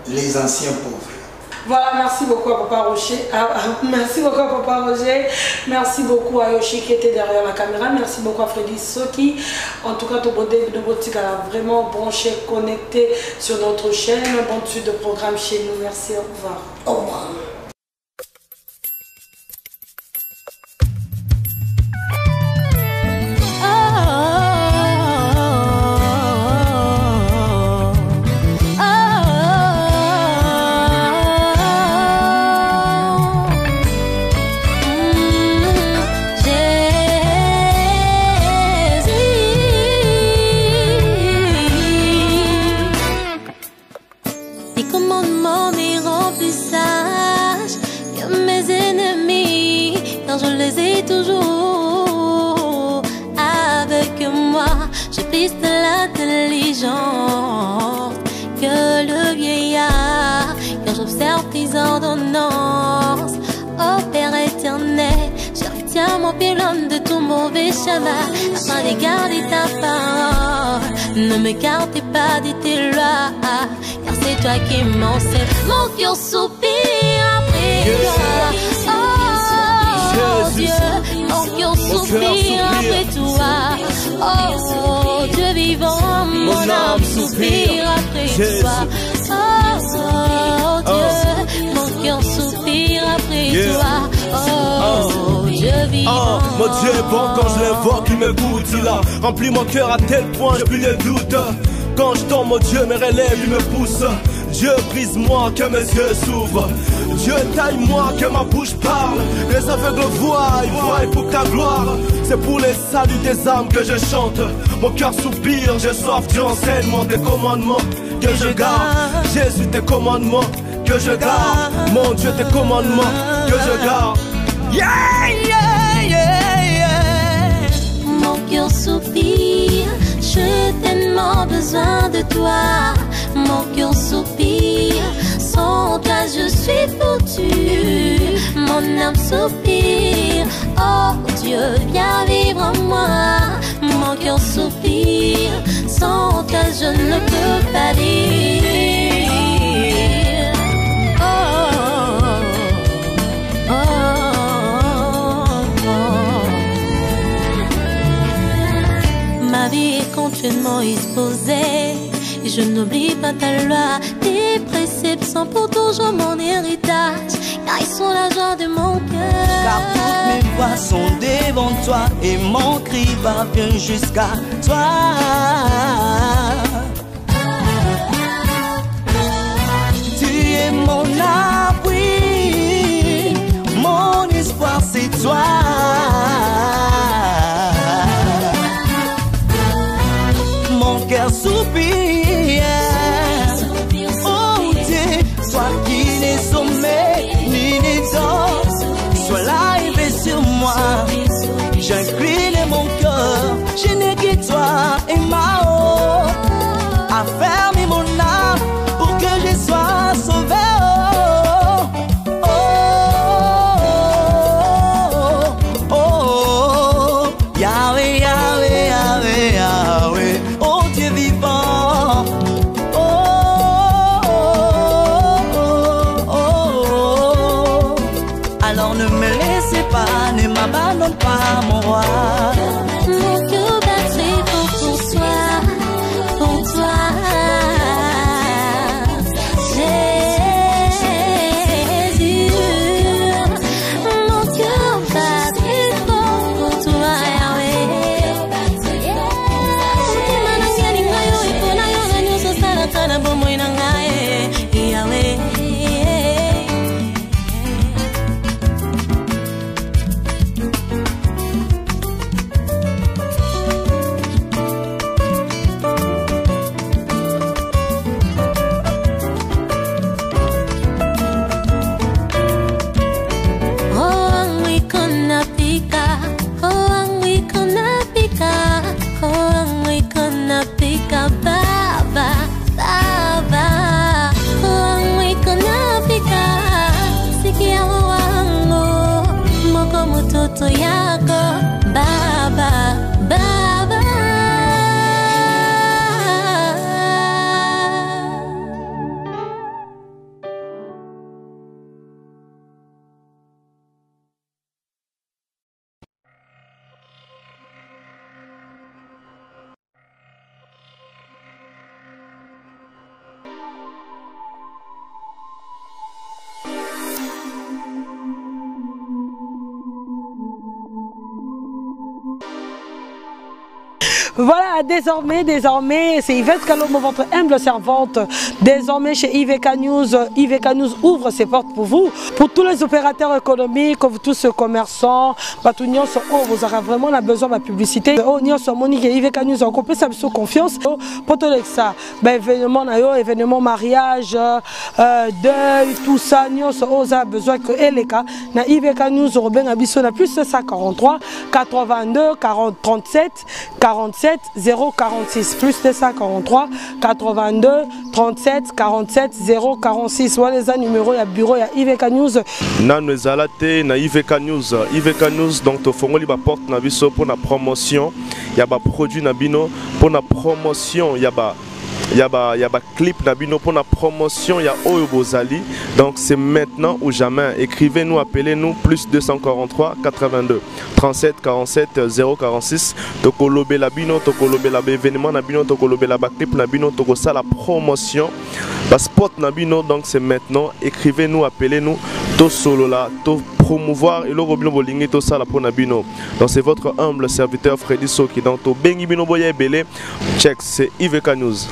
Les anciens pauvres. Voilà, merci beaucoup à Papa Roger. Merci beaucoup à Papa Roger. Merci beaucoup à Yoshi qui était derrière la caméra. Merci beaucoup à Freddy Soki. En tout cas, tout le monde a vraiment branché, connecté sur notre chaîne. Bonne suite de programme chez nous. Merci, au revoir. Au revoir. Que le vieillard, quand j'observe tes ordonnances, ô Père éternel, je retiens mon pylône de tout mauvais chemin, afin de garder ta parole. Ne m'écartez pas de tes lois, car c'est toi qui m'enseigne. Mon cœur soupire après toi, oh Dieu, mon cœur soupire après toi, oh Dieu vivant, mon âme soupire après toi, oh Dieu, mon cœur soupire après toi, oh Dieu vivant. Mon Dieu est bon quand je l'invoque, il m'écoute, il a rempli mon cœur à tel point, j'ai plus les doutes. Quand je tombe, mon Dieu me relève, il me pousse. Dieu brise-moi, que mes yeux s'ouvrent. Dieu taille-moi, que ma bouche parle. Les aveugles voient, ils voient pour ta gloire. C'est pour les saluts des âmes que je chante. Mon cœur soupire, j'ai soif du enseignement, des commandements que je garde. Jésus, tes commandements que je garde. Mon Dieu, tes commandements que je garde. Yeah, yeah, yeah, yeah. Mon cœur soupire tellement besoin de toi. Mon cœur soupire, sans toi je suis foutue. Mon âme soupire, oh Dieu, viens vivre en moi. Mon cœur soupire, sans toi je ne peux pas vivre. Ma vie est continuellement exposée et je n'oublie pas ta loi. Tes préceptes sont pour toujours mon héritage, car ils sont la joie de mon cœur. Car toutes mes voix sont devant toi et mon cri parvient jusqu'à toi. Tu es mon abri, mon espoir c'est toi. Mon cœur soupire, oh Dieu, sois qui n'est sommet ni n'est d'or, sois là et veille sur moi. J'incline mon cœur, je n'ai que toi et ma haut, affermis mon âme pour que je sois sauvé. Yahweh, Yahweh, Yahweh, Yahweh, oh Dieu vivant. Alors ne me laissez pas, ne m'abandonne pas mon roi. Mon cœur battait pour toi, pour toi. Jésus, mon cœur battait pour toi, Yahweh. Yahweh. Mtoto yako baba, baba. Voilà, désormais, c'est Yvette Kalomo, votre humble servante. Désormais, chez IVK News ouvre ses portes pour vous, pour tous les opérateurs économiques, pour tous ces commerçants. Vous aurez vraiment besoin de la publicité. IVK News, on peut s'absous confiance. Pour tout ça, événement mariage, deuil, tout ça, on a besoin que LK, na IVK News, on a besoin de plus de 143 82 40 37 47 046 plus de 143 82 37 47 046. Voilà les numéros, il y a bureau, il y a IVK News. Nano ezalate na IVK News. IVK News donc to fongoli ba porte na biso pour la promotion. Il y a ba produit na bino pour la promotion, il y a ba clip Nabino pour la promotion, il y a Oyo Bozali. Donc c'est maintenant ou jamais. Écrivez-nous, appelez-nous plus 243 82 37 47 046. Toko lobe labino, toko lobe la événement Nabino, toko lobe la clip Nabino, toko ça la promotion. La spot Nabino, donc c'est maintenant. Écrivez-nous, appelez-nous. To solo là, to promouvoir et le robino bolingi to ça la pour Nabino. Donc c'est votre humble serviteur Freddy Soki. Donc to bengi bino boye belé. Check, c'est IVK News.